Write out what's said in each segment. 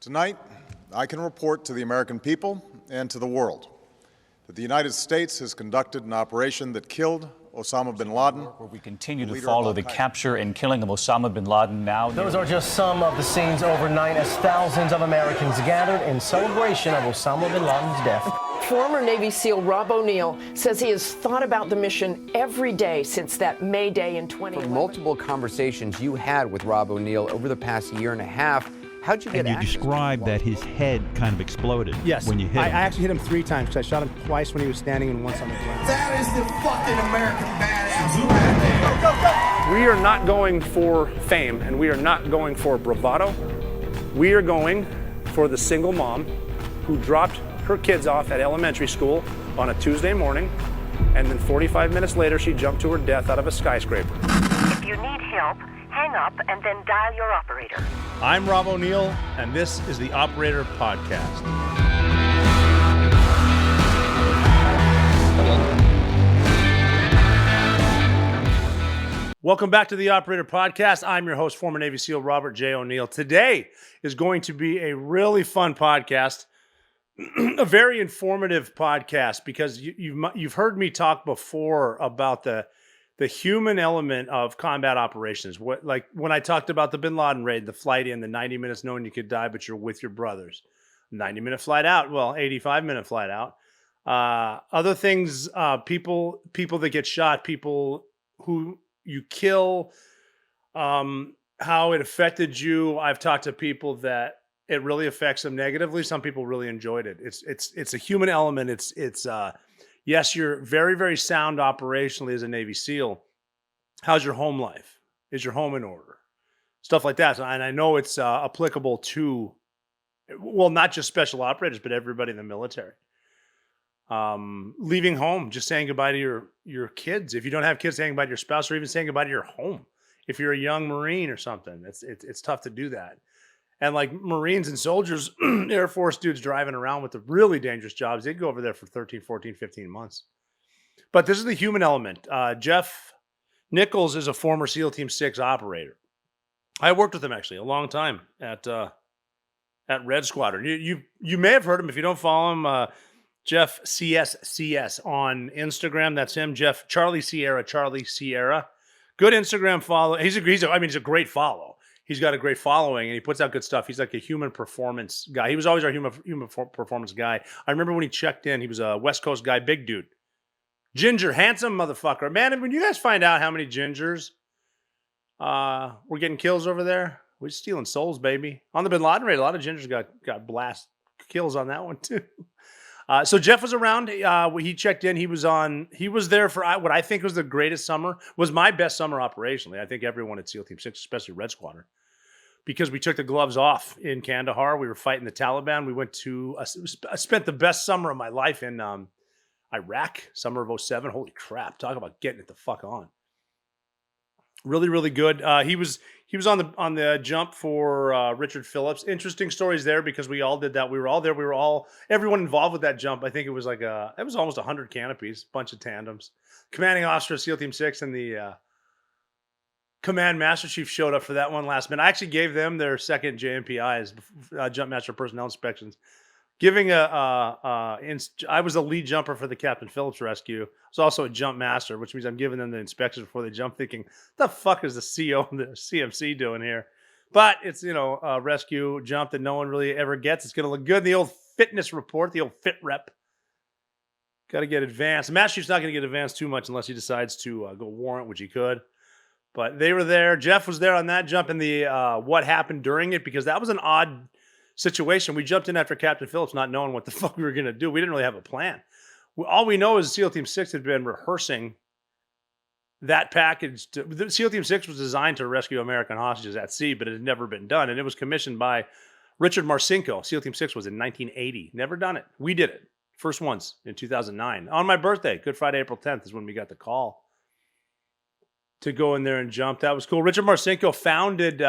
Tonight, I can report to the American people and to the world that the United States has conducted an operation that killed Osama bin Laden. Where we continue to follow the capture and killing of Osama bin Laden now. Those are just some of the scenes overnight as thousands of Americans gathered in celebration of Osama bin Laden's death. Former Navy SEAL Rob O'Neill says he has thought about the mission every day since that May Day in 2011. From multiple conversations you had with Rob O'Neill over the past year and a half, how'd you get access? And you described that his head kind of exploded when you hit him. I actually hit him 3 times because I shot him twice when he was standing and once on the ground. That is the fucking American badass right there. We are not going for fame and we are not going for bravado. We are going for the single mom who dropped her kids off at elementary school on a Tuesday morning, and then 45 minutes later she jumped to her death out of a skyscraper. If you need help, hang up and then dial your operator. I'm Rob O'Neill, and this is the Operator Podcast. Welcome back to the Operator Podcast. I'm your host, former Navy SEAL Robert J. O'Neill. Today is going to be a really fun podcast, a very informative podcast, because you've heard me talk before about the human element of combat operations. Like when I talked about the Bin Laden raid, the flight in, the 90 minutes knowing you could die, but you're with your brothers. 90-minute flight out, well, 85-minute flight out. Other things, people that get shot, people who you kill, how it affected you. I've talked to people that it really affects them negatively. Some people really enjoyed it. It's a human element. It's yes, you're very, very sound operationally as a Navy SEAL. How's your home life? Is your home in order? Stuff like that. And I know it's applicable to, well, not just special operators, but everybody in the military. Leaving home, just saying goodbye to your kids. If you don't have kids, saying goodbye to your spouse, or even saying goodbye to your home. If you're a young Marine or something, it's tough to do that. And like Marines and soldiers, Air Force dudes driving around with the really dangerous jobs, they go over there for 13, 14, 15 months. But this is the human element. Jeff Nichols is a former SEAL Team 6 operator. I worked with him actually a long time at Red Squadron. You may have heard him if you don't follow him. Jeff CSCS on Instagram. That's him. Jeff Charlie Sierra. Good Instagram follow. He's a great follow. He's got a great following, and he puts out good stuff. He's like a human performance guy. He was always our human performance guy. I remember when he checked in, he was a West Coast guy, big dude. Ginger, handsome motherfucker. Man, when you guys find out how many gingers were getting kills over there, we're stealing souls, baby. On the Bin Laden raid, a lot of gingers got blast kills on that one, too. So Jeff was around. He checked in. He was there for what I think was the greatest summer, was my best summer operationally. I think everyone at SEAL Team 6, especially Red Squadron, because we took the gloves off in Kandahar. We were fighting the Taliban. We went to, I spent the best summer of my life in Iraq, summer of 2007. Holy crap. Talk about getting it the fuck on. Really, really good. He was on the jump for Richard Phillips. Interesting stories there because we all did that. We were all there. Everyone involved with that jump. I think it was almost 100 canopies, bunch of tandems. Commanding officer of SEAL Team 6 and the Command Master Chief showed up for that one last minute. I actually gave them their second JMPIs, Jump Master Personnel Inspections. I was the lead jumper for the Captain Phillips rescue. I was also a jump master, which means I'm giving them the inspections before they jump, thinking, the fuck is the CO and the CMC doing here? But it's, a rescue jump that no one really ever gets. It's going to look good in the old fitness report, the old fit rep. Got to get advanced. Master Chief's not going to get advanced too much unless he decides to go warrant, which he could. But they were there. Jeff was there on that jump and the what happened during it, because that was an odd situation. We jumped in after Captain Phillips not knowing what the fuck we were going to do. We didn't really have a plan. All we know is SEAL Team 6 had been rehearsing that package. SEAL Team 6 was designed to rescue American hostages at sea, but it had never been done. And it was commissioned by Richard Marcinko. SEAL Team 6 was in 1980. Never done it. We did it. First ones in 2009. On my birthday, Good Friday, April 10th, is when we got the call to go in there and jump. That was cool. Richard Marcinko founded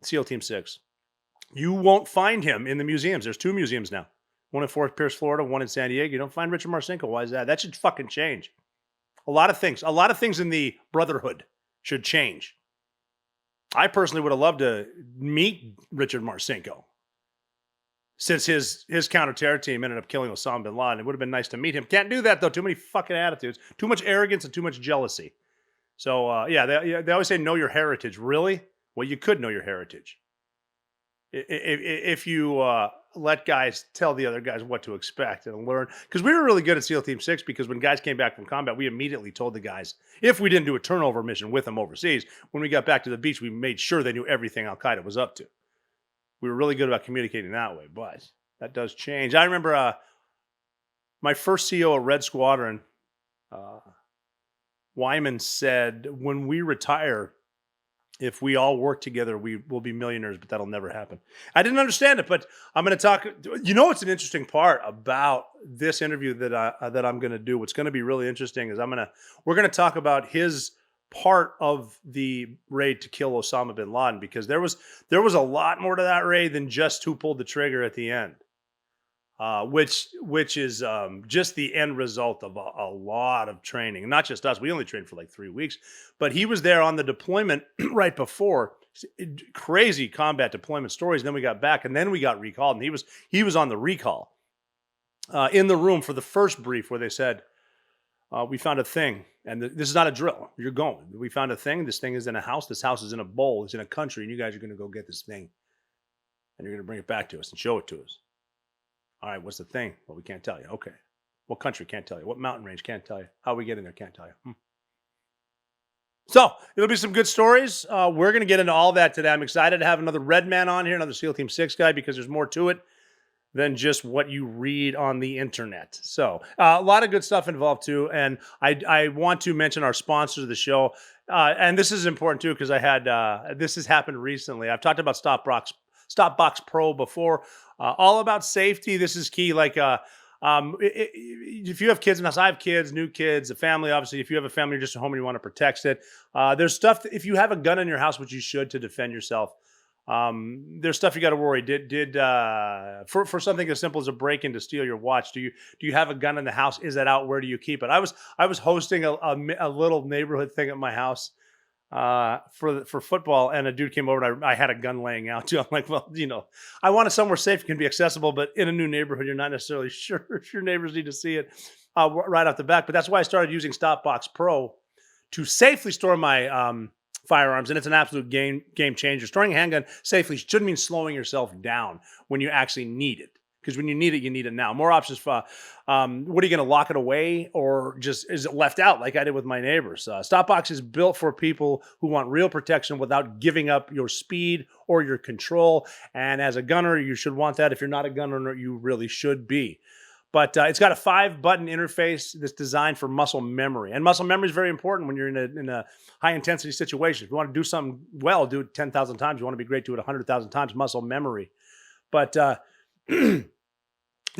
SEAL Team 6. You won't find him in the museums. There's 2 museums now. One in Fort Pierce, Florida, one in San Diego. You don't find Richard Marcinko. Why is that? That should fucking change. A lot of things in the brotherhood should change. I personally would have loved to meet Richard Marcinko. since his counter-terror team ended up killing Osama bin Laden. It would have been nice to meet him. Can't do that, though. Too many fucking attitudes. Too much arrogance and too much jealousy. So, they always say know your heritage. Really? Well, you could know your heritage. If you let guys tell the other guys what to expect and learn. Because we were really good at SEAL Team 6 because when guys came back from combat, we immediately told the guys, if we didn't do a turnover mission with them overseas, when we got back to the beach, we made sure they knew everything Al-Qaeda was up to. We were really good about communicating that way, but that does change. I remember my first CO at Red Squadron, Wyman said, when we retire, if we all work together, we will be millionaires, but that'll never happen. I didn't understand it, but I'm going to talk. You know, what's an interesting part about this interview that I'm going to do. What's going to be really interesting is we're going to talk about his part of the raid to kill Osama bin Laden, because there was a lot more to that raid than just who pulled the trigger at the end. Which is just the end result of a lot of training. And not just us. We only trained for like 3 weeks. But he was there on the deployment right before. Crazy combat deployment stories. And then we got back, and then we got recalled. And he was on the recall in the room for the first brief where they said, we found a thing. And this is not a drill. You're going. We found a thing. This thing is in a house. This house is in a bowl. It's in a country. And you guys are going to go get this thing. And you're going to bring it back to us and show it to us. All right, what's the thing? Well, we can't tell you. Okay. What country? Can't tell you. What mountain range? Can't tell you. How we get in there? Can't tell you. So it'll be some good stories. We're going to get into all that today. I'm excited to have another Red Man on here, another SEAL Team 6 guy, because there's more to it than just what you read on the internet. So a lot of good stuff involved too. And I want to mention our sponsors of the show. And this is important too, because this has happened recently. I've talked about Stopbox Pro before. All about safety. This is key. Like, if you have kids in the house, I have kids, new kids, a family. Obviously, if you have a family, you're just at home and you want to protect it. There's stuff if you have a gun in your house, which you should to defend yourself. There's stuff you got to worry. For something as simple as a break-in to steal your watch, do you have a gun in the house? Is that out? Where do you keep it? I was hosting a little neighborhood thing at my house for football, and a dude came over and I had a gun laying out too. I'm like, well, I want it somewhere safe, it can be accessible, but in a new neighborhood, you're not necessarily sure if your neighbors need to see it right off the bat. But that's why I started using Stopbox Pro to safely store my firearms, and it's an absolute game changer. Storing a handgun safely shouldn't mean slowing yourself down when you actually need it. Because when you need it now. More options for, what are you going to lock it away, or just is it left out like I did with my neighbors? Stopbox is built for people who want real protection without giving up your speed or your control. And as a gunner, you should want that. If you're not a gunner, you really should be. But it's got a 5-button interface that's designed for muscle memory. And muscle memory is very important when you're in a high-intensity situation. If you want to do something well, do it 10,000 times. You want to be great, do it 100,000 times, muscle memory. But you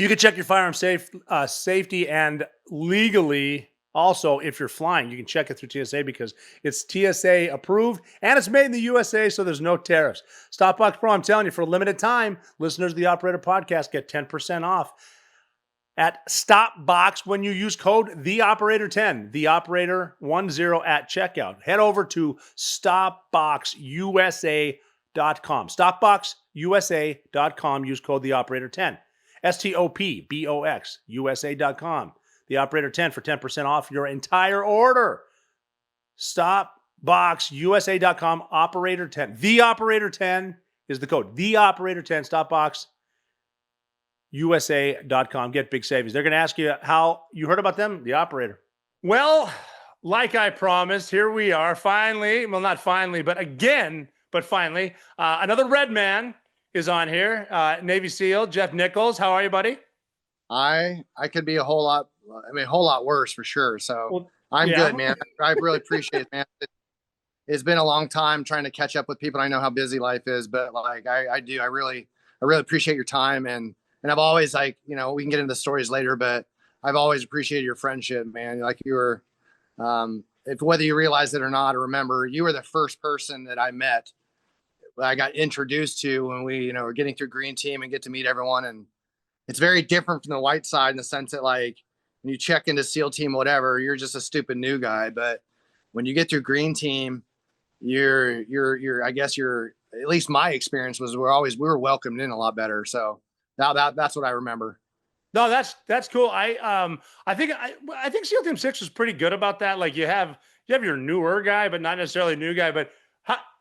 can check your firearm safety and legally. Also, if you're flying, you can check it through TSA because it's TSA approved and it's made in the USA, so there's no tariffs. Stopbox Pro, I'm telling you, for a limited time, listeners of the Operator Podcast get 10% off at Stopbox when you use code TheOperator10, TheOperator10 at checkout. Head over to StopboxUSA.com. StopboxUSA.com. Use code TheOperator10. STOPBOX USA.com. The Operator 10 for 10% off your entire order. StopboxUSA.com. Operator 10. The Operator 10 is the code. The Operator 10. StopboxUSA.com. Get big savings. They're going to ask you how you heard about them. The Operator. Well, like I promised, here we are. Finally, well, not finally, but again, but finally, another Red Man is on here. Navy SEAL Jeff Nichols. How are you, buddy? I could be a whole lot worse for sure. So I'm good, man. I really appreciate it, man. It's been a long time trying to catch up with people. I know how busy life is, but like I really appreciate your time. And I've always we can get into the stories later, but I've always appreciated your friendship, man. Like you were, if whether you realize it or not, or remember, you were the first person that I met, I got introduced to when we, were getting through Green Team and get to meet everyone. And it's very different from the white side in the sense that like when you check into SEAL Team, whatever, you're just a stupid new guy. But when you get through Green Team, you're I guess at least my experience was we were welcomed in a lot better. So That's what I remember. No, that's cool. I think SEAL Team 6 was pretty good about that. Like you have your newer guy, but not necessarily a new guy. But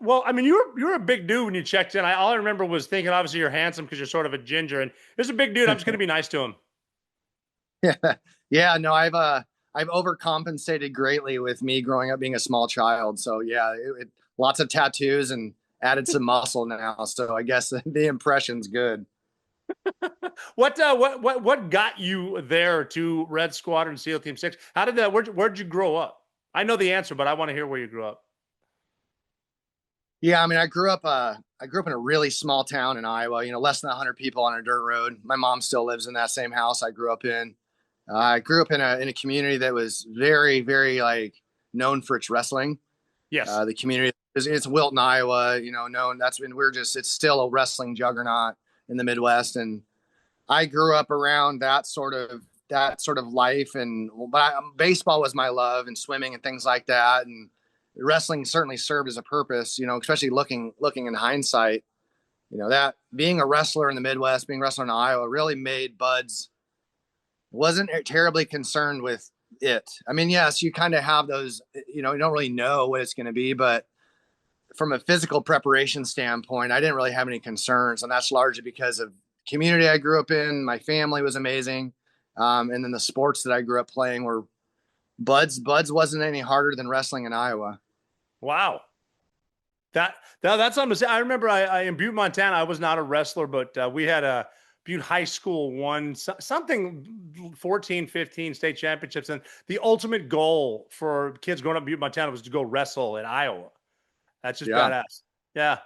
well, I mean, you were a big dude when you checked in. All I remember was thinking, obviously, you're handsome because you're sort of a ginger, and there's a big dude. I'm just gonna be nice to him. Yeah. No, I've overcompensated greatly with me growing up being a small child. So yeah, lots of tattoos and added some muscle now. So I guess the impression's good. What got you there to Red Squadron SEAL Team 6? How did that? Where'd you grow up? I know the answer, but I want to hear where you grew up. Yeah, I mean, I grew up in a really small town in Iowa. You know, less than 100 people on a dirt road. My mom still lives in that same house I grew up in. I grew up in a community that was very, very like known for its wrestling. Yes, the community it's Wilton, Iowa. You know, known it's still a wrestling juggernaut in the Midwest, and I grew up around that sort of life. But baseball was my love, and swimming and things like that, and wrestling certainly served as a purpose, you know, especially looking in hindsight, you know, that being a wrestler in the Midwest, being a wrestler in Iowa really made buds. Wasn't terribly concerned with it. I mean, yes, you kind of have those, you know, you don't really know what it's going to be, but from a physical preparation standpoint, I didn't really have any concerns. And that's largely because of community I grew up in. My family was amazing. And then the sports that I grew up playing were buds wasn't any harder than wrestling in Iowa. Wow. That's something to say. I remember I in Butte, Montana, I was not a wrestler, but we had a Butte High School won something 14, 15 state championships. And the ultimate goal for kids growing up in Butte, Montana was to go wrestle in Iowa. That's just badass. Yeah.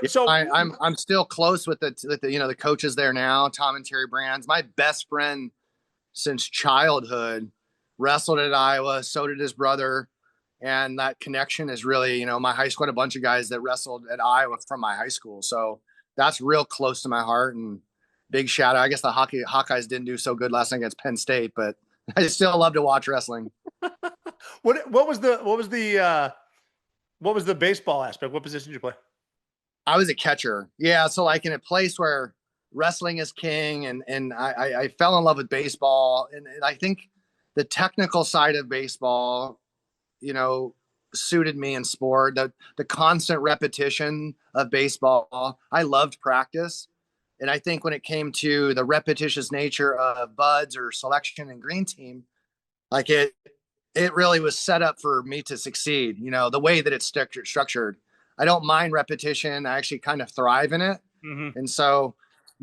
So I'm still close with the coaches there now, Tom and Terry Brands. My best friend since childhood wrestled at Iowa. So did his brother. And that connection is really, you know, my high school had a bunch of guys that wrestled at Iowa from my high school. So that's real close to my heart, and big shout out. I guess the Hawkeyes didn't do so good last night against Penn State, but I still love to watch wrestling. What was the baseball aspect? What position did you play? I was a catcher. Yeah. So like in a place where wrestling is king, and I fell in love with baseball. And I think the technical side of baseball, you know, suited me in sport. The constant repetition of baseball. I loved practice. And I think when it came to the repetitious nature of buds or selection and green team, like it really was set up for me to succeed. You know, the way that it's structured. I don't mind repetition. I actually kind of thrive in it. Mm-hmm. And so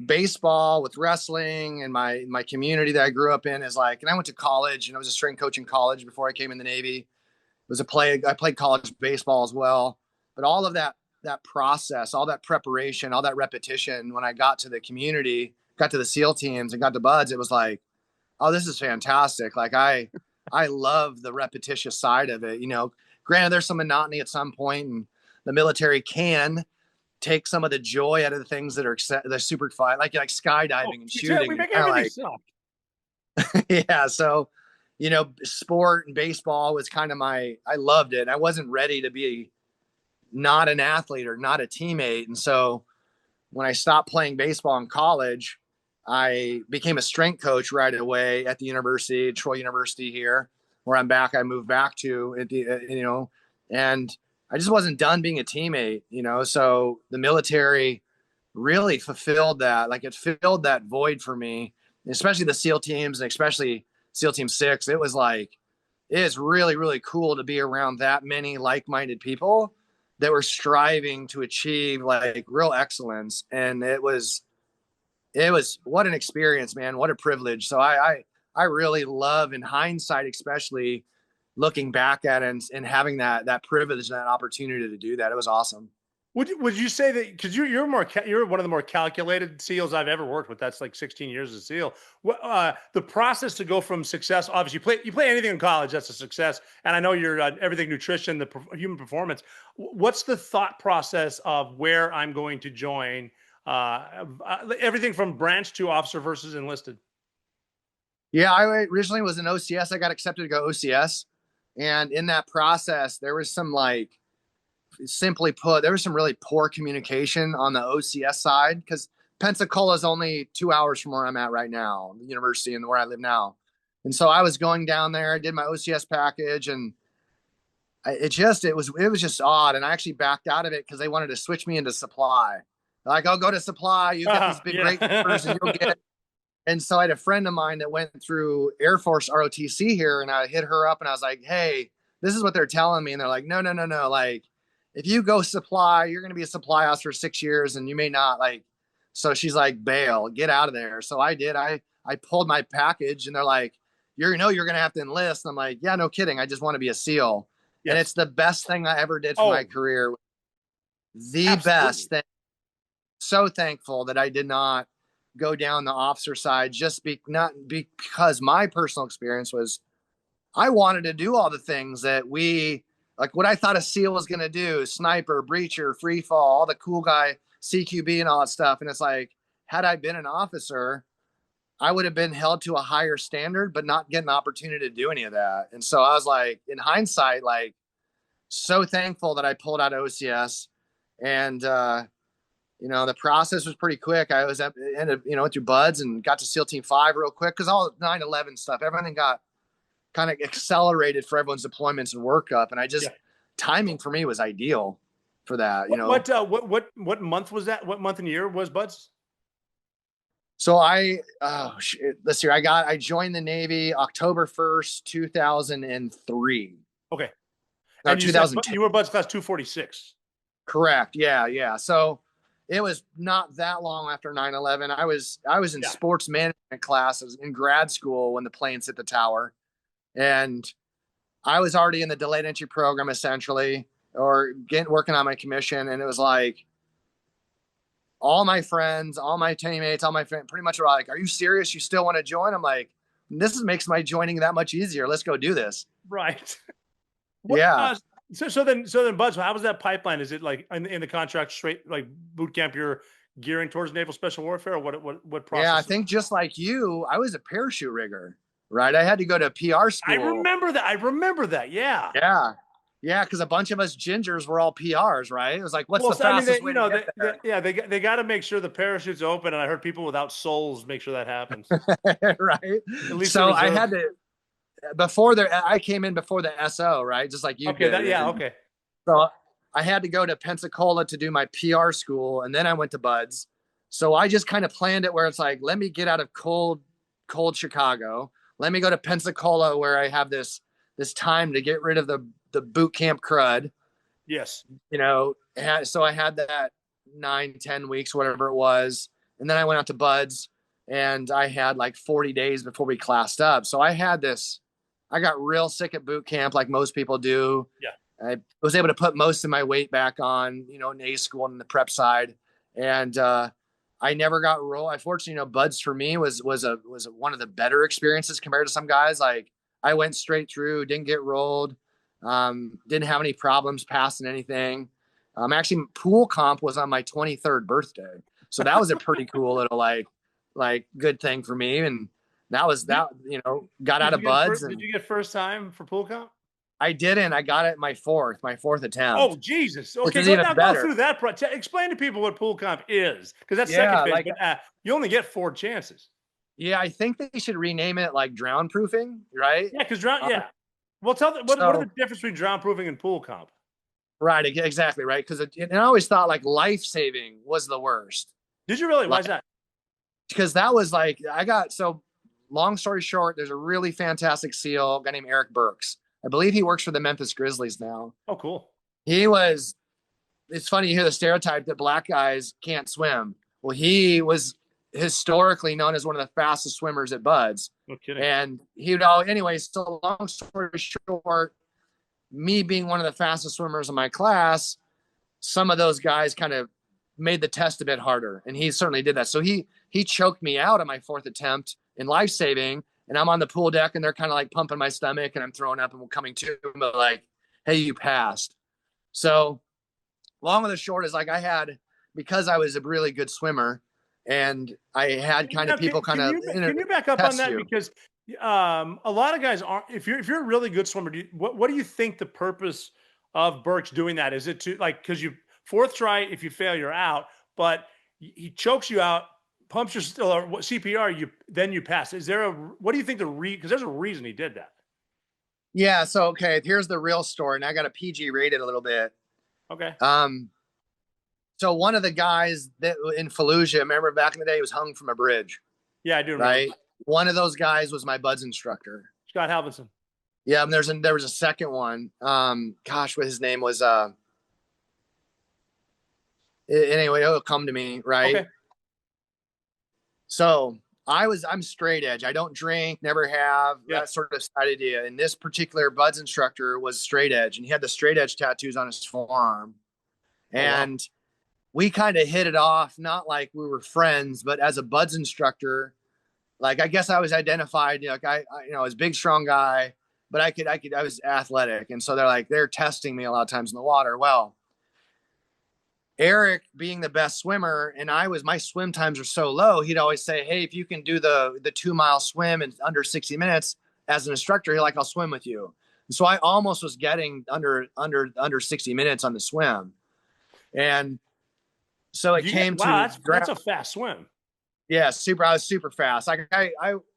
baseball with wrestling and my community that I grew up in is like, and I went to college, and I was a strength coach in college before I came in the Navy. I played college baseball as well, but all of that process, all that preparation, all that repetition, when I got to the community, got to the SEAL teams and got to buds, it was like, oh, this is fantastic. Like I love the repetitious side of it. You know, granted there's some monotony at some point, and the military can take some of the joy out of the things that are they're super fun, like skydiving and shooting. We make everything suck. Yeah. So, you know, sport and baseball was kind of I loved it. I wasn't ready to be not an athlete or not a teammate. And so when I stopped playing baseball in college, I became a strength coach right away at the university, Troy University here, where I'm back. I moved back to, you know, and I just wasn't done being a teammate, you know. So the military really fulfilled that. Like it filled that void for me, especially the SEAL teams, and especially SEAL Team 6. It was like, it is really, really cool to be around that many like-minded people that were striving to achieve like real excellence. And it was what an experience, man. What a privilege. So I really love, in hindsight, especially looking back at it and having that privilege and that opportunity to do that. It was awesome. Would you say that, because you're one of the more calculated SEALs I've ever worked with? That's like 16 years as a SEAL. The process to go from success, obviously you play anything in college, that's a success. And I know you're everything nutrition, the human performance. What's the thought process of where I'm going to join? Everything from branch to officer versus enlisted. Yeah, I originally was an OCS. I got accepted to go OCS. And in that process, there was some simply put, there was some really poor communication on the OCS side, because Pensacola is only 2 hours from where I'm at right now, the university and where I live now. And so I was going down there, I did my OCS package, and it was just odd. And I actually backed out of it because they wanted to switch me into supply. Like, I'll go to supply, you get these big great numbers and you'll get. And so I had a friend of mine that went through Air Force ROTC here, and I hit her up and I was like, hey, this is what they're telling me. And they're like, no. Like, if you go supply, you're going to be a supply house for 6 years and you may not, like. So she's like, bail, get out of there. So I did. I pulled my package, and they're like, you're going to have to enlist. And I'm like, yeah, no kidding. I just want to be a SEAL. Yes. And it's the best thing I ever did for my career. The best thing. So thankful that I did not go down the officer side, not because my personal experience was, I wanted to do all the things that like what I thought a SEAL was going to do, sniper, breacher, free fall, all the cool guy, CQB and all that stuff. And it's like, had I been an officer, I would have been held to a higher standard, but not get an opportunity to do any of that. And so I was like, in hindsight, like, so thankful that I pulled out OCS. And, the process was pretty quick. I was ended through BUDS and got to SEAL Team 5 real quick, because all 9/11 stuff, everything got kind of accelerated for everyone's deployments and workup. And timing for me was ideal for that. What month was that? What month and year was BUDS? So let's see. I joined the Navy October 1st, 2003. Okay. No, and 2002. You were BUDS class 246. Correct. Yeah. So it was not that long after 9/11. I was in sports management classes in grad school when the planes hit the tower. And I was already in the delayed entry program, essentially, or working on my commission. And it was like, all my friends, all my teammates, all my friends pretty much were like, are you serious? You still want to join? I'm like, makes my joining that much easier. Let's go do this. Right. So then BUDS, how was that pipeline? Is it like in the contract straight, like boot camp, you're gearing towards naval special warfare, or what process? Yeah, I think just like you, I was a parachute rigger, right? I had to go to PR school. I remember that. Yeah. Yeah, because a bunch of us gingers were all PRs, right? It was like, what's the fastest way to get there? They got to make sure the parachute's open, and I heard people without souls make sure that happens. Right. At least so I had to, I came in before the SO, right? Just like you did. Okay. So I had to go to Pensacola to do my PR school, and then I went to BUDS. So I just kind of planned it where it's like, let me get out of cold Chicago. Let me go to Pensacola where I have this time to get rid of the boot camp crud. Yes. So I had that 9-10 weeks, whatever it was. And then I went out to BUDS, and I had like 40 days before we classed up. So I got real sick at boot camp, like most people do. Yeah. I was able to put most of my weight back on, in A school and the prep side. And, I never got rolled. Unfortunately, BUDS for me was one of the better experiences compared to some guys. Like, I went straight through, didn't get rolled. Didn't have any problems passing anything. Actually, pool comp was on my 23rd birthday. So that was a pretty cool little, like good thing for me. And that was got out of BUDS. Did you get first time for pool comp? I didn't. I got it my fourth attempt. Oh, Jesus. Okay, go through that. Explain to people what pool comp is, because that's second phase, but you only get 4 chances. Yeah, I think they should rename it like drown proofing, right? Yeah, because Well, what are the difference between drown proofing and pool comp? Right, exactly, right? Because I always thought like life saving was the worst. Did you really? Why is that? Because that was like long story short, there's a really fantastic SEAL, a guy named Eric Burks. I believe he works for the Memphis Grizzlies now. Oh, cool. It's funny, you hear the stereotype that black guys can't swim. Well, he was historically known as one of the fastest swimmers at BUDS. No kidding. And so long story short, me being one of the fastest swimmers in my class, some of those guys kind of made the test a bit harder. And he certainly did that. So he choked me out on my 4th attempt in life saving. And I'm on the pool deck, and they're kind of like pumping my stomach, and I'm throwing up, and we're coming to them, but like, hey, you passed. So long and the short is like because I was a really good swimmer, and I had kind of people kind of. Can you back up on that? Because a lot of guys aren't. If you're a really good swimmer, what do you think the purpose of Burks doing that? Is it to like, because you 4th try, if you fail, you're out, but he chokes you out pumps your still or CPR, you pass. Is there what do you think because there's a reason he did that? Yeah. So, okay, here's the real story. And I got to PG rated a little bit. Okay. So one of the guys that in Fallujah, remember back in the day, he was hung from a bridge. Yeah, I do remember. Right. One of those guys was my buds instructor. Scott Halvinson. Yeah. And there was a second one. Gosh, what his name was, anyway, it'll come to me. Right. Okay. So I'm straight edge. I don't drink, never have, that sort of side idea. And this particular buds instructor was straight edge, and he had the straight edge tattoos on his forearm. And we kind of hit it off, not like we were friends, but as a buds instructor, like, I guess I was identified, you know, like I was a big, strong guy, but I was athletic. And so they're testing me a lot of times in the water. Well, Eric being the best swimmer, and my swim times are so low, he'd always say, hey, if you can do the 2-mile swim in under 60 minutes as an instructor, I'll swim with you. And so I almost was getting under 60 minutes on the swim. And so it came to that's a fast swim. Yeah, I was super fast. Like I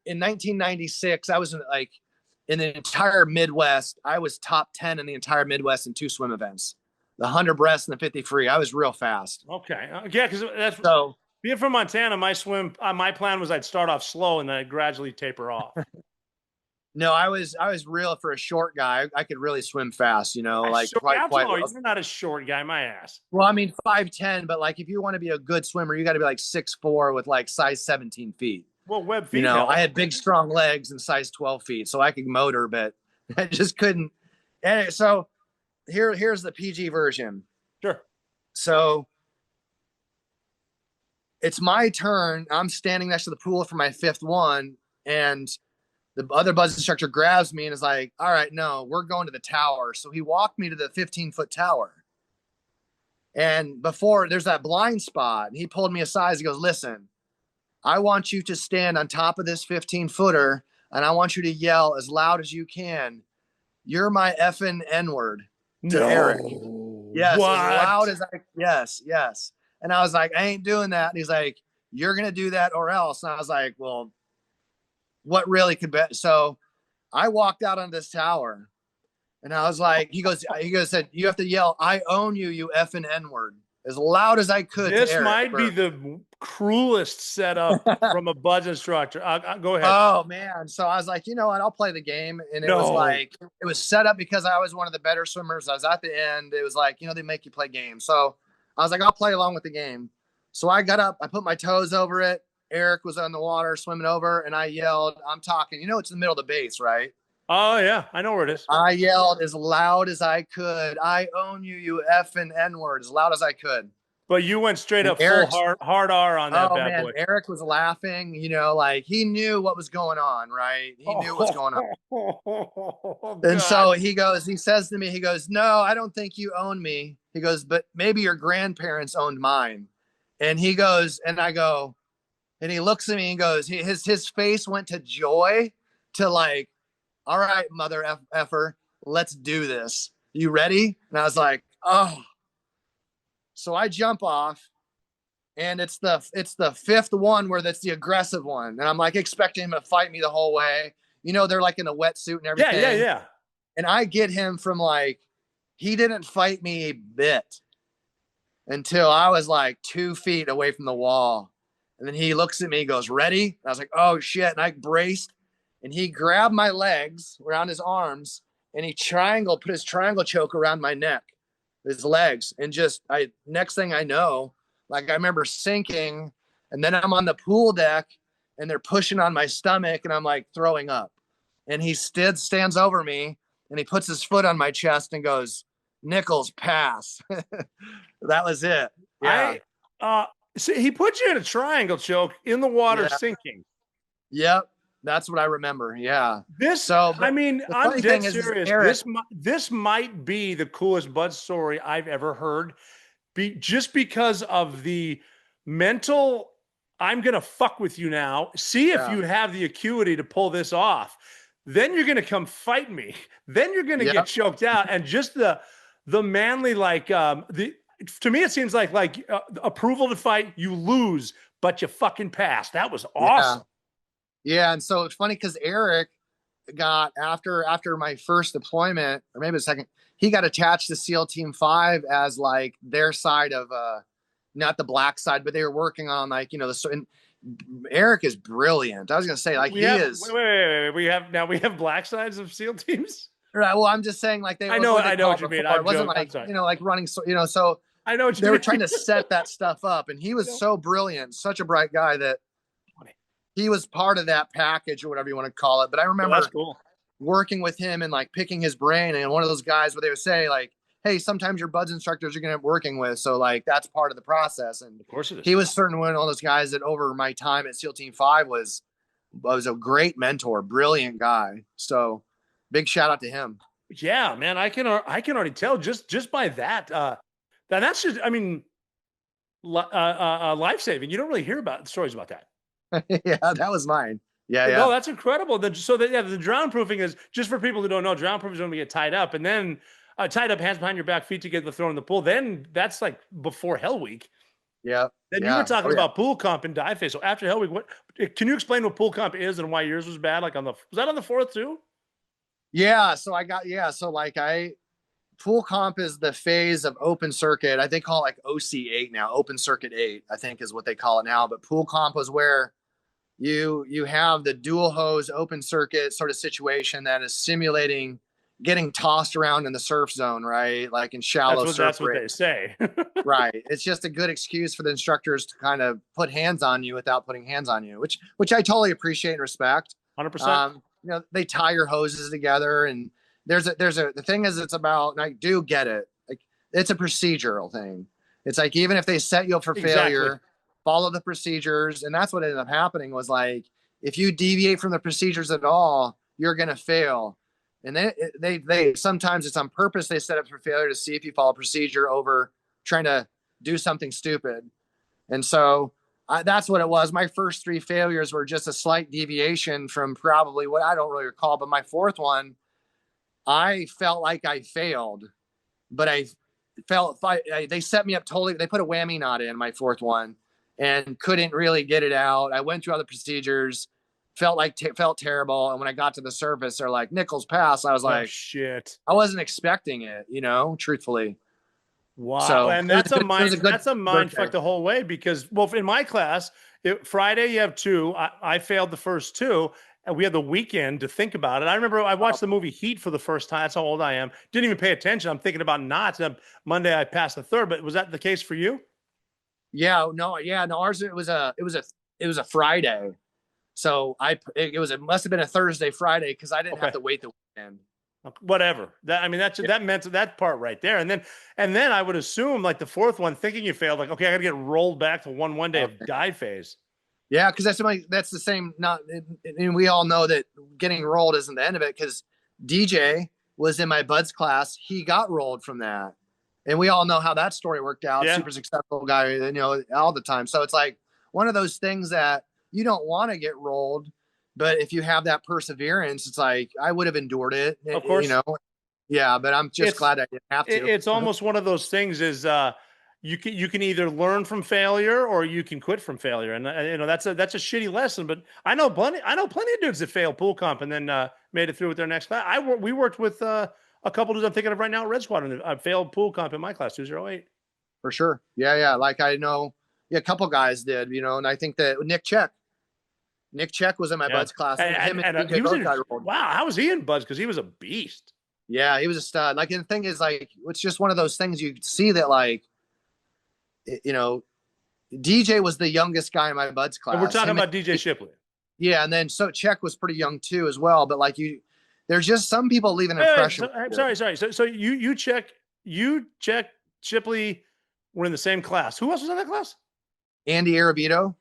in 1996, I was in the entire Midwest. I was top 10 in the entire Midwest in 2 swim events. The 100 breast and the 50 free. I was real fast. Okay. Yeah, because that's so being from Montana, my plan was I'd start off slow and then I'd gradually taper off. No, I was real for a short guy. I could really swim fast, you know, like quite well. You're not a short guy, my ass. Well, I mean, 5'10", but like if you want to be a good swimmer, you got to be like 6'4" with like size 17 feet. Well, web feet. You know, I had big, strong legs and size 12 feet, so I could motor, but I just couldn't. And so here's the PG version. Sure. So it's my turn. I'm standing next to the pool for my 5th one, and the other buzz instructor grabs me and is like, all right, no, we're going to the tower. So he walked me to the 15-foot tower. And before there's that blind spot, and he pulled me aside. He goes, listen, I want you to stand on top of this 15-footer, and I want you to yell as loud as you can, you're my effing N-word to Eric. Yes, what? As loud as yes. And I was like, I ain't doing that. And he's like, you're going to do that or else. And I was like, well, what really could be? So I walked out on this tower, and I was like, he said, you have to yell, I own you, you effing N-word, as loud as I could. This might be the cruelest setup from a buzz instructor. Go ahead. Oh man. So I was like, you know what? I'll play the game. And it was set up because I was one of the better swimmers. I was at the end. It was like, you know, they make you play games. So I was like, I'll play along with the game. So I got up, I put my toes over it. Eric was on the water swimming over, and I yelled, I'm talking, you know, it's in the middle of the base, right? Oh yeah. I know where it is. I yelled as loud as I could. I own you, you effing N-word, as loud as I could. But you went straight up full hard R on that bad boy. Eric was laughing, you know, like he knew what was going on, right? He knew what's going on. And so he says to me, he goes, no, I don't think you own me. He goes, but maybe your grandparents owned mine. And he goes, and I go, and he looks at me and goes, his face went to joy, to like, all right, mother effer, let's do this. You ready? And I was like, oh. So I jump off, and it's the 5th one where that's the aggressive one. And I'm like expecting him to fight me the whole way. You know, they're like in a wetsuit and everything. Yeah. And I get him from like, he didn't fight me a bit until I was like 2 feet away from the wall. And then he looks at me, goes, ready? And I was like, oh shit. And I braced, and he grabbed my legs around his arms, and he put his triangle choke around my neck, his legs. And next thing I know, like I remember sinking, and then I'm on the pool deck, and they're pushing on my stomach, and I'm like throwing up. And he stands over me, and he puts his foot on my chest and goes, Nichols, pass. That was it. Yeah. So he put you in a triangle choke in the water, sinking. Yep. That's what I remember. Yeah. I'm dead serious. This might be the coolest buzz story I've ever heard. Just because of the mental, I'm going to fuck with you now. See if you have the acuity to pull this off. Then you're going to come fight me. Then you're going to get choked out. And just the manly, to me, it seems like approval to fight, you lose, but you fucking passed. That was awesome. Yeah. And so it's funny because Eric got after my first deployment, or maybe the second, he got attached to SEAL Team 5 as like their side of not the black side, but they were working on like, you know, and Eric is brilliant. I was gonna say like is. Wait. We have black sides of SEAL teams. Right. Well, I'm just saying like I know what you mean. It wasn't like, you know, like running, so, you know, so I know what you they mean. were trying to set that stuff up, and he was so brilliant, such a bright guy that he was part of that package or whatever you want to call it. But I remember working with him and like picking his brain, and one of those guys where they would say like, hey, sometimes your buds instructors you're going to be working with. So like, that's part of the process. And of course it is. He was certainly one of those guys that over my time at SEAL Team 5 was a great mentor, brilliant guy. So big shout out to him. Yeah, man. I can already tell just by that, that's just, I mean, life-saving. You don't really hear about stories about that. Yeah, that was mine. Yeah. No, that's incredible. The drown proofing is, just for people who don't know, drown proofing is when we get tied up, and then tied up, hands behind your back, feet together, thrown in the pool. Then that's like before Hell Week. Yeah. Then you were talking about pool comp and dive phase. So after Hell Week, can you explain what pool comp is and why yours was bad? Like was that on the 4th too? Yeah. So pool comp is the phase of open circuit. I think call it like OC8 now, open circuit 8, I think is what they call it now. But pool comp was where you have the dual hose open circuit sort of situation that is simulating getting tossed around in the surf zone, right? Like in shallow surf. That's what they say. Right. It's just a good excuse for the instructors to kind of put hands on you without putting hands on you, which I totally appreciate and respect. 100%. You know, they tie your hoses together, and the thing is, it's about, and I do get it. Like, it's a procedural thing. It's like, even if they set you up for failure, follow the procedures. And that's what ended up happening was like, if you deviate from the procedures at all, you're going to fail. And they sometimes it's on purpose. They set up for failure to see if you follow procedure over trying to do something stupid. And so that's what it was. My first 3 failures were just a slight deviation from probably what I don't really recall. But my 4th one, I felt like I failed, but they set me up totally. They put a whammy knot in my 4th one and couldn't really get it out. I went through other procedures, felt terrible. And when I got to the surface, they're like, Nichols pass. I was like, shit. I wasn't expecting it, you know, truthfully. Wow. So and that's a mind fuck the whole way, because, well, in my class, Friday you have 2. I failed the first 2. And we had the weekend to think about it. I remember I watched the movie Heat for the first time. That's how old I am. Didn't even pay attention. I'm thinking about knots. And Monday I passed the 3rd. But was that the case for you? Yeah. No. Ours it was a Friday. So it must have been a Thursday, Friday, because I didn't have to wait the weekend. Whatever. That meant that part right there. And then I would assume like the 4th one, thinking you failed, like, okay, I got to get rolled back to one day of dive phase. Yeah, because that's the same. And we all know that getting rolled isn't the end of it. Because DJ was in my buds class, he got rolled from that, and we all know how that story worked out. Yeah. Super successful guy, you know, all the time. So it's like one of those things that you don't want to get rolled, but if you have that perseverance, it's like I would have endured it. Of course, you know. Yeah, but I'm just glad I didn't have to. It's almost one of those things. You can either learn from failure or you can quit from failure, and you know that's a shitty lesson. But I know plenty of dudes that failed pool comp and then made it through with their next class. We worked with a couple dudes I'm thinking of right now at Red Squad, and I failed pool comp in my class 208. For sure, yeah. Like I know, a couple guys did, you know, and I think that Nick Check was in my buds class, and he was wow, how was he in buds? Because he was a beast. Yeah, he was a stud. Like, and the thing is, like, it's just one of those things you see that, like, you know, DJ was the youngest guy in my buds class. And we're talking about DJ Shipley. Yeah, and then so Check was pretty young too as well. But like there's just some people leave an impression. I'm sorry. So you check Shipley were in the same class. Who else was in that class? Andy Arabito.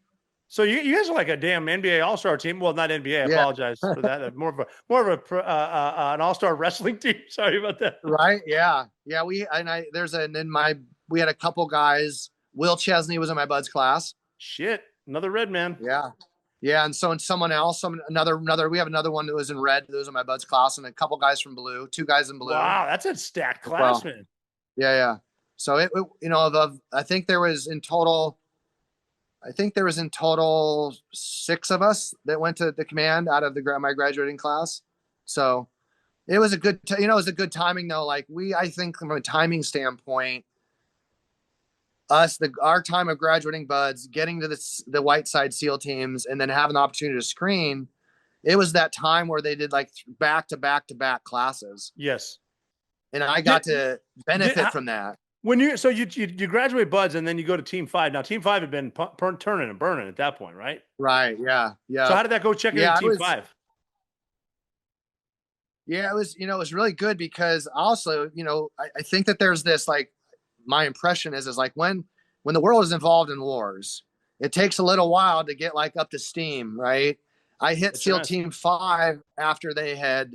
So you guys are like a damn NBA All-Star team. Well, not NBA. I apologize for that. More of an All-Star wrestling team. Sorry about that. Right? Yeah. We had a couple guys. Will Chesney was in my buds class. Shit, another red man. Yeah, and so someone else, another. We have another one that was in red. That was in my buds class, and a couple guys from blue. 2 guys in blue. Wow, that's a stacked class, man. Yeah. So it you know, I think there was in total I think there was in total 6 of us that went to the command out of my graduating class. So it was a good, it was a good timing though. Like I think from a timing standpoint, our time of graduating buds, getting to the white side SEAL teams, and then having the opportunity to screen, it was that time where they did like back to back to back classes. Yes. And I got to benefit from that. When you graduate buds and then you go to Team 5. Now Team 5 had been turning and burning at that point, right? Right. Yeah. Yeah. So how did that go? Checking in Team 5. Yeah, it was, it was really good because also, I think that there's this, like, my impression is like when the world is involved in wars, it takes a little while to get like up to steam, right? I hit SEAL Team 5 after they had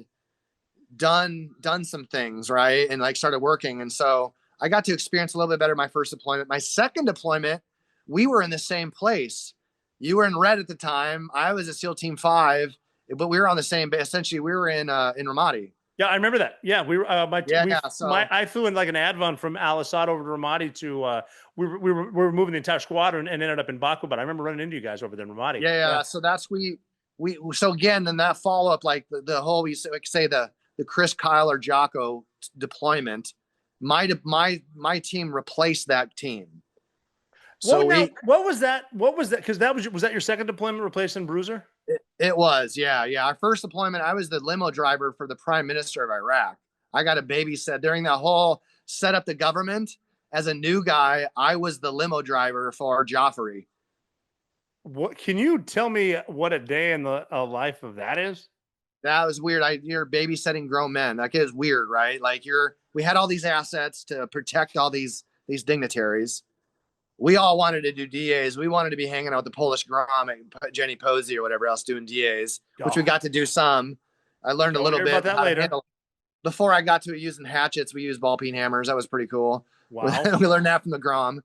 done some things, right? And like started working. And so I got to experience a little bit better my first deployment. My second deployment, we were in the same place. You were in red at the time. I was at SEAL Team 5, but we were on the same base. Essentially, we were in Ramadi. Yeah, I remember that. Yeah, we were. I flew in like an Advan from Al Assad over to Ramadi to. We were moving the entire squadron and ended up in Baku. But I remember running into you guys over there in Ramadi. Yeah. So that's So again, then that follow up, like the whole the Chris Kyle or Jocko deployment. My team replaced that team. So what was that? Because was that your second deployment, replacing Bruiser? It was, yeah. Our first deployment, I was the limo driver for the Prime Minister of Iraq. I got a babysit during that whole set up the government. As a new guy, I was the limo driver for Joffrey. What can you tell me what a day in the life of that is? That was weird. You're babysitting grown men. Like, it is weird, right? Like we had all these assets to protect all these dignitaries. We all wanted to do DAs. We wanted to be hanging out with the Polish Grom and Jenny Posey or whatever else doing DAs, which we got to do some. I learned a little bit about that later. Before I got to using hatchets, we used ball peen hammers. That was pretty cool. Wow. We learned that from the Grom.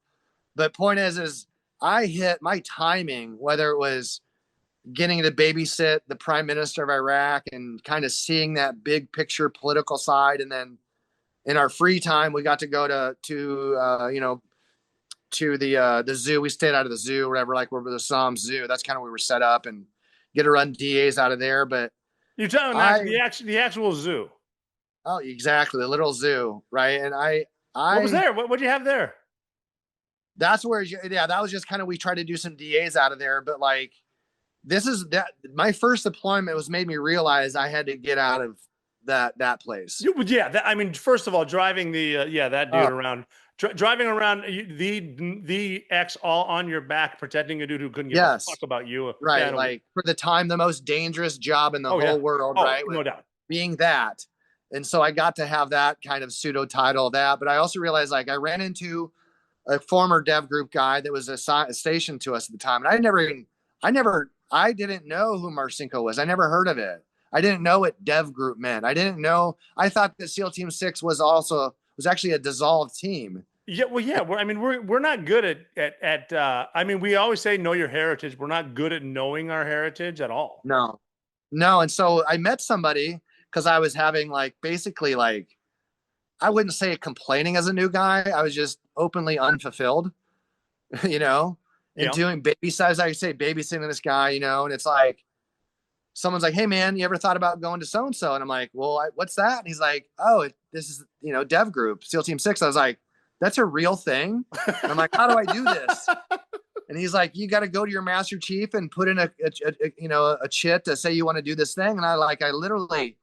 But point is I hit my timing, whether it was getting to babysit the Prime Minister of Iraq and kind of seeing that big picture political side. And then in our free time, we got to go to the zoo. We stayed out of the zoo or whatever, like where the Psalm Zoo. That's kind of where we were set up and get to run DAs out of there. But you're talking about the actual zoo. Oh, exactly. The little zoo. Right. And what was there? What'd you have there? That's where, that was just kind of, we tried to do some DAs out of there, but like, my first deployment was made me realize I had to get out of that place. Yeah. First of all, driving that dude around. Driving around the X all on your back, protecting a dude who couldn't give a fuck about you. Right. Yeah, like for the time, the most dangerous job in the whole world, right? No doubt. Being that. And so I got to have that kind of pseudo title of that. But I also realized, like, I ran into a former dev group guy that was stationed to us at the time. And I didn't know who Marcinko was. I never heard of it. I didn't know what dev group meant. I thought that SEAL Team 6 was actually a dissolved team. Yeah, well, yeah. We're not good at we always say know your heritage. We're not good at knowing our heritage at all. No. And so I met somebody because I was having basically I wouldn't say complaining as a new guy. I was just openly unfulfilled, and doing babysitting this guy, and it's like, someone's like, hey man, you ever thought about going to so-and-so? And I'm like, well, what's that? And he's like, oh, this is, dev group, SEAL Team 6. I was like, that's a real thing. And I'm like, how do I do this? And he's like, you got to go to your master chief and put in a chit to say you want to do this thing. And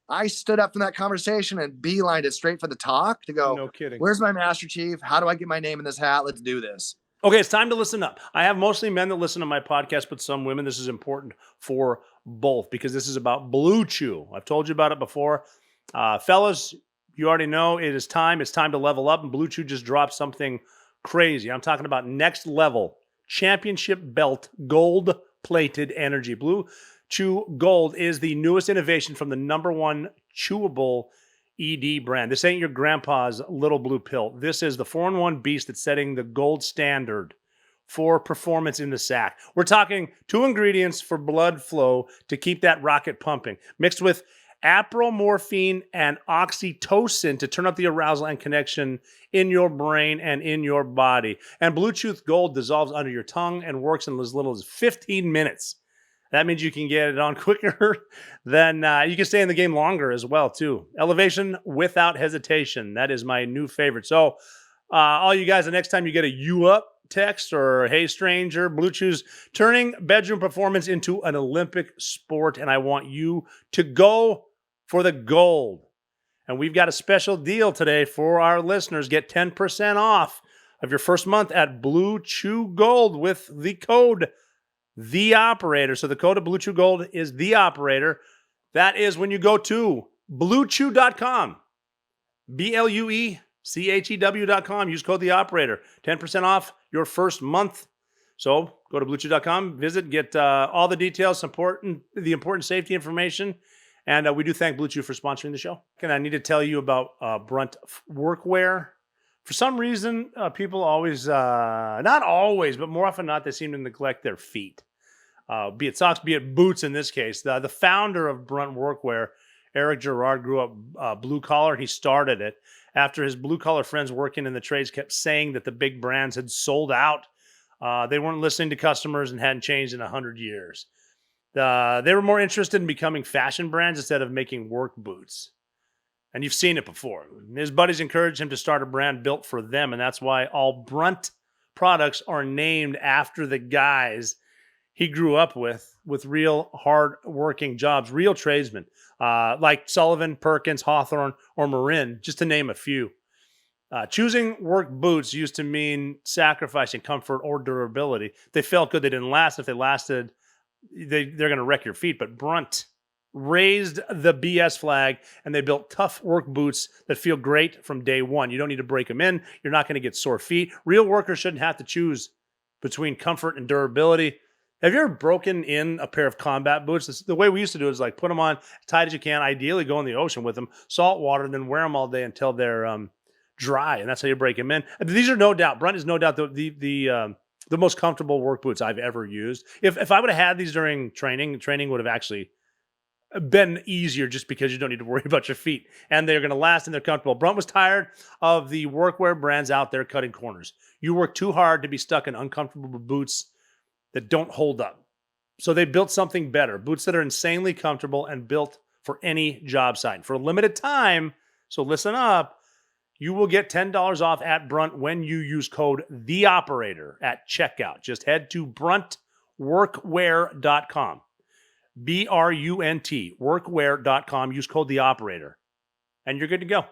I stood up from that conversation and beelined it straight for the talk to go, no kidding. Where's my master chief? How do I get my name in this hat? Let's do this. Okay, it's time to listen up. I have mostly men that listen to my podcast, but some women. This is important for both because this is about Blue Chew. I've told you about it before. Fellas, you already know it is time. It's time to level up, and Blue Chew just dropped something crazy. I'm talking about next level championship belt gold-plated energy. Blue Chew Gold is the newest innovation from the #1 chewable ED brand. This ain't your grandpa's little blue pill. This is the 4-in-1 beast that's setting the gold standard for performance in the sack. We're talking 2 ingredients for blood flow to keep that rocket pumping, mixed with apomorphine and oxytocin to turn up the arousal and connection in your brain and in your body. And Bluetooth Gold dissolves under your tongue and works in as little as 15 minutes. That means you can get it on quicker than you can stay in the game longer as well, too. Elevation without hesitation. That is my new favorite. So all you guys, the next time you get a "you up" text or "hey stranger," Bluetooth's turning bedroom performance into an Olympic sport, and I want you to go for the gold. And we've got a special deal today for our listeners. Get 10% off of your first month at Blue Chew Gold with the code The Operator. So the code of Blue Chew Gold is The Operator. That is when you go to bluechew.com, BLUECHEW.com. Use code The Operator. 10% off your first month. So go to bluechew.com, visit, get all the details, the important safety information. And we do thank Blue Chew for sponsoring the show. And I need to tell you about Brunt Workwear. For some reason, people always, not always, but more often than not, they seem to neglect their feet. Be it socks, be it boots in this case. The founder of Brunt Workwear, Eric Gerard, grew up blue collar, and he started it after his blue collar friends working in the trades kept saying that the big brands had sold out. They weren't listening to customers and hadn't changed in 100 years. They were more interested in becoming fashion brands instead of making work boots. And you've seen it before. His buddies encouraged him to start a brand built for them, and that's why all Brunt products are named after the guys he grew up with real hard-working jobs, real tradesmen, like Sullivan, Perkins, Hawthorne, or Marin, just to name a few. Choosing work boots used to mean sacrificing comfort or durability. If they felt good, they didn't last. If they lasted, they're going to wreck your feet. But Brunt raised the BS flag, and they built tough work boots that feel great from day one. You don't need to break them in. You're not going to get sore feet. Real workers shouldn't have to choose between comfort and durability. Have you ever broken in a pair of combat boots? The way we used to do it is like put them on as tight as you can, ideally go in the ocean with them, salt water, and then wear them all day until they're dry, and that's how you break them in. These are no doubt, Brunt is no doubt the most comfortable work boots I've ever used. If I would have had these during training would have actually been easier just because you don't need to worry about your feet, and they're going to last and they're comfortable. Brunt was tired of the workwear brands out there cutting corners. You work too hard to be stuck in uncomfortable boots that don't hold up. So they built something better, boots that are insanely comfortable and built for any job site. For a limited time, so listen up, you will get $10 off at Brunt when you use code THEOPERATOR at checkout. Just head to bruntworkwear.com. BRUNT, workwear.com. Use code THEOPERATOR, and you're good to go.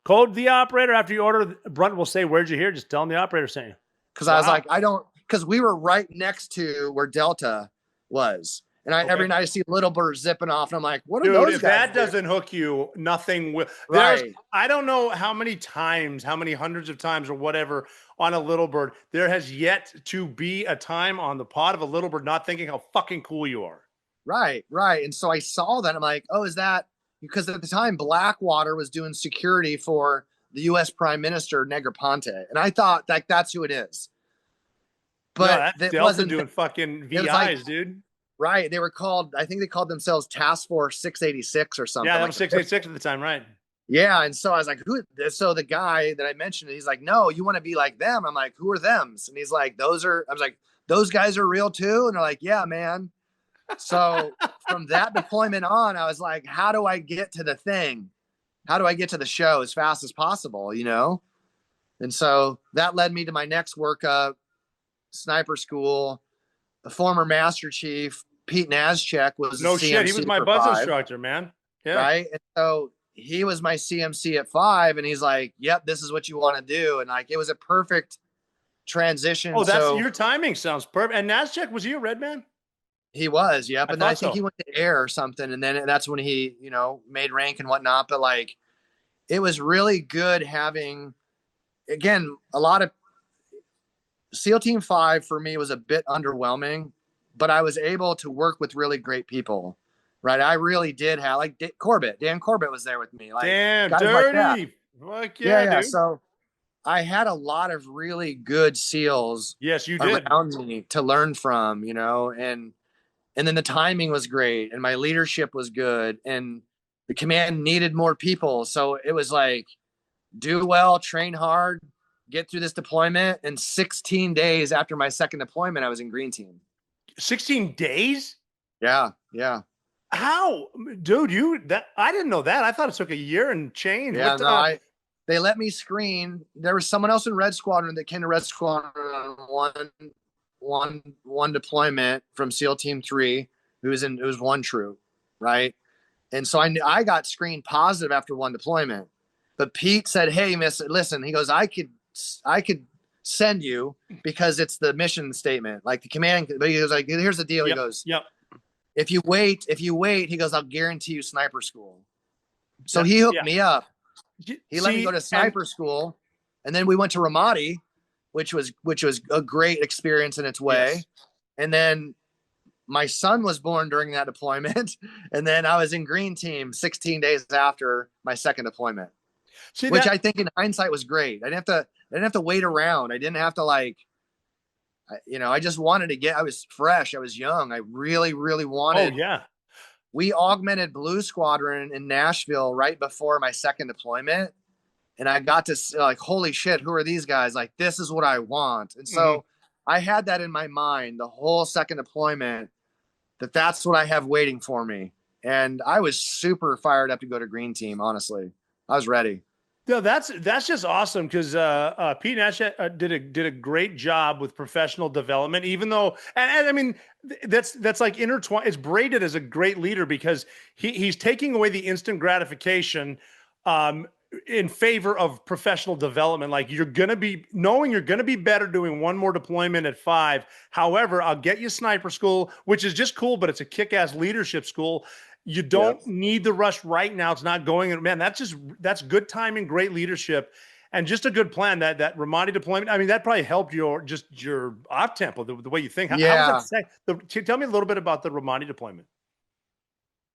Code THEOPERATOR. After you order, Brunt will say, "Where'd you hear?" Just tell them the operator sent you. Because I was like, because we were right next to where Delta was. And every night I see Little Bird zipping off, and I'm like, what are those guys? If that doesn't hook you, nothing will. Right. I don't know how many hundreds of times or whatever on a Little Bird, there has yet to be a time on the pod of a Little Bird not thinking how fucking cool you are. Right. And so I saw that. I'm like, oh, is that because at the time Blackwater was doing security for the U.S. Prime Minister Negroponte, and I thought like that's who it is. But no, that wasn't doing fucking VIs, dude. Right. They were called, I think they called themselves Task Force 686 or something. Yeah, that was 686 at the time, right? Yeah. And so I was like, who? So the guy that I mentioned, he's like, no, you want to be like them. I'm like, who are thems? And he's like, I was like, those guys are real too. And they're like, yeah, man. So from that deployment on, I was like, how do I get to the thing? How do I get to the show as fast as possible, you know? And so that led me to my next workup, sniper school. The former Master Chief, Pete Nazchek, was no shit. He was my buzz instructor, man. Yeah. Right. And so he was my CMC at 5, and he's like, yep, this is what you want to do. And like, it was a perfect transition. Oh, your timing sounds perfect. And Nazchek, was he a red man? He was. Yep. And then I think he went to air or something. And then that's when he, made rank and whatnot. But like, it was really good having, again, a lot of SEAL Team 5 for me was a bit underwhelming, but I was able to work with really great people, right? I really did have like Dan Corbett was there with me. Like, damn, dirty. Like yeah. So I had a lot of really good SEALs. Yes, you did. Around me to learn from, and And then the timing was great and my leadership was good and the command needed more people. So it was like, do well, train hard, get through this deployment. And 16 days after my second deployment, I was in green team. 16 days? Yeah. Yeah. How, dude, I didn't know that. I thought it took a year and change. Yeah, no, they let me screen. There was someone else in Red Squadron that came to Red Squadron on one deployment from SEAL Team 3, it was one troop, right? And so I got screened positive after one deployment. But Pete said, "Hey, listen," he goes, I could send you because it's the mission statement, like the command. But he goes like, here's the deal. Yep, he goes, yep. If you wait, he goes, I'll guarantee you sniper school. So he hooked me up. He let me go to sniper school, and then we went to Ramadi, which was a great experience in its way. Yes. And then my son was born during that deployment, and then I was in green team 16 days after my second deployment, which I think in hindsight was great. I didn't have to wait around. I didn't have to I just wanted to I was fresh. I was young. I really, really wanted. Oh yeah. We augmented Blue Squadron in Nashville right before my second deployment. And I got to like, holy shit, who are these guys? Like, this is what I want. And so I had that in my mind, the whole second deployment, that's what I have waiting for me. And I was super fired up to go to green team. Honestly, I was ready. No, that's just awesome because Pete Nash did a great job with professional development. Even though, and I mean, that's like intertwined. It's braided as a great leader because he's taking away the instant gratification in favor of professional development. Like you're gonna be better doing one more deployment at 5. However, I'll get you sniper school, which is just cool, but it's a kick-ass leadership school. You don't need the rush right now. It's not going. Man, that's good timing, great leadership, and just a good plan. That Ramadi deployment. I mean, that probably helped your op tempo, the way you think. How does that say? Tell me a little bit about the Ramadi deployment.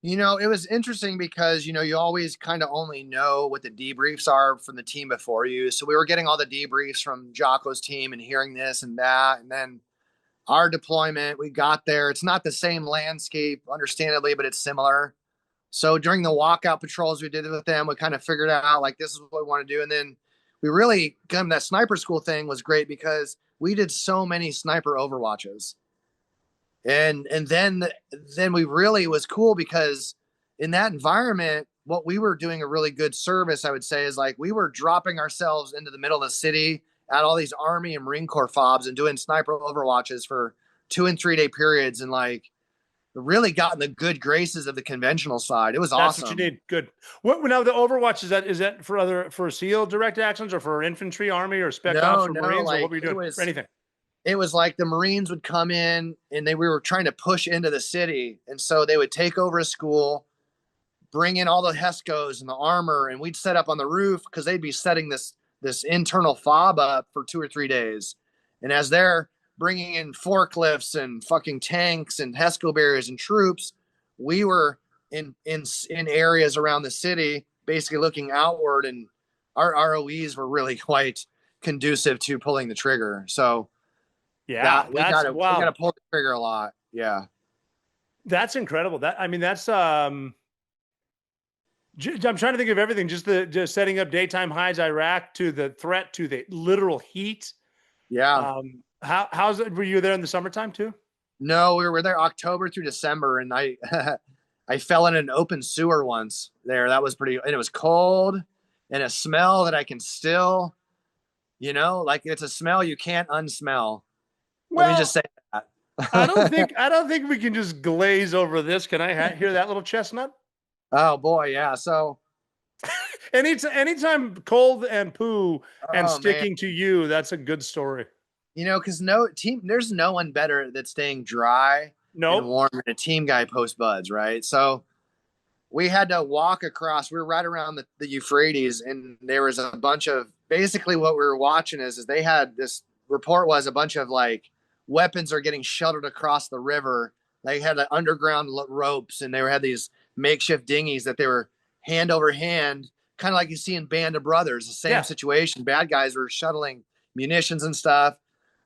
It was interesting because, you always kind of only know what the debriefs are from the team before you. So we were getting all the debriefs from Jocko's team and hearing this and that, and then our deployment, we got there. It's not the same landscape, understandably, but it's similar. So during the walkout patrols we did with them, we kind of figured out like, this is what we want to do. And then we really that sniper school thing was great because we did so many sniper overwatches. And then we really was cool because in that environment, what we were doing a really good service, I would say, is like we were dropping ourselves into the middle of the city at all these Army and Marine Corps FOBs and doing sniper overwatches for 2 and 3 day periods and like really got in the good graces of the conventional side. It was awesome. That's what you need. Good. What now the Overwatch is that for SEAL direct actions or for infantry, Army, or spec ops or Marines, or what were you doing? For anything? It was like the Marines would come in and we were trying to push into the city. And so they would take over a school, bring in all the HESCOs and the armor, and we'd set up on the roof because they'd be setting this internal fob up for 2 or 3 days. And as they're bringing in forklifts and fucking tanks and HESCO barriers and troops, we were in areas around the city, basically looking outward, and our ROEs were really quite conducive to pulling the trigger. So yeah, we got to pull the trigger a lot. Yeah. That's incredible. I'm trying to think of everything, just setting up daytime hides, Iraq, to the threat, to the literal heat. Yeah. How's it? Were you there in the summertime too? No, we were there October through December, and I fell in an open sewer once there. That was and it was cold and a smell that I can still, like it's a smell you can't unsmell. Well, let me just say that. I don't think we can just glaze over this. Can I hear that little chestnut? Oh boy, yeah. So anytime cold and poo and sticking to you, that's a good story. Because there's no one better at staying dry and warm than a team guy post buds, right? So we had to walk across. We were right around the Euphrates, and there was a bunch of, basically what we were watching is they had this report was a bunch of like weapons are getting shuttled across the river. They had the underground ropes, and they had these makeshift dinghies that they were hand over hand, kind of like you see in Band of Brothers, the same situation. Bad guys were shuttling munitions and stuff.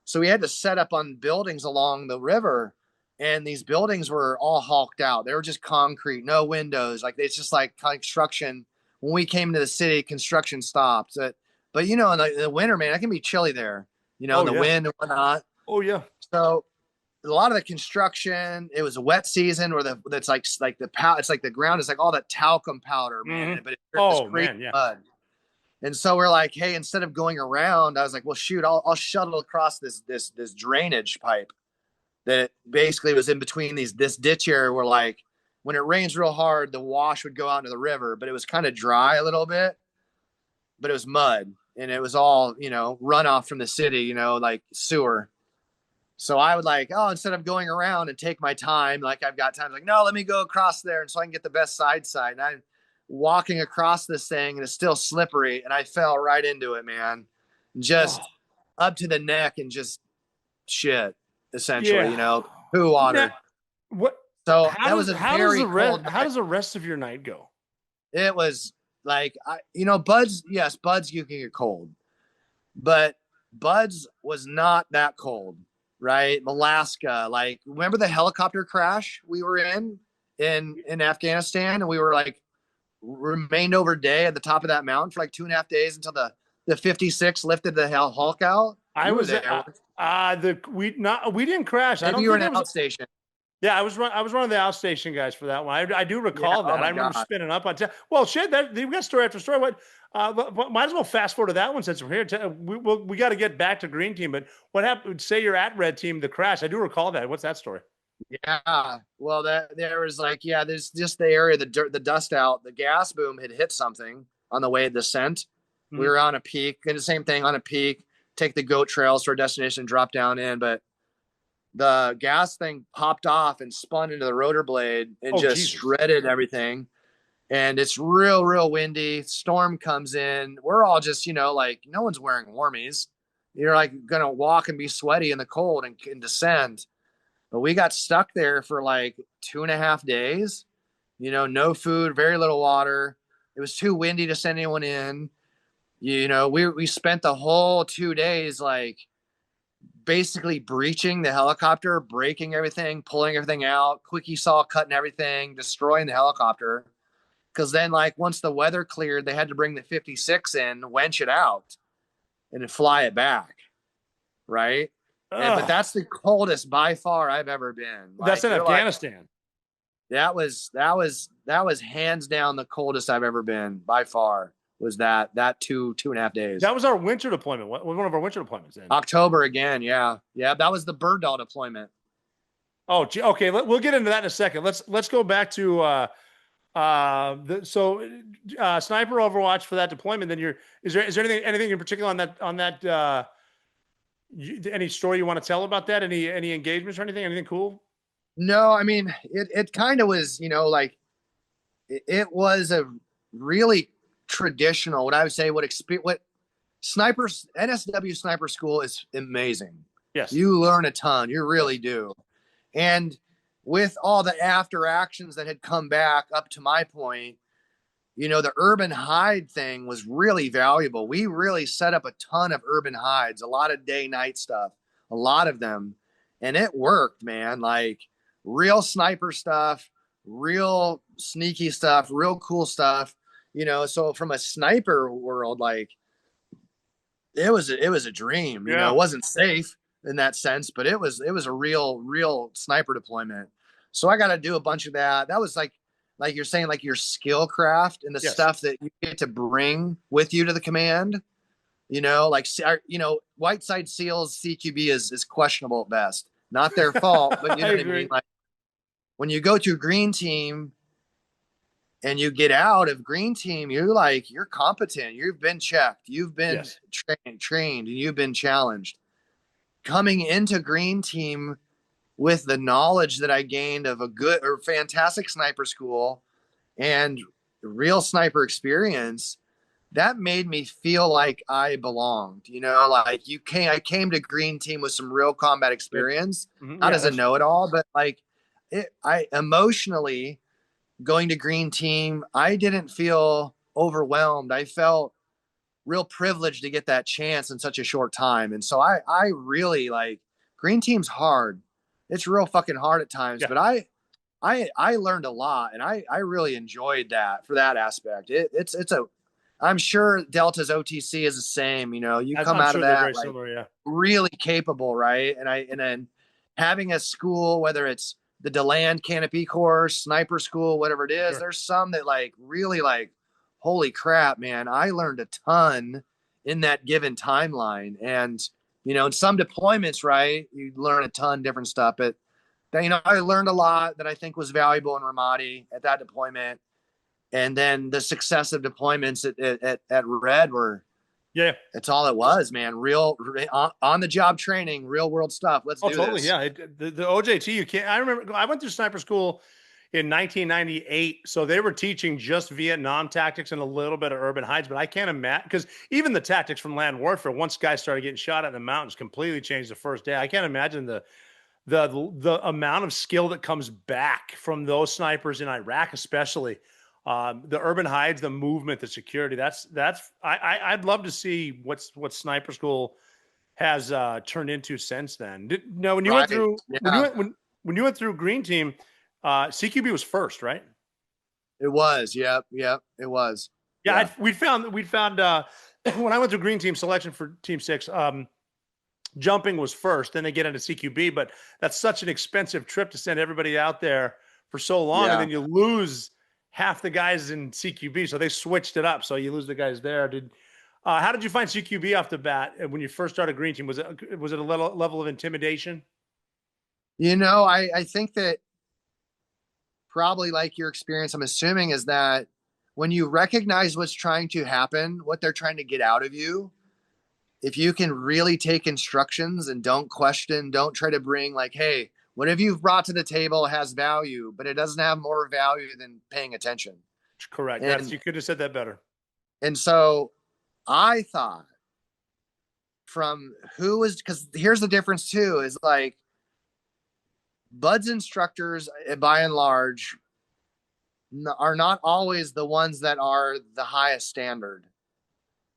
So we had to set up on buildings along the river. and these buildings were all hulked out. They were just concrete, no windows. Like it's just like construction. When we came to the city, construction stopped. But you know, in the winter, man, it can be chilly there. You know, the wind and whatnot. Oh yeah. So a lot of the construction, it was a wet season where it's like it's like the ground is like all that talcum powder, man. But it's mud. And so we're like, hey, instead of going around, I was like, well, shoot, I'll shuttle across this drainage pipe that basically was in between this ditch area where, like, when it rains real hard, the wash would go out into the river, but it was kind of dry a little bit, but it was mud and it was all, you know, runoff from the city, you know, like sewer. So I would like, oh, instead of going around and take my time, like I've got time, like, no, let me go across there. And so I can get the best side. And I'm walking across this thing and it's still slippery. And I fell right into it, man, just up to the neck and just shit, essentially, you know, poo water. What? So how does the rest of your night go? It was like, buds. Yes, buds, you can get cold, but buds was not that cold, right? Alaska, like, remember the helicopter crash we were in Afghanistan, and we were like remained over day at the top of that mountain for like 2.5 days until the 56 lifted the Hulk out. I was there. We didn't crash. Maybe you were in an outstation. Yeah, I was one of the outstation guys for that one. I do recall that. I remember spinning up on. Well, shit, we got story after story. But might as well fast forward to that one since we're here. We got to get back to green team. But what happened? Say you're at red team, the crash. I do recall that. What's that story? Yeah, well, there was like, there's just the area, the dust out, the gas boom had hit something on the way of descent. We were on a peak, and the same thing on a peak. Take the goat trails to our destination, drop down in, but the gas thing popped off and spun into the rotor blade and shredded everything. And it's real windy. Storm comes in. We're all just, like, no one's wearing warmies. You're like going to walk and be sweaty in the cold and descend. But we got stuck there for like 2.5 days, no food, very little water. It was too windy to send anyone in. We spent the whole 2 days, like, basically breaching the helicopter, breaking everything, pulling everything out, quickie saw cutting everything, destroying the helicopter. Because then, like, once the weather cleared, they had to bring the 56 in, wench it out, and then fly it back, right? But that's the coldest by far I've ever been. That's in Afghanistan. That was hands down the coldest I've ever been by far. Was that 2.5 days? That was our winter deployment. One of our winter deployments. October again, yeah. That was the bird doll deployment. Oh, okay. We'll get into that in a second. Let's go back to sniper Overwatch for that deployment. Then is there anything in particular on that any story you want to tell about that? Any engagements or anything cool? No, I mean it kind of was, like it was a really traditional, what I would say, what snipers, NSW sniper school is amazing. Yes. You learn a ton. You really do. And with all the after actions that had come back up to my point, the urban hide thing was really valuable. We really set up a ton of urban hides, a lot of day night stuff, a lot of them. And it worked, man. Like real sniper stuff, real sneaky stuff, real cool stuff. So from a sniper world, like it was a dream, it wasn't safe in that sense, but it was a real sniper deployment. So I got to do a bunch of that. That was like you're saying, like your skill craft and the stuff that you get to bring with you to the command, like, Whiteside SEALs CQB is questionable at best, not their fault, but you know what I mean? Like when you go to green team, and you get out of green team, you're competent. You've been checked. You've been trained, and you've been challenged. Coming into green team with the knowledge that I gained of a good or fantastic sniper school and real sniper experience, that made me feel like I belonged. Like I came to green team with some real combat experience, not as a know-it-all, but like I emotionally. Going to green team, I didn't feel overwhelmed. I felt real privileged to get that chance in such a short time. And so I really like green team's hard. it's real fucking hard at times, Yeah. but I learned a lot, and I really enjoyed that for that aspect. I'm sure Delta's OTC is the same. You know, you come I'm out sure of they're that very like similar, yeah. really capable, right? And then having a school, whether it's the DeLand Canopy course, sniper school, whatever it is, Sure. there's some that like really like, holy crap, man, I learned a ton in that given timeline. And, you know, in some deployments, right, you learn a ton different stuff, but you know, I learned a lot that I think was valuable in Ramadi at that deployment. And then the successive deployments at Red were, yeah, it's all it was, man. Real on the job training, real world stuff. Let's do totally. this. Yeah. The OJT, you can't, I remember I went through sniper school in 1998. So they were teaching just Vietnam tactics and a little bit of urban heights, but I can't imagine, because even the tactics from land warfare, once guys started getting shot at in the mountains, completely changed the first day. I can't imagine the amount of skill that comes back from those snipers in Iraq, especially. The urban hides, the movement, the security. I'd love to see what sniper school has turned into since then. When you went through when you went through Green Team, CQB was first, right? It was. Yep. It was. Yeah. We'd found when I went through Green Team selection for Team 6, jumping was first. Then they get into CQB, but that's such an expensive trip to send everybody out there for so long, and then you lose half the guys in CQB, so they switched it up. So you lose the guys there. How did you find CQB off the bat when you first started Green Team? Was it a level of intimidation? You know, I think that probably like your experience, I'm assuming, is that when you recognize what's trying to happen, what they're trying to get out of you, if you can really take instructions and don't question, don't try to bring like, hey, whatever you've brought to the table has value, but it doesn't have more value than paying attention. Correct. You could have said that better. And so I thought because here's the difference too, is like Bud's instructors, by and large, are not always the ones that are the highest standard.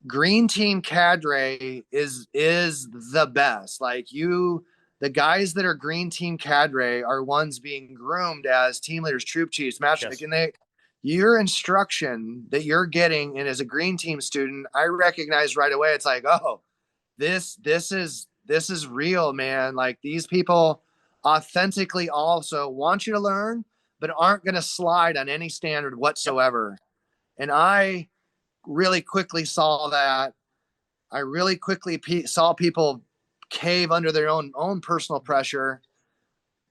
Green Team cadre is the best. Like the guys that are Green Team cadre are ones being groomed as team leaders, troop chiefs, master. Yes. And your instruction that you're getting, and as a Green Team student, I recognize right away. It's like, oh, this is real, man. Like these people authentically also want you to learn, but aren't going to slide on any standard whatsoever. And I really quickly saw that. I really quickly saw people cave under their own personal pressure.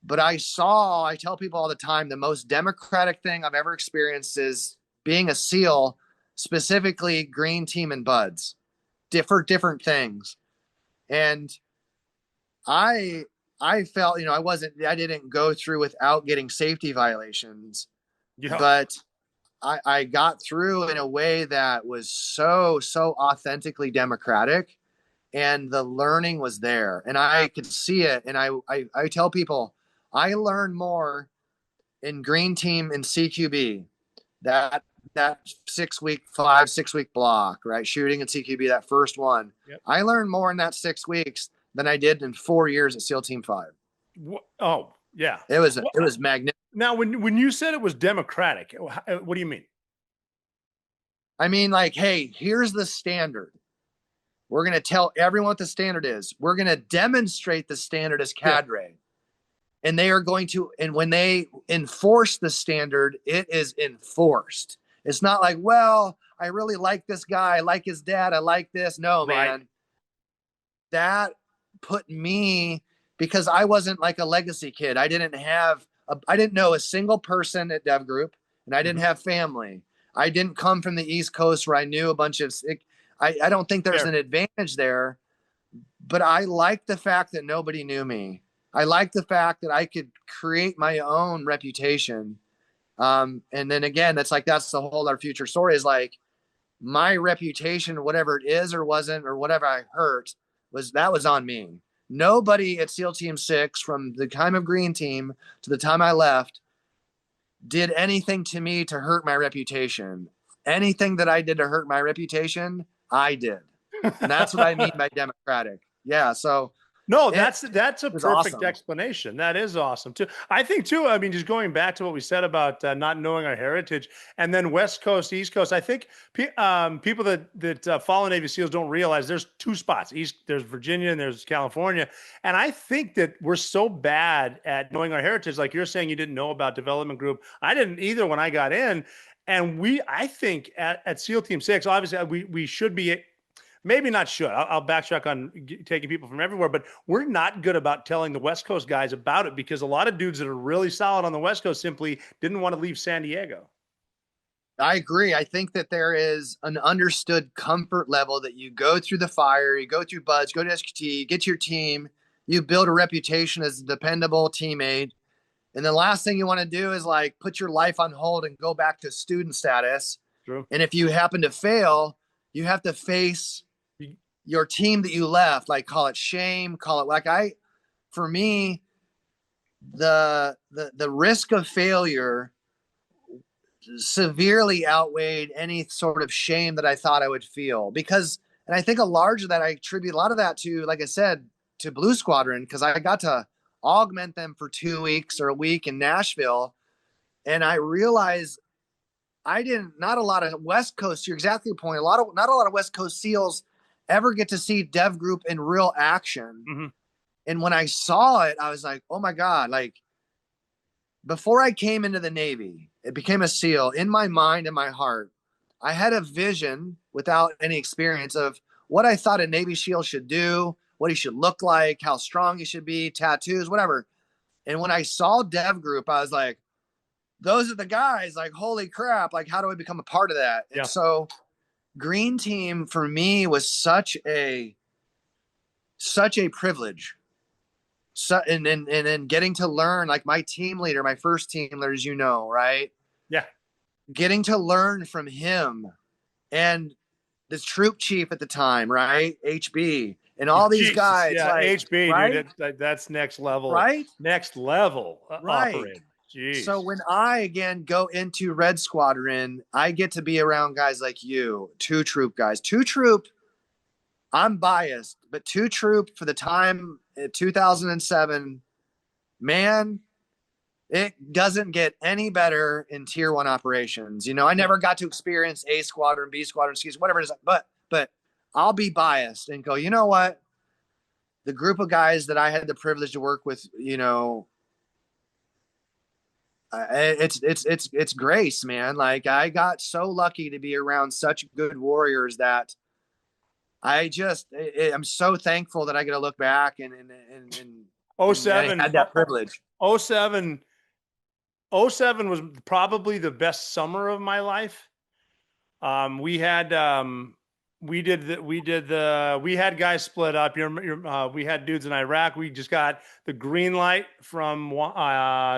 But I tell people all the time, the most democratic thing I've ever experienced is being a SEAL, specifically Green Team and Buds, different things. And I felt, you know, I didn't go through without getting safety violations, but I got through in a way that was so authentically democratic, and the learning was there, and I could see it. And I tell people, I learned more in Green Team and CQB, that 6 week block, right? Shooting in CQB, that first one. Yep. I learned more in that 6 weeks than I did in 4 years at SEAL Team 5. Oh, yeah. It was magnificent. Now, when you said it was democratic, what do you mean? I mean, like, hey, here's the standard. We're going to tell everyone what the standard is. We're going to demonstrate the standard as cadre. Yeah. And they are going to, and when they enforce the standard, it is enforced. It's not like, well, I really like this guy. I like his dad. I like this. No, right. Man. That put me, because I wasn't like a legacy kid. I didn't know a single person at Dev Group, and I didn't have family. I didn't come from the East Coast where I knew a bunch of, I don't think there's an advantage there, but I liked the fact that nobody knew me. I liked the fact that I could create my own reputation. And then again, that's the whole our future story is like my reputation, whatever it is or wasn't, or whatever I hurt, was on me. Nobody at SEAL Team 6 from the time of Green Team to the time I left did anything to me to hurt my reputation. Anything that I did to hurt my reputation, I did. And that's what I mean by democratic. Yeah. So No, that's a perfect awesome. explanation. That is awesome too. I think too, I mean, just going back to what we said about not knowing our heritage, and then West Coast, East Coast. I think people that follow Navy SEALs don't realize there's two spots. There's Virginia and there's California. And I think that we're so bad at knowing our heritage. Like you're saying, you didn't know about development group. I didn't either when I got in. And I think at SEAL Team 6, obviously we should be. Maybe not should. I'll backtrack on taking people from everywhere, but we're not good about telling the West Coast guys about it because a lot of dudes that are really solid on the West Coast simply didn't want to leave San Diego. I agree. I think that there is an understood comfort level that you go through the fire, you go through BUD/S, go to SQT, get your team, you build a reputation as a dependable teammate. And the last thing you want to do is like put your life on hold and go back to student status. True. And if you happen to fail, you have to face your team that you left, like call it shame, call it like for me, the risk of failure severely outweighed any sort of shame that I thought I would feel because, and I think a large of that, I attribute a lot of that to, like I said, to Blue Squadron, because I got to augment them for 2 weeks or a week in Nashville. And I realized not a lot of West Coast, you're exactly your point. Not a lot of West Coast SEALs ever get to see Dev Group in real action. Mm-hmm. And when I saw it, I was like, oh my God, like before I came into the Navy, it became a SEAL in my mind and my heart. I had a vision without any experience of what I thought a Navy SEAL should do, what he should look like, how strong he should be, tattoos, whatever. And when I saw Dev Group, I was like, those are the guys, like, holy crap. Like, how do I become a part of that? Yeah. And so Green Team for me was such a privilege. So, and then getting to learn, like my team leader, my first team leader, as you know, right? Yeah. Getting to learn from him and the troop chief at the time, right? HB and all these Jesus, guys. Yeah, like, HB, right? dude, that's next level. Right? Next level Right. operating. Jeez. So when I, again, go into Red Squadron, I get to be around guys like you, two troop guys. Two troop, I'm biased, but two troop for the time, 2007, man, it doesn't get any better in tier 1 operations. You know, I never got to experience A Squadron, B Squadron, whatever it is, but I'll be biased and go, you know what? The group of guys that I had the privilege to work with, you know, it's grace, man. Like I got so lucky to be around such good warriors that I'm so thankful that I get to look back and 07 had that privilege. 07 was probably the best summer of my life. We had guys split up. We had dudes in Iraq. We just got the green light from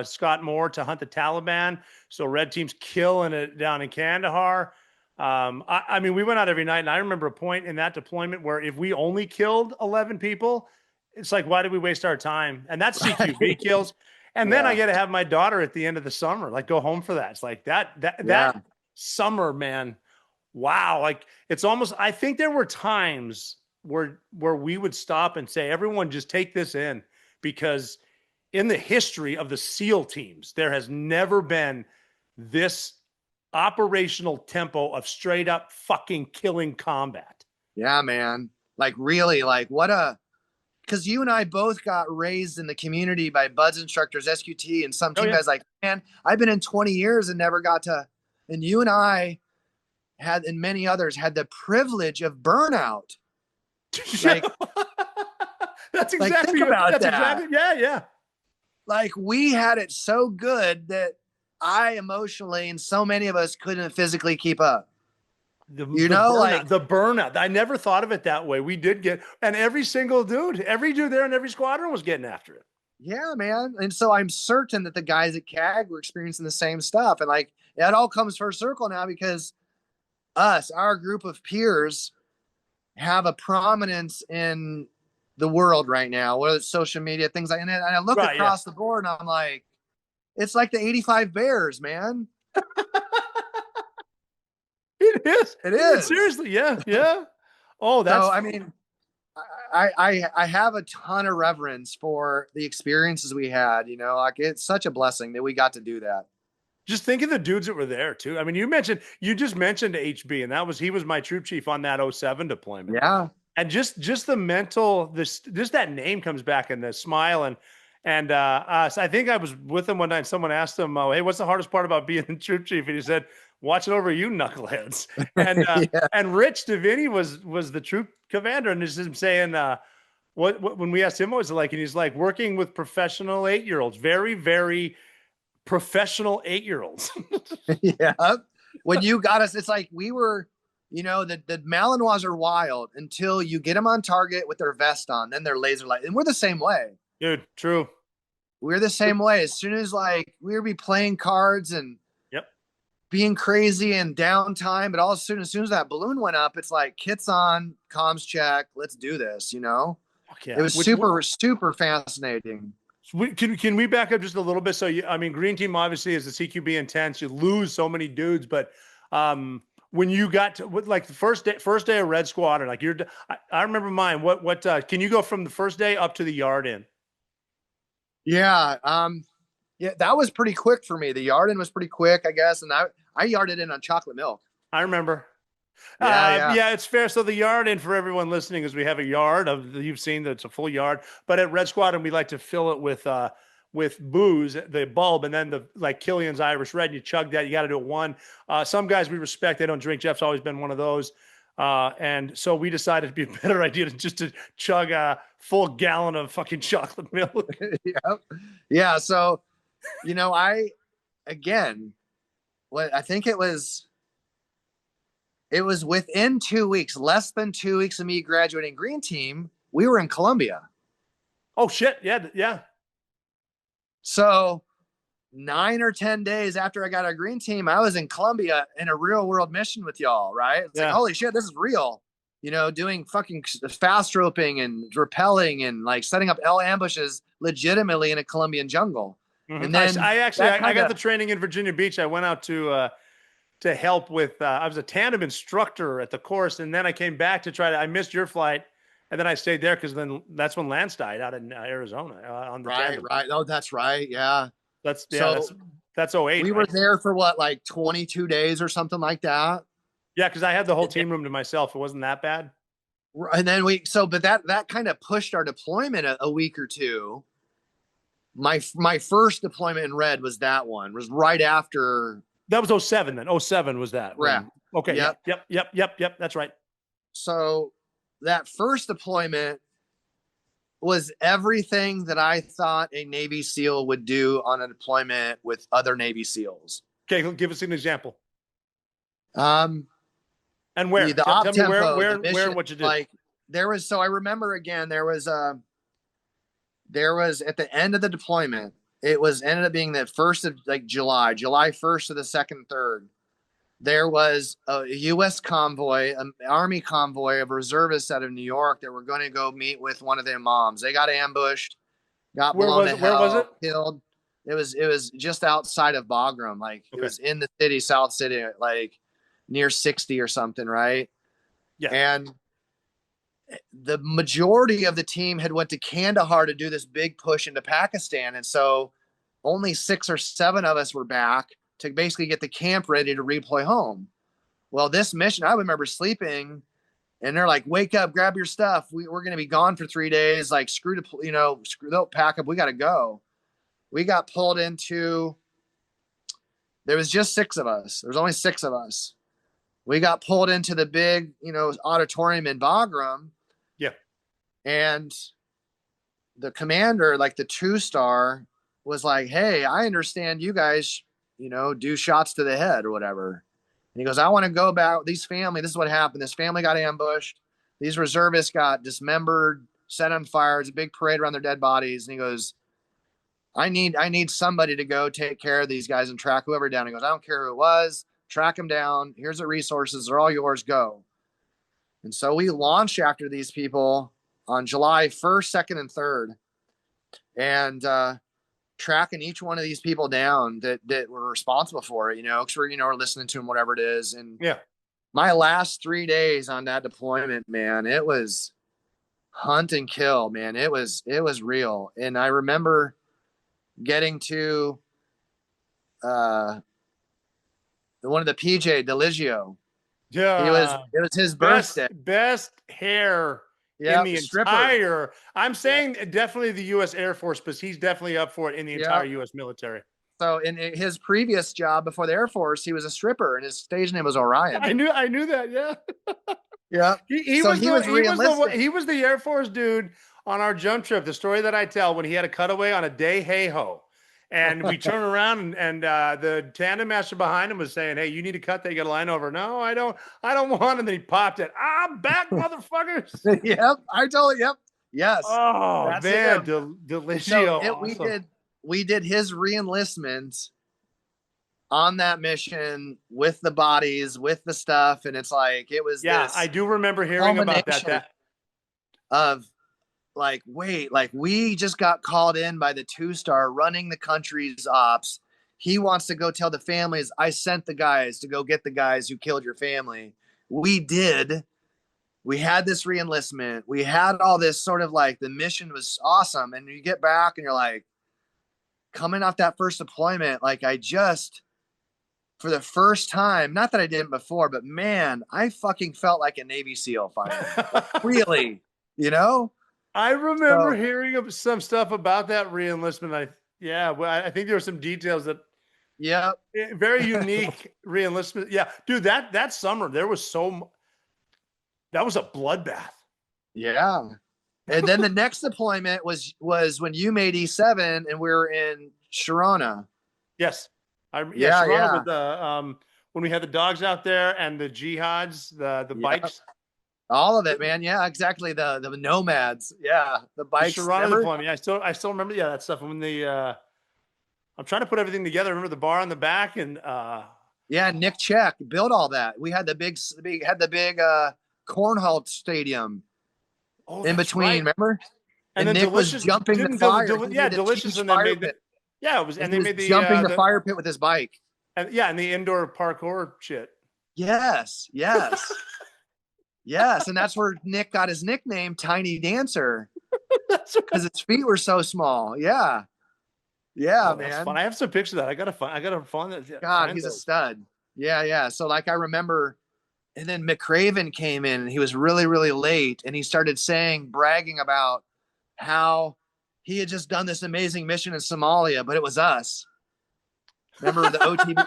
Scott Moore to hunt the Taliban. So red team's killing it down in Kandahar. I mean, we went out every night, and I remember a point in that deployment where if we only killed 11 people, it's like, why did we waste our time? And that's CQB kills. And then I get to have my daughter at the end of the summer, like go home for that. It's like that summer, man. Wow. Like it's almost, I think there were times where we would stop and say, everyone just take this in, because in the history of the SEAL teams, there has never been this operational tempo of straight up fucking killing combat. Yeah, man. Like really, like because you and I both got raised in the community by BUD/S instructors, SQT, and some team guys like, man, I've been in 20 years and never got to, and you and I had, and many others had the privilege of burnout. Like, that's exactly about that. Exactly, yeah. Like we had it so good that I emotionally and so many of us couldn't physically keep up. The burnout. I never thought of it that way. We did get, and every dude there in every squadron was getting after it. Yeah, man. And so I'm certain that the guys at CAG were experiencing the same stuff. And like, it all comes full circle now because our group of peers have a prominence in the world right now, whether it's social media, things like that. And I look across the board and I'm like, it's like the 85 Bears, man. It is. It is. Seriously. Yeah. Oh, that's, so, I mean, I have a ton of reverence for the experiences we had, you know, like it's such a blessing that we got to do that. Just think of the dudes that were there too. I mean, you just mentioned HB, and he was my troop chief on that 07 deployment. Yeah. And just the mental, just that name comes back, and the smile, and so I think I was with him one night. Someone asked him, "Hey, what's the hardest part about being a troop chief?" And he said, "Watching over you knuckleheads." And Yeah. and Rich Davini was the troop commander, and this is him saying, what when we asked him what was it like, and he's like, working with professional 8-year-olds, very, very professional 8-year-olds. Yeah. When you got us, it's like we were, you know, the Malinois are wild until you get them on target with their vest on, then they're laser light. And we're the same way. Dude, true. We're the same way. As soon as like we would be playing cards and being crazy and downtime, but as soon as that balloon went up, it's like kits on, comms check, let's do this, you know? Yeah. It was super fascinating. Can we back up just a little bit? So I mean, Green Team obviously is the CQB intense. You lose so many dudes, but when you got to like the first day of Red Squadron, like I remember mine. What can you go from the first day up to the yard in? Yeah. Yeah, that was pretty quick for me. The yard in was pretty quick, I guess. And I yarded in on chocolate milk. I remember. Yeah. It's fair. So the yard in, for everyone listening, is we have a yard you've seen that it's a full yard, but at Red Squadron, we like to fill it with booze, the bulb, and then the like Killian's Irish Red. And you chug that. You got to do it one. Some guys we respect, they don't drink. Jeff's always been one of those. And so we decided it'd be a better idea to chug a full gallon of fucking chocolate milk. Yeah. So, you know, I think it was within 2 weeks, less than 2 weeks of me graduating Green Team, we were in Colombia. Oh shit. Yeah. So 9 or 10 days after I got a Green Team, I was in Colombia in a real world mission with y'all. Right. It's like, holy shit, this is real, you know, doing fucking fast roping and rappelling and like setting up ambushes legitimately in a Colombian jungle. Mm-hmm. And then I got the training in Virginia Beach. I went out to help with, I was a tandem instructor at the course. And then I came back I missed your flight. And then I stayed there because then that's when Lance died out in Arizona on the tandem. Right. Oh, that's right. Yeah. That's 08. We were there for what, like 22 days or something like that. Yeah. Cause I had the whole team room to myself. It wasn't that bad. And then but that kind of pushed our deployment a week or two. My first deployment in Red was right after. That was 07 then. 07 was that. Right. Okay. Yep. That's right. So that first deployment was everything that I thought a Navy SEAL would do on a deployment with other Navy SEALs. Okay. Give us an example. And where? Tell me where and what you did. Like I remember again, there was at the end of the deployment, ended up being the 1st of like July 1st to the 2nd, 3rd. There was a U.S. convoy, an Army convoy of reservists out of New York that were going to go meet with one of their moms. They got ambushed, got blown to hell, where was it? Killed. It was just outside of Bagram. Like It was in the city, South City, like near 60 or something, right? Yeah. And the majority of the team had went to Kandahar to do this big push into Pakistan. And so only 6 or 7 of us were back to basically get the camp ready to redeploy home. Well, this mission, I remember sleeping and they're like, wake up, grab your stuff. We're going to be gone for 3 days. Like don't pack up. We got to go. We got pulled into, there was just 6 of us. There was only 6 of us. We got pulled into the big, auditorium in Bagram. Yeah. And the commander, like the 2-star, was like, hey, I understand you guys, do shots to the head or whatever. And he goes, I want to go back. This is what happened. This family got ambushed. These reservists got dismembered, set on fire. It's a big parade around their dead bodies. And he goes, I need somebody to go take care of these guys and track whoever down. He goes, I don't care who it was. Track them down. Here's the resources. They're all yours. Go. And so we launched after these people on July 1st, 2nd, and 3rd. And, tracking each one of these people down that were responsible for it, because we're listening to them, whatever it is. And yeah, my last 3 days on that deployment, man, it was hunt and kill, man. It was real. And I remember getting to one of the PJ Deligio. Yeah, it was his birthday. Best hair in the entire. I'm saying definitely the U.S. Air Force, but he's definitely up for it in the entire U.S. military. So in his previous job before the Air Force, he was a stripper, and his stage name was Orion. I knew that. Yeah. Yeah. He was the Air Force dude on our jump trip. The story that I tell when he had a cutaway on a day hey-ho. And we turn around and the tandem master behind him was saying, "Hey, you need to cut that. You got a line over." "No, I don't want." And then he popped it. "I'm back, motherfuckers." Yep. I told you. Yep. Yes. Oh, that's man. Deligio. So awesome. We did his re-enlistment on that mission with the bodies, with the stuff. And it's like, it was, I do remember hearing about that. Of like, wait, like we just got called in by the 2-star running the country's ops. He wants to go tell the families, I sent the guys to go get the guys who killed your family. We did. We had this re-enlistment. We had all this sort of like, the mission was awesome. And you get back and you're like, coming off that first deployment, like I just, for the first time, not that I didn't before, but man, I fucking felt like a Navy SEAL finally. Really, you know? I remember hearing of some stuff about that re-enlistment. I think there were some details that, very unique re-enlistment. Yeah, dude, that summer there was that was a bloodbath. Yeah. And then the next deployment was when you made E7 and we were in Sharona. Yes. Sharona with the when we had the dogs out there and the jihads, the bikes. All of it, man. Yeah, exactly. The nomads. Yeah. The bikes. The Sharona deployment. Yeah, I still remember that stuff. When I'm trying to put everything together. I remember the bar on the back and Nick Check built all that. We had the big cornhole stadium. In between, right. Remember? And then Nick was jumping the fire. Delicious, and then made the they made the jumping the fire pit with his bike. And the indoor parkour shit. Yes, yes, and that's where Nick got his nickname, Tiny Dancer, because his feet were so small. Yeah, man. Fun. I have some pictures of that. I gotta find that. God, he's a stud. Yeah. So like I remember. And then McCraven came in and he was really, really late. And he started bragging about how he had just done this amazing mission in Somalia, but it was us. Remember the OTB?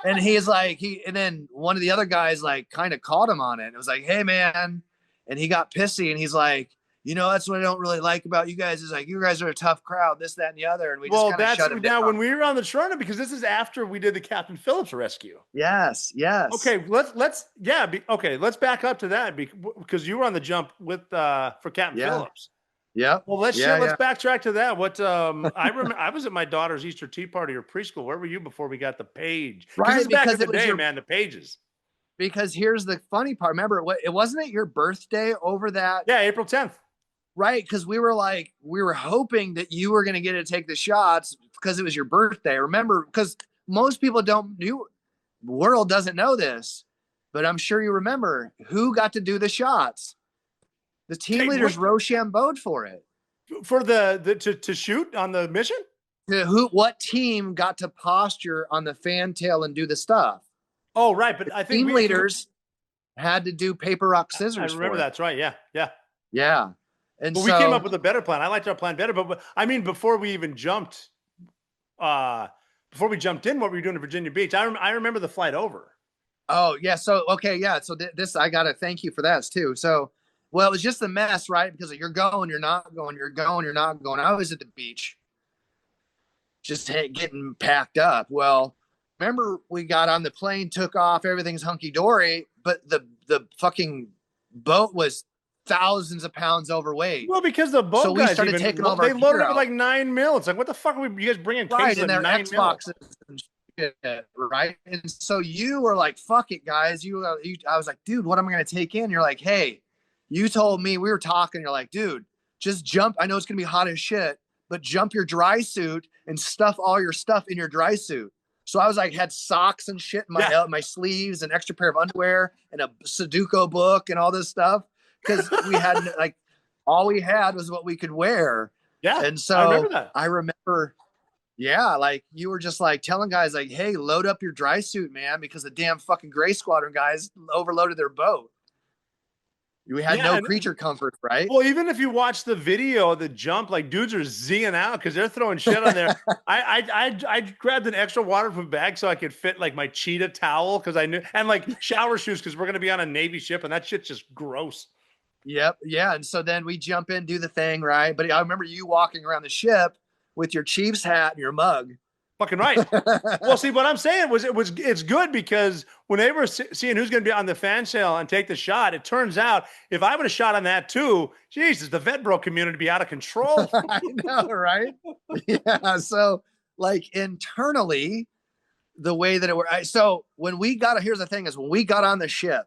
And he's like, and then one of the other guys like kind of called him on it. It was like, hey man. And he got pissy and he's like, that's what I don't really like about you guys is like, you guys are a tough crowd, this, that, and the other. And we just kind of shut him down. When we were on the Sharona, because this is after we did the Captain Phillips rescue. Yes. Okay, let's back up to that because you were on the jump with for Captain Phillips. Yeah. Well, let's backtrack to that. What I remember, I was at my daughter's Easter tea party or preschool. Where were you before we got the page? Right, back in the day, man, the pages. Because here's the funny part. Remember, it wasn't your birthday over that? Yeah, April 10th. Right, because we were hoping that you were going to get to take the shots because it was your birthday. Remember, because most people the world doesn't know this, but I'm sure you remember who got to do the shots. The team leaders Rochambeau'd for it. For to shoot on the mission? What team got to posture on the fantail and do the stuff? Oh, right, but I think team leaders had to do paper, rock, scissors. I remember that's right. Yeah. And we came up with a better plan. I liked our plan better, but I mean, before we even jumped, in, what were you doing in Virginia Beach? I remember the flight over. Oh yeah. So, okay. Yeah. So this, I got to thank you for that too. So, well, it was just a mess, right? Because you're going, you're not going, you're going, you're not going. I was at the beach just getting packed up. Well, remember we got on the plane, took off, everything's hunky dory, but the fucking boat was thousands of pounds overweight. Well, because the boat guys taking over. They loaded it with like 9 mil. It's like, what the fuck are you guys bringing? Right, and their Xboxes and shit, right? And so you were like, "Fuck it, guys." I was like, "Dude, what am I going to take in?" You're like, "Hey, you told me." We were talking. You're like, "Dude, just jump. I know it's going to be hot as shit, but jump your dry suit and stuff all your stuff in your dry suit." So I was like, had socks and shit in my sleeves, an extra pair of underwear, and a Sudoku book and all this stuff. Because we had all we had was what we could wear. Yeah. And so I remember that. I remember, yeah, like you were just like telling guys like, hey, load up your dry suit, man, because the damn fucking Gray Squadron guys overloaded their boat. We had no creature comfort, right? Well, even if you watch the video, the jump, like dudes are zinging out because they're throwing shit on there. I grabbed an extra waterproof bag so I could fit like my cheetah towel because I knew, and like shower shoes because we're gonna be on a Navy ship and that shit's just gross. Yep, yeah. And so then we jump in, do the thing, right? But I remember you walking around the ship with your Chiefs hat and your mug. Fucking right. Well, see, what I'm saying was it's good because when they were seeing who's going to be on the fan sale and take the shot, it turns out if I would have shot on that too, Jesus, the vet bro community would be out of control. I know, right? Yeah. So like internally, the way that it worked. So when we got, here's the thing is when we got on the ship,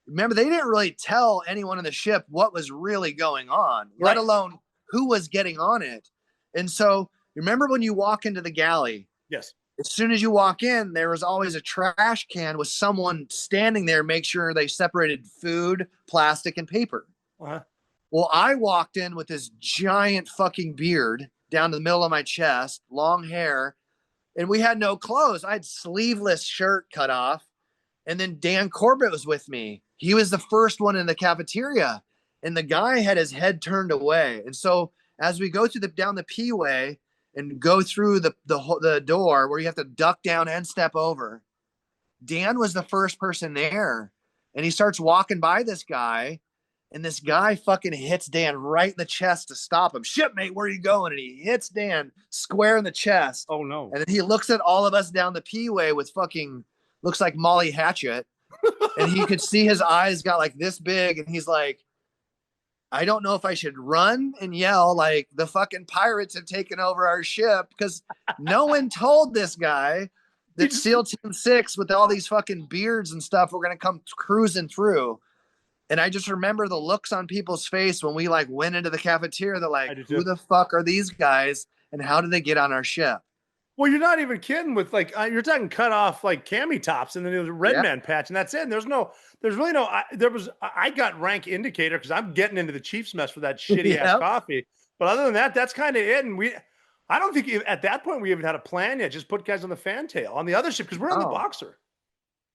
remember they didn't really tell anyone on the ship what was really going on, let alone who was getting on it. And so remember when you walk into the galley? Yes. As soon as you walk in, there was always a trash can with someone standing there, make sure they separated food, plastic, and paper. Uh-huh. Well, I walked in with this giant fucking beard down to the middle of my chest, long hair, and we had no clothes. I had sleeveless shirt cut off. And then Dan Corbett was with me. He was the first one in the cafeteria, and the guy had his head turned away. And so as we go through down the P-way, and go through the door where you have to duck down and step over, Dan was the first person there. And he starts walking by this guy, and this guy fucking hits Dan right in the chest to stop him. Shipmate, where are you going? And he hits Dan square in the chest. Oh, no. And then he looks at all of us down the P-way with fucking, looks like Molly Hatchet. And he could see his eyes got like this big. And he's like, I don't know if I should run and yell like the fucking pirates have taken over our ship, because no one told this guy that SEAL Team 6 with all these fucking beards and stuff were going to come cruising through. And I just remember the looks on people's face when we like went into the cafeteria. They're like, who the fuck are these guys and how did they get on our ship? Well, you're not even kidding with like, you're talking cut off like cami tops and then there was a red man patch and that's it. And I got rank indicator because I'm getting into the Chiefs mess for that shitty ass coffee. But other than that, that's kind of it. And I don't think at that point we even had a plan yet. Just put guys on the fantail on the other ship because we're on the Boxer.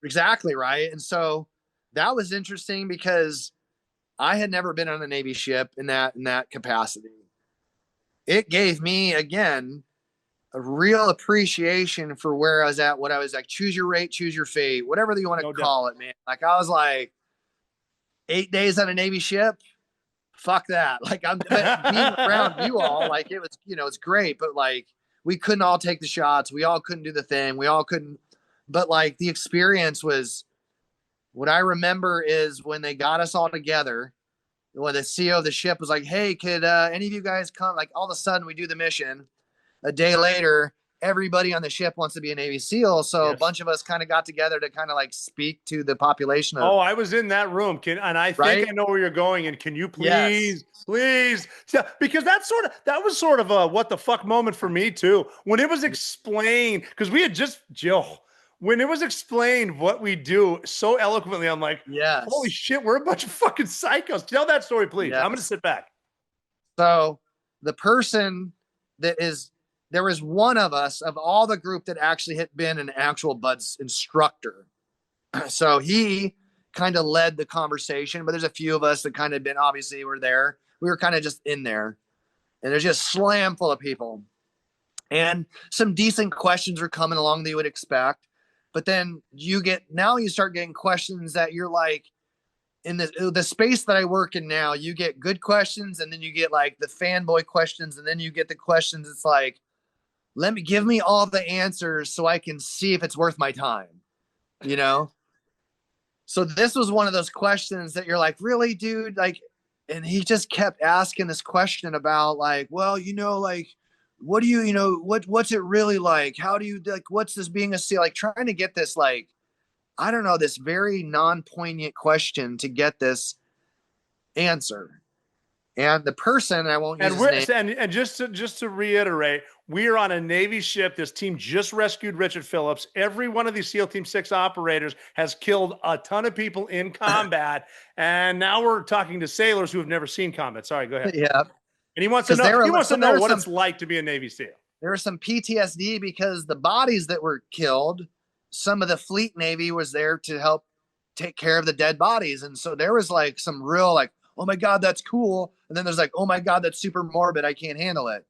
Exactly. Right. And so that was interesting because I had never been on a Navy ship in that capacity. It gave me, again, a real appreciation for where I was at, what I was like, choose your rate, choose your fate, whatever you want to call it, man. Like I was like 8 days on a Navy ship. Fuck that. Like I'm being around you all, like it was, it's great, but like we couldn't all take the shots. We all couldn't do the thing. We all couldn't, but like the experience was, what I remember is when they got us all together, when the CEO of the ship was like, hey, could any of you guys come? Like all of a sudden we do the mission. A day later, everybody on the ship wants to be a Navy SEAL. So a bunch of us kind of got together to kind of like speak to the population. I was in that room. And I think I know where you're going. And can you please, because that was sort of a what the fuck moment for me too. When it was explained, because we had just, when it was explained what we do so eloquently, I'm like, holy shit, we're a bunch of fucking psychos. Tell that story, please. I'm going to sit back. So the person there was one of us of all the group that actually had been an actual BUD/S instructor. So he kind of led the conversation, but there's a few of us that kind of obviously were there. We were kind of just in there, and there's just slam full of people, and some decent questions were coming along that you would expect. But then you start getting questions that you're like, in the space that I work in now, you get good questions, and then you get like the fanboy questions, and then you get the questions. It's like, give me all the answers so I can see if it's worth my time, So this was one of those questions that you're like, really, dude? Like, and he just kept asking this question about like, well, like, what do you, what's it really like? How do you, like, what's this being a SEAL? Like trying to get this, like, I don't know, this very non-poignant question to get this answer. And the person, I won't use And his name. and just to reiterate, we are on a Navy ship. This team just rescued Richard Phillips. Every one of these SEAL Team 6 operators has killed a ton of people in combat. And now we're talking to sailors who have never seen combat. Sorry, go ahead. Yeah. And he wants to know. He wants to know what it's like to be a Navy SEAL. There was some PTSD because the bodies that were killed, some of the Fleet Navy was there to help take care of the dead bodies, and so there was like some real like, oh my God, that's cool. And then there's like, oh my God, that's super morbid. I can't handle it.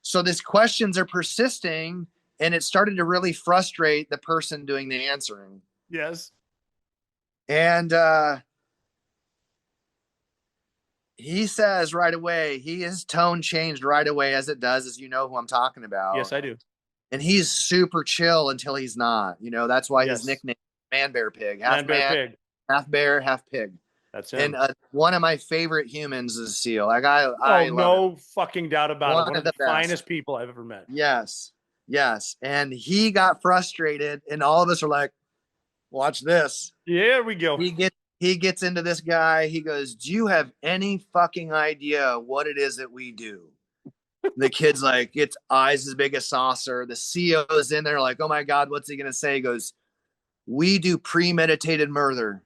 So these questions are persisting, and it started to really frustrate the person doing the answering. Yes. And he says right away, his tone changed right away, as it does, as you know who I'm talking about. Yes, I do. And he's super chill until he's not. You know, that's why his nickname is Man Bear Pig. Half man, half bear, half pig. That's him. And one of my favorite humans is Seal. Like I no fucking doubt about it. One of the best. finest people I've ever met. Yes, yes. And he got frustrated, and all of us are like, "Watch this." Here we go. He gets into this guy. He goes, "Do you have any fucking idea what it is that we do?" The kid's like, its eyes as big as saucer. The CEO's in there like, "Oh my God, what's he gonna say?" He goes, "We do premeditated murder.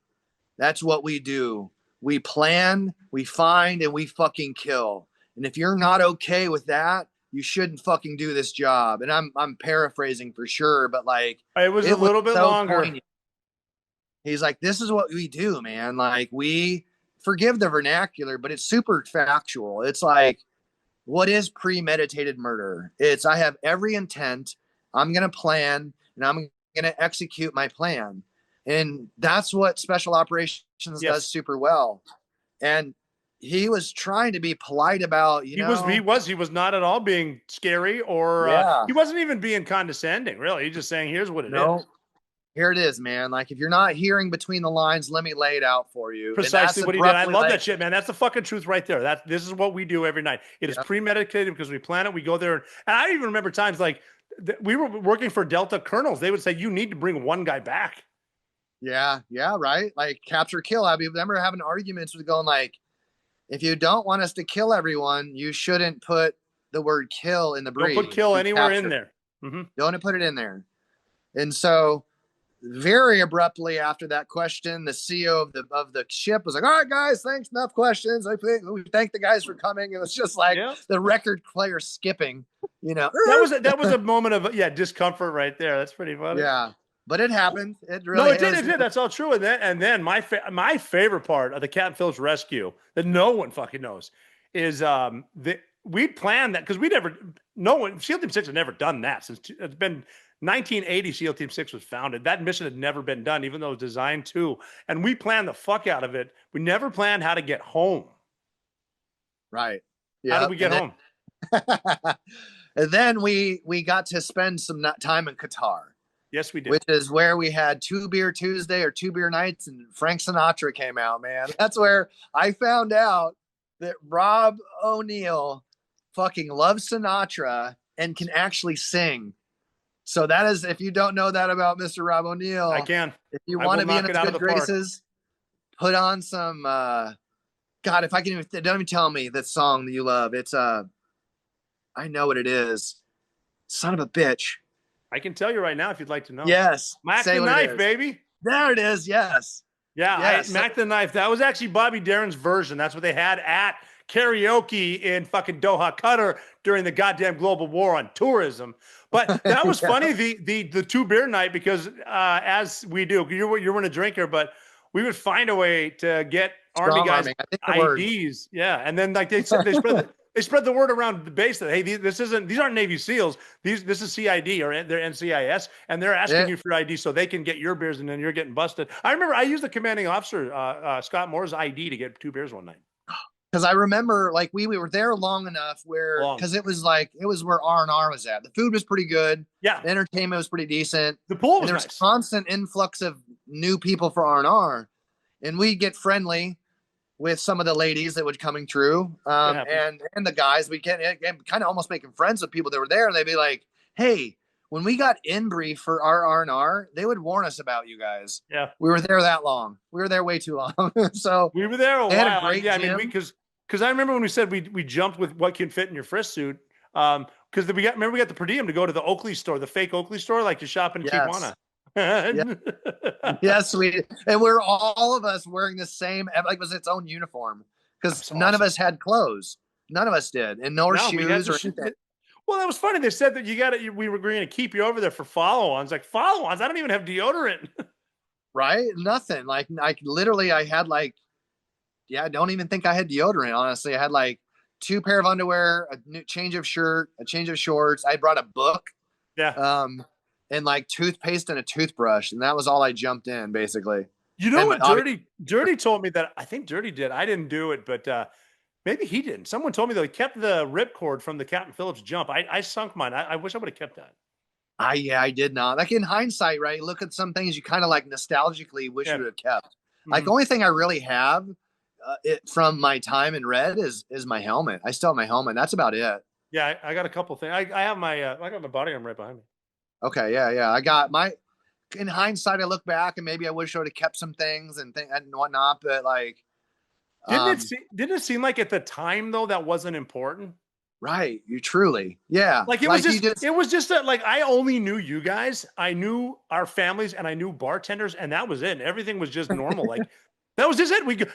That's what we do. We plan, we find, and we fucking kill. And if you're not okay with that, you shouldn't fucking do this job." And I'm paraphrasing for sure, but like it was a little bit longer. Poignant. He's like, "This is what we do, man. Like, we forgive the vernacular, but it's super factual. It's like, what is premeditated murder? It's I have every intent. I'm gonna plan, and I'm gonna execute my plan." And that's what special operations does super well. And he was trying to be polite about, he was not at all being scary or he wasn't even being condescending, really. He's just saying, here's what it is. Here it is, man. Like, if you're not hearing between the lines, let me lay it out for you. Precisely what he did. I love that shit, man. That's the fucking truth right there. This is what we do every night. It is premeditated because we plan it. We go there. And I even remember times like we were working for Delta colonels. They would say, you need to bring one guy back. Yeah, right. Like capture kill. I remember having arguments with going like, if you don't want us to kill everyone, you shouldn't put the word kill in the brief. Don't put kill anywhere in there. Mm-hmm. Don't put it in there. And so very abruptly after that question, the CEO of the ship was like, "All right, guys, thanks. Enough questions. We thank the guys for coming." It was just like the record player skipping, That was a moment of discomfort right there. That's pretty funny. Yeah. But it happened. It really it did. That's all true. And then my favorite part of the Captain Phillips rescue that no one fucking knows is we planned that because SEAL Team 6 had never done that since it's been 1980. SEAL Team 6 was founded. That mission had never been done, even though it was designed to. And we planned the fuck out of it. We never planned how to get home. Right. Yeah. How did we get home? And then we got to spend some time in Qatar. Yes, we did. Which is where we had 2 Beer Tuesday or 2 Beer Nights, and Frank Sinatra came out, man. That's where I found out that Rob O'Neill fucking loves Sinatra and can actually sing. So that is, if you don't know that about Mr. Rob O'Neill, I can. If you want to be in his good graces, put on some, God, if I can don't even tell me that song that you love. It's, I know what it is. Son of a bitch. I can tell you right now if you'd like to know. Yes. Mac the Knife, baby. There it is. Yes. Yeah. Yes. Mac the Knife. That was actually Bobby Darin's version. That's what they had at karaoke in fucking Doha, Qatar during the goddamn global war on tourism. But that was funny, the 2 beer night, because as we do, you weren't a drinker, but we would find a way to get Army guys IDs. Yeah. And then like they said, they spread the word around the base that, hey, these aren't Navy SEALs. This is CID or they're NCIS, and they're asking you for ID so they can get your beers, and then you're getting busted. I remember I used the commanding officer, Scott Moore's ID to get 2 beers one night. Because I remember like we were there long enough because it was where R&R was at. The food was pretty good. Yeah. The entertainment was pretty decent. The pool was there was constant influx of new people for R&R, and we'd get friendly with some of the ladies that would coming through, and the guys. We kind of almost making friends with people that were there, and they'd be like, "Hey, when we got in brief for our R&R, they would warn us about you guys." Yeah, we were there that long. We were there way too long. So we were there a while. I mean, because Because I remember when we said we jumped with what can fit in your frisk suit. Because we got the per diem to go to the Oakley store, the fake Oakley store, like to shop in Tijuana. Yeah. Yes, and we're all of us wearing the same, like it was its own uniform, because none of us had clothes. None of us did, and no shoes or anything. Well, that was funny. They said that we were going to keep you over there for follow-ons. Like follow-ons, I don't even have deodorant. Right? Nothing. Like literally, I had I don't even think I had deodorant. Honestly, I had like 2 pair of underwear, a new change of shirt, a change of shorts. I brought a book. Yeah. And like toothpaste and a toothbrush, and that was all I jumped in basically. You know what Dirty told me that I think Dirty did. I didn't do it, but maybe he didn't. Someone told me that he kept the ripcord from the Captain Phillips jump. I sunk mine. I wish I would have kept that. I did not. Like in hindsight, right? Look at some things you kind of like nostalgically wish you would have kept. Mm-hmm. Like the only thing I really have from my time in Red is my helmet. I still have my helmet. That's about it. Yeah, I got a couple things. I got my body armor right behind me. Okay, yeah. I got my. In hindsight, I look back and maybe I wish I would have kept some things and whatnot. But like, didn't it seem like at the time though that wasn't important? Right. You truly, yeah. Like it was just that like I only knew you guys. I knew our families and I knew bartenders, and that was it. And everything was just normal. Like that was just it.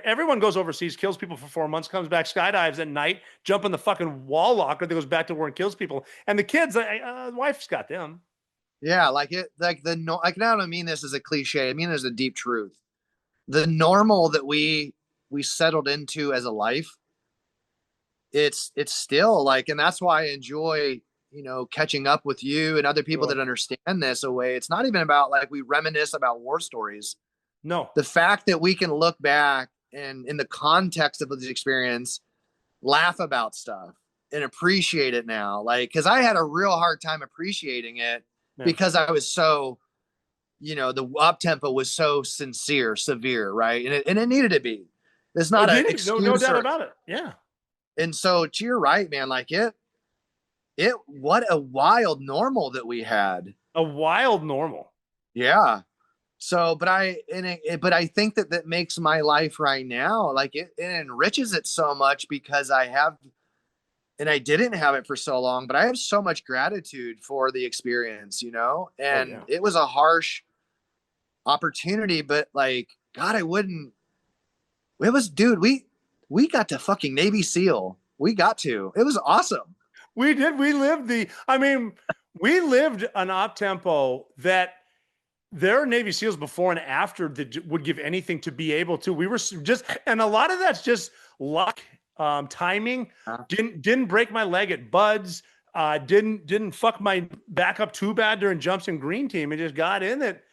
Everyone goes overseas, kills people for 4 months, comes back, skydives at night, jump in the fucking wall locker that goes back to work and kills people. And the kids, the wife's got them. Yeah, now I don't mean this as a cliche. I mean it as a deep truth. The normal that we settled into as a life, it's still like, and that's why I enjoy, catching up with you and other people that understand this away. It's not even about like we reminisce about war stories. No. The fact that we can look back and in the context of this experience, laugh about stuff and appreciate it now. Like, cause I had a real hard time appreciating it because I was so, the up tempo was so severe. Right. And it needed to be. It's not an excuse. No doubt about it. Yeah. And so you're right, man. Like what a wild normal that we had. A wild normal. Yeah. So, but I think that makes my life right now, like it enriches it so much because I have, and I didn't have it for so long, but I have so much gratitude for the experience, and it was a harsh opportunity, but like, God, dude, we got to fucking Navy SEAL. It was awesome. We did. We lived an op tempo that there are Navy SEALs before and after that would give anything to be able to. We were and a lot of that's just luck, timing. Didn't break my leg at Buds. Didn't fuck my back up too bad during jumps in green team. It just got in it.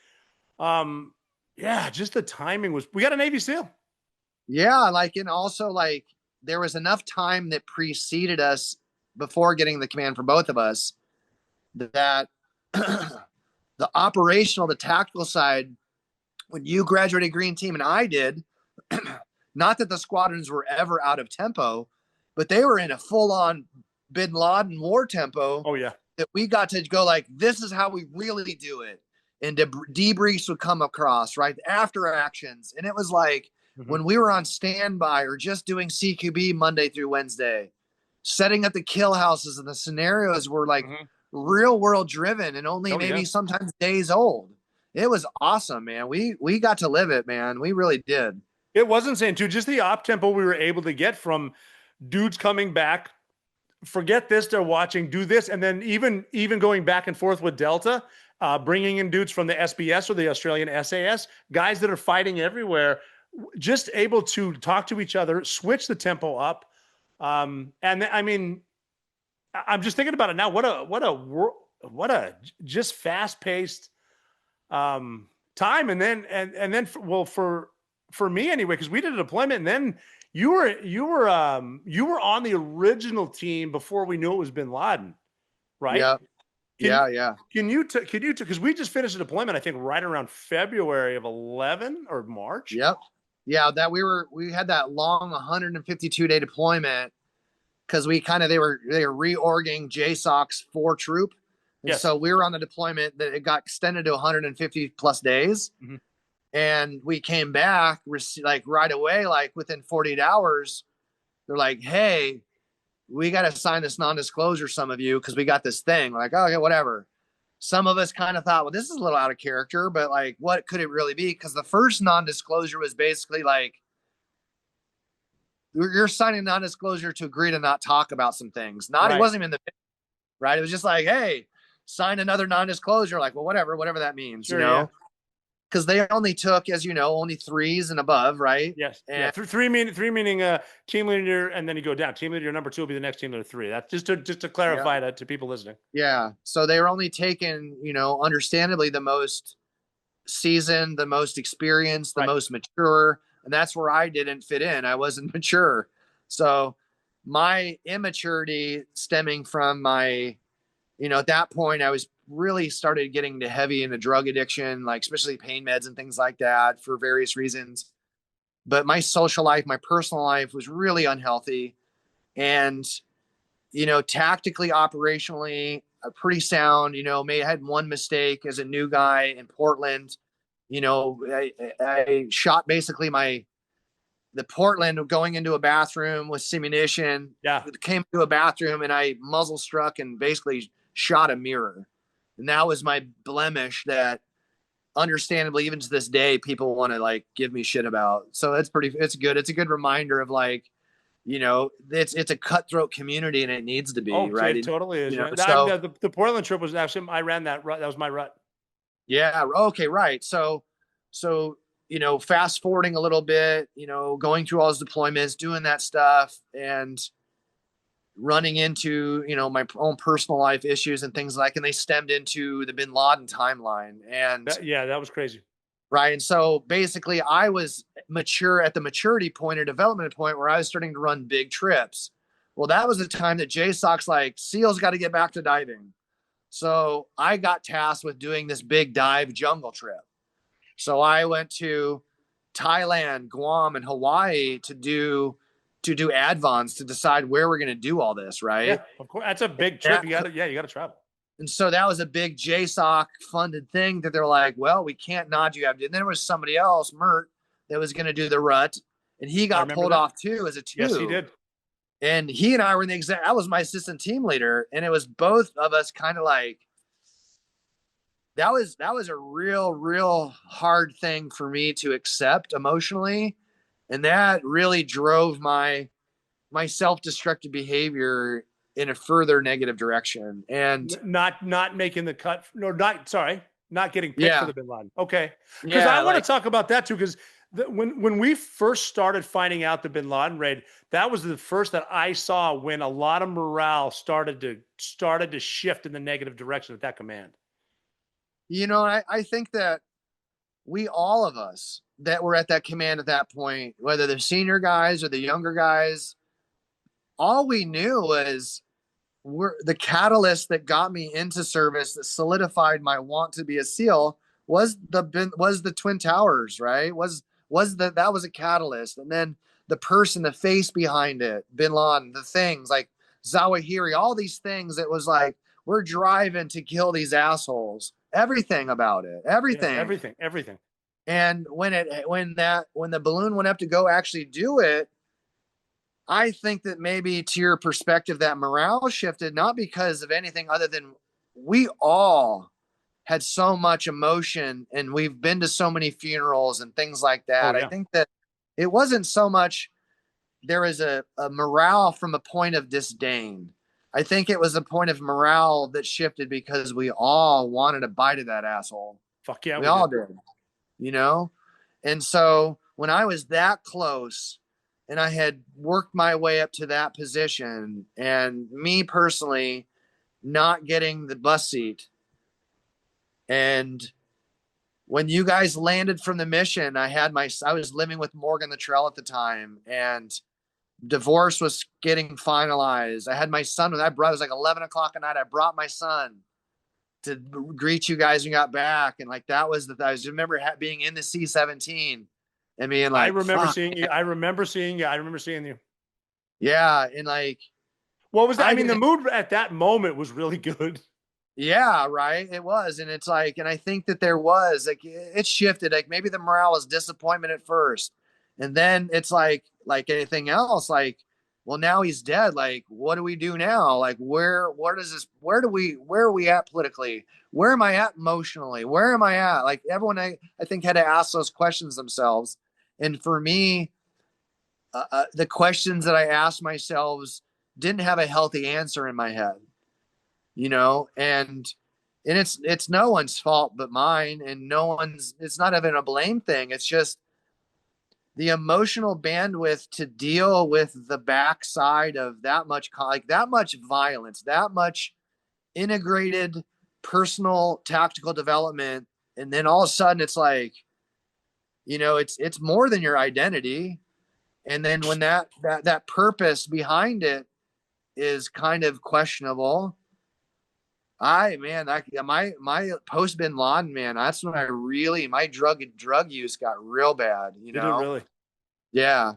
Just the timing was. We got a Navy SEAL. Yeah, and also there was enough time that preceded us before getting the command for both of us that the operational, the tactical side, when you graduated green team and I did, not that the squadrons were ever out of tempo, but they were in a full-on Bin Laden war tempo. Oh yeah. That we got to go like, this is how we really do it. And debriefs would come across, right? After actions. And it was like, when we were on standby or just doing CQB Monday through Wednesday, setting up the kill houses and the scenarios were like real world driven and only sometimes days old. It was awesome, man. We got to live it, man. We really did. It was insane too. Just the op tempo we were able to get from dudes coming back, forget this, they're watching, do this. And then even going back and forth with Delta, bringing in dudes from the SBS or the Australian SAS, guys that are fighting everywhere, just able to talk to each other, switch the tempo up. And I mean, I'm just thinking about it now. What a just fast paced time. And then for me anyway, because we did a deployment, and then you were on the original team before we knew it was Bin Laden, right? Yeah. Can you because we just finished a deployment, I think right around February of 11 or March. Yep. Yeah, that we had that long 152-day deployment because they were reorging JSOC's 4 troop. And so we were on the deployment that it got extended to 150 plus days. Mm-hmm. And we came back like right away, like within 48 hours, they're like, hey, we got to sign this non-disclosure, some of you, because we got this thing. We're like, oh, okay, whatever. Some of us kind of thought, well, this is a little out of character, but like, what could it really be? Because the first non-disclosure was basically like, you're signing non-disclosure to agree to not talk about some things. It wasn't even right. It was just like, hey, sign another non-disclosure. Like, well, whatever that means, sure, you know? Because they only took, as you know, only 3s and above, right? Yes. And yeah. Three meaning team leader, and then you go down. Team leader number 2 will be the next team leader 3. That's just to clarify that to people listening. Yeah. So they were only taking, you know, understandably the most seasoned, the most experienced, the most mature. And that's where I didn't fit in. I wasn't mature. So my immaturity stemming from my, you know, at that point I was really started getting to heavy into drug addiction, like especially pain meds and things like that for various reasons. But my social life, my personal life was really unhealthy. And, you know, tactically, operationally, pretty sound, you know, I had one mistake as a new guy in Portland. You know, I shot basically the Portland going into a bathroom with simunition. Yeah. Came to a bathroom and I muzzle struck and basically shot a mirror. And that was my blemish that understandably, even to this day, people want to like give me shit about. So it's good. It's a good reminder of like, you know, it's a cutthroat community and it needs to be, right? It totally is. You know, the Portland trip was actually, I ran that rut. That was my rut. Yeah. Okay. Right. So, you know, fast forwarding a little bit, you know, going through all those deployments, doing that stuff and running into, you know, my own personal life issues and things like, and they stemmed into the Bin Laden timeline. And that was crazy. Right. And so basically I was mature at the maturity point or development point where I was starting to run big trips. Well, that was the time that JSOC's like, SEALs got to get back to diving. So I got tasked with doing this big dive jungle trip. So I went to Thailand, Guam, and Hawaii to do advance to decide where we're going to do all this. Right. Yeah, of course. That's a big trip. You got to travel. And so that was a big JSOC funded thing that they're like, well, we can't nod you. And then there was somebody else, Mert, that was going to do the rut. And he got pulled off too as a 2. Yes, he did. And he and I were in I was my assistant team leader. And it was both of us kind of like, that was a real hard thing for me to accept emotionally. And that really drove my self-destructive behavior in a further negative direction. And not making the cut. No, not getting picked for the Bin Laden. Okay. Because Yeah, I want to talk about that too. Because when we first started finding out the Bin Laden raid, that was the first that I saw when a lot of morale started to shift in the negative direction at that command. You know, I think that all of us that were at that command at that point, whether the senior guys or the younger guys, all we knew was the catalyst that got me into service, that solidified my want to be a SEAL, was the Twin Towers, right? That was a catalyst. And then the person, the face behind it, Bin Laden, the things like Zawahiri, all these things, it was like, we're driving to kill these assholes. Everything about it. Everything. Yeah, everything. And when the balloon went up to go actually do it, I think that maybe to your perspective, that morale shifted, not because of anything other than we all had so much emotion and we've been to so many funerals and things like that. I think that it wasn't so much there was a morale from a point of disdain. I think it was a point of morale that shifted because we all wanted a bite of that asshole. Fuck yeah. We all did, you know? And so when I was that close and I had worked my way up to that position, and me personally not getting the bus seat, and when you guys landed from the mission, I was living with Morgan Luttrell at the time, and divorce was getting finalized. I had my son it was like 11 o'clock at night. I brought my son to greet you guys when you got back. And like, I remember being in the C-17 and being like, I remember seeing you. I remember seeing you. Yeah. And like, what was that? I mean, the mood at that moment was really good. Yeah, right. It was. And it's like, and I think that there was like, it shifted. Like maybe the morale was disappointment at first. And then it's like anything else, like well, now he's dead. Like, what do we do now? Like, where are we at politically? Where am I at emotionally? Where am I at? Like, everyone, I think, had to ask those questions themselves. And for me, the questions that I asked myself didn't have a healthy answer in my head, and it's no one's fault but mine, and it's not even a blame thing. It's just the emotional bandwidth to deal with the backside of that much violence, that much integrated personal tactical development. And then all of a sudden it's like, it's more than your identity. And then when that purpose behind it is kind of questionable, my post Bin Laden, man, that's when my drug use got real bad, Did it really? Yeah.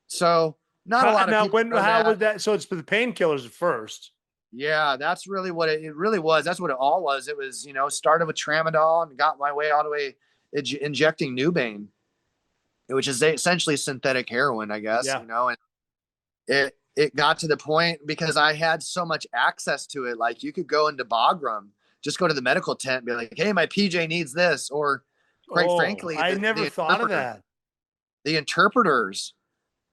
So not a lot of people. How would that? So it's for the painkillers at first. Yeah, that's really what it really was. That's what it all was. It was, started with tramadol and got my way all the way injecting Nubane, which is essentially synthetic heroin, I guess. Yeah. And it got to the point because I had so much access to it. Like, you could go into Bagram, just go to the medical tent and be like, hey, my PJ needs this. Or quite frankly, I never thought of that. The interpreters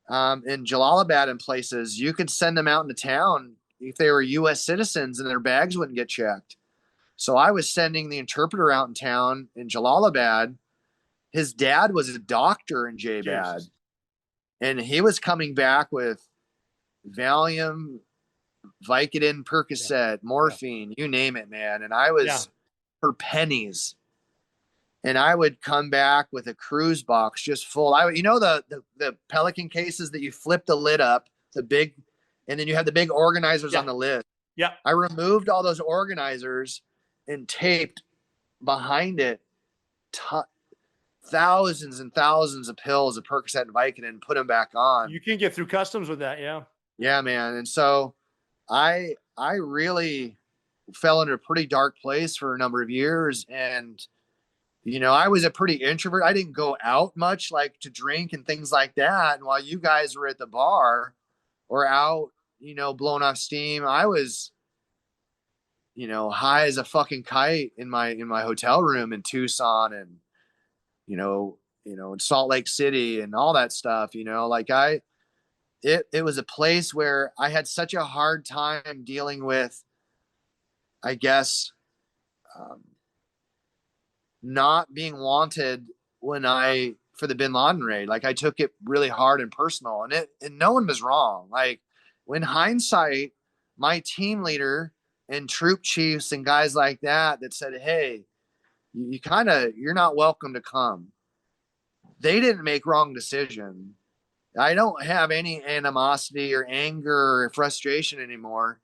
in Jalalabad and places, you could send them out into town if they were U.S. citizens and their bags wouldn't get checked. So I was sending the interpreter out in town in Jalalabad. His dad was a doctor in J-Bad. And he was coming back with Valium, Vicodin, Percocet, morphine, you name it, man. And I was for pennies. And I would come back with a cruise box just full. The Pelican cases that you flip the lid up, and then you have the big organizers on the lid. Yeah. I removed all those organizers and taped behind it thousands and thousands of pills of Percocet and Vicodin and put them back on. You can get through customs with that. Yeah. Yeah, man. And so I really fell into a pretty dark place for a number of years. And, I was a pretty introvert. I didn't go out much, like to drink and things like that. And while you guys were at the bar or out, blowing off steam, I was, high as a fucking kite in my hotel room in Tucson and, in Salt Lake City and all that stuff, it was a place where I had such a hard time dealing with, I guess, not being wanted for the Bin Laden raid. Like, I took it really hard and personal, and no one was wrong. Like, in hindsight, my team leader and troop chiefs and guys like that said, hey, you're not welcome to come. They didn't make wrong decision. I don't have any animosity or anger or frustration anymore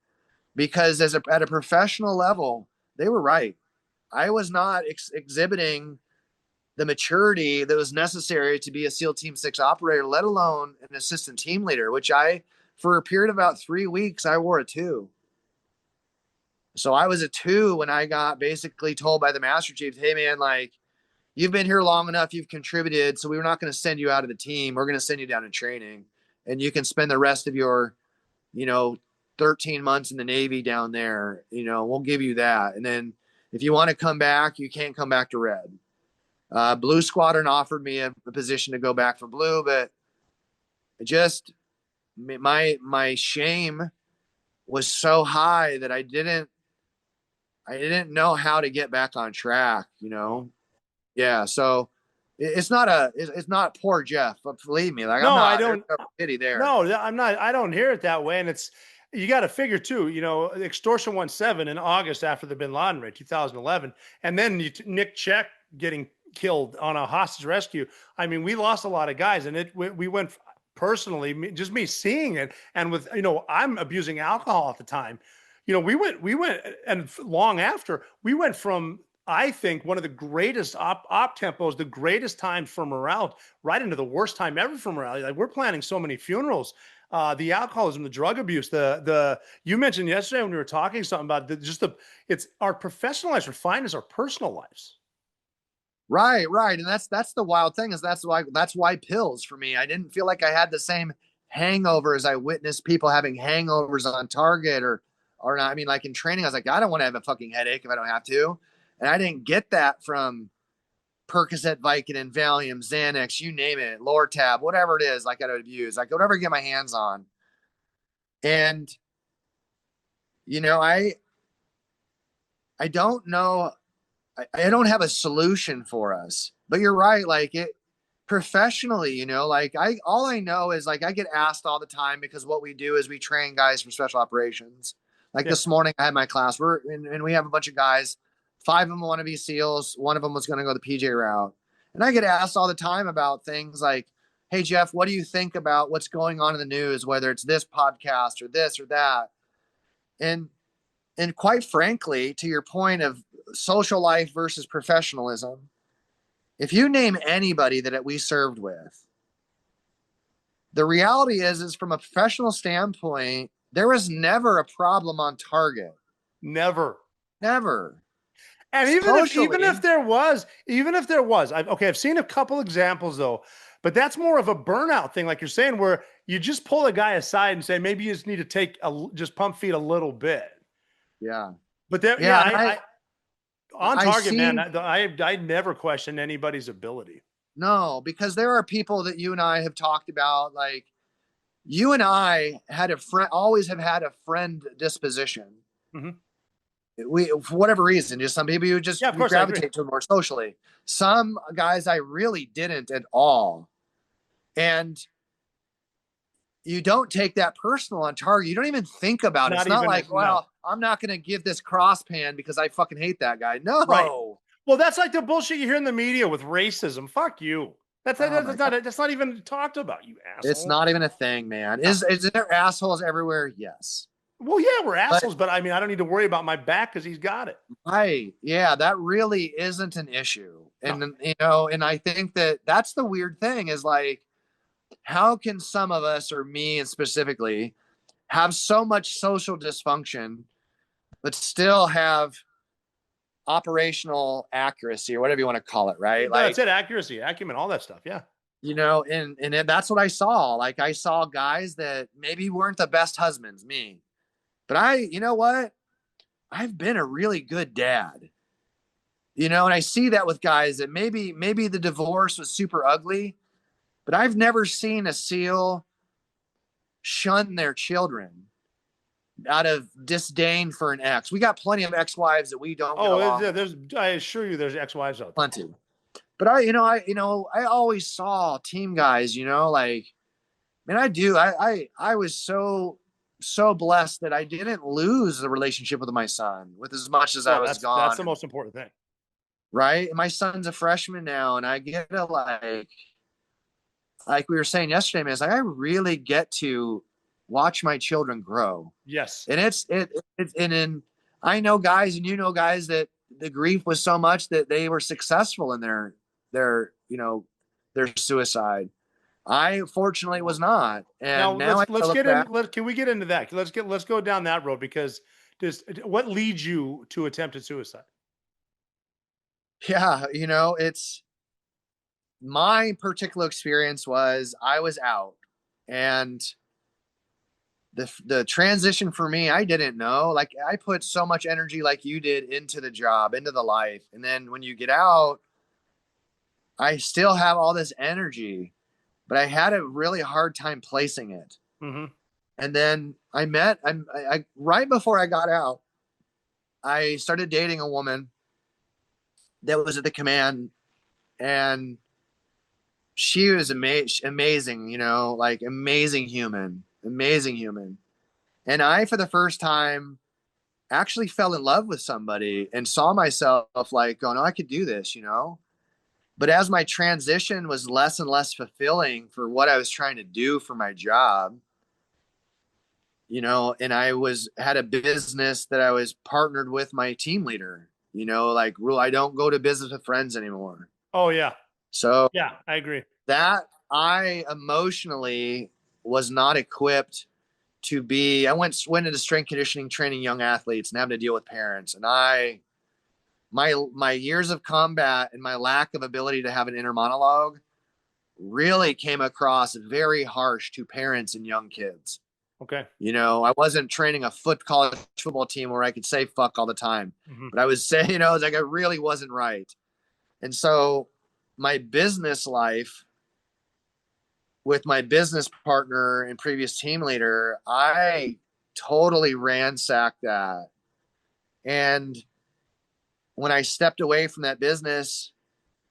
because at a professional level, they were right. I was not exhibiting the maturity that was necessary to be a SEAL Team 6 operator, let alone an assistant team leader, which for a period of about 3 weeks, I wore a 2. So I was a 2 when I got basically told by the Master Chief, hey man, like, you've been here long enough, you've contributed, so we're not going to send you out of the team. We're going to send you down in training, and you can spend the rest of your, 13 months in the Navy down there. We'll give you that. And then if you want to come back, you can't come back to Red. Blue Squadron offered me a position to go back for Blue, but my shame was so high that I didn't know how to get back on track, Yeah. So it's not poor Jeff, but believe me, like, I don't pity there. No, I'm not. I don't hear it that way. And you got to figure too, extortion 1-7 in August after the Bin Laden raid, 2011. And then Nick Check getting killed on a hostage rescue. I mean, we lost a lot of guys, and we went personally, just me seeing it. And with, I'm abusing alcohol at the time, we went and long after we went from, I think, one of the greatest op tempos, the greatest times for morale, right into the worst time ever for morale. Like, we're planning so many funerals, the alcoholism, the drug abuse, you mentioned yesterday when we were talking something about it's our professional lives refined as our personal lives. Right. And that's the wild thing is that's why pills for me. I didn't feel like I had the same hangovers. I witnessed people having hangovers on target or not. I mean, like in training, I was like, I don't want to have a fucking headache if I don't have to. And I didn't get that from Percocet, Vicodin, Valium, Xanax, you name it, Lortab, whatever it is, like I would use, like whatever I get my hands on. And, you know, I don't know. I don't have a solution for us, but you're right. Like it professionally, you know, like all I know is like, I get asked all the time because what we do is we train guys for special operations. Like this morning I had my class and we have a bunch of guys. 5 of them want to be SEALs. 1 of them was going to go the PJ route. And I get asked all the time about things like, hey, Jeff, what do you think about what's going on in the news, whether it's this podcast or this or that? And quite frankly, to your point of social life versus professionalism, if you name anybody that we served with, the reality is from a professional standpoint, there was never a problem on target. Never. And even if there was, I've seen a couple examples though, but that's more of a burnout thing, like you're saying, where you just pull a guy aside and say, maybe you just need to just pump feed a little bit. Yeah. But there, on target, man, I never question anybody's ability. No, because there are people that you and I have talked about, like you and I had always have had a friend disposition. Mm-hmm. We, for whatever reason, just some people you just gravitate to more socially. Some guys I really didn't at all. And you don't take that personal on target. You don't even think about it. It's not like, well, I'm not going to give this cross pan because I fucking hate that guy. No. Right. Well, that's like the bullshit you hear in the media with racism. Fuck you. That's not even talked about, you asshole. It's not even a thing, man. Is there assholes everywhere? Yes. Well, yeah, we're assholes, but I mean, I don't need to worry about my back because he's got it. Right. Yeah, that really isn't an issue. And, you know, and I think that's the weird thing is like, how can some of us, or me and specifically, have so much social dysfunction, but still have operational accuracy or whatever you want to call it, right? No, that's it, accuracy, acumen, all that stuff, yeah. You know, and that's what I saw. Like I saw guys that maybe weren't the best husbands, me. But you know what? I've been a really good dad. You know, and I see that with guys that maybe the divorce was super ugly, but I've never seen a SEAL shun their children out of disdain for an ex. We got plenty of ex-wives that we don't get along. I assure you there's ex-wives out there. Plenty. But I always saw team guys, you know, like, man, I was so blessed that I didn't lose the relationship with my son with as much as I was gone. That's the most important thing. Right. And my son's a freshman now, and I get to like we were saying yesterday, man, it's like, I really get to watch my children grow. Yes. And and I know guys, and you know guys, that the grief was so much that they were successful in their suicide. I fortunately was not. And now can we get into that? Let's go down that road, because what leads you to attempted suicide? Yeah, you know, it's my particular experience was I was out, and the transition for me, I didn't know. Like I put so much energy like you did into the job, into the life. And then when you get out, I still have all this energy, but I had a really hard time placing it. Mm-hmm. And then I right before I got out, I started dating a woman that was at the command, and she was amazing, you know, like amazing human. And I, for the first time, actually fell in love with somebody and saw myself like going, oh, I could do this, you know? But as my transition was less and less fulfilling for what I was trying to do for my job, you know, and I had a business that I was partnered with my team leader, you know, like rule, I don't go to business with friends anymore. Oh yeah. So yeah, I agree. That I emotionally was not equipped to be. I went into strength conditioning, training young athletes and having to deal with parents. And my years of combat and my lack of ability to have an inner monologue really came across very harsh to parents and young kids. Okay. You know, I wasn't training a college football team where I could say fuck all the time, but I was saying, you know, it's like, I really wasn't right. And so my business life with my business partner and previous team leader, I totally ransacked that. And when I stepped away from that business,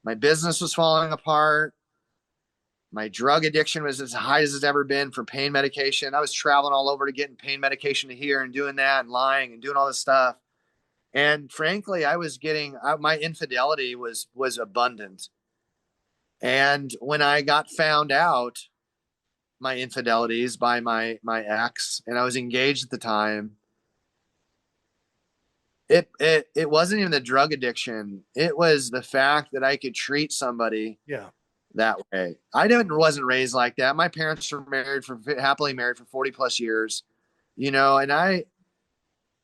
my business was falling apart. My drug addiction was as high as it's ever been for pain medication. I was traveling all over to getting pain medication to here and doing that and lying and doing all this stuff. And frankly, I was getting, my infidelity was abundant. And when I got found out my infidelities by my ex, and I was engaged at the time, it wasn't even the drug addiction. It was the fact that I could treat somebody that way. I wasn't raised like that. My parents were happily married for 40 plus years, you know, and I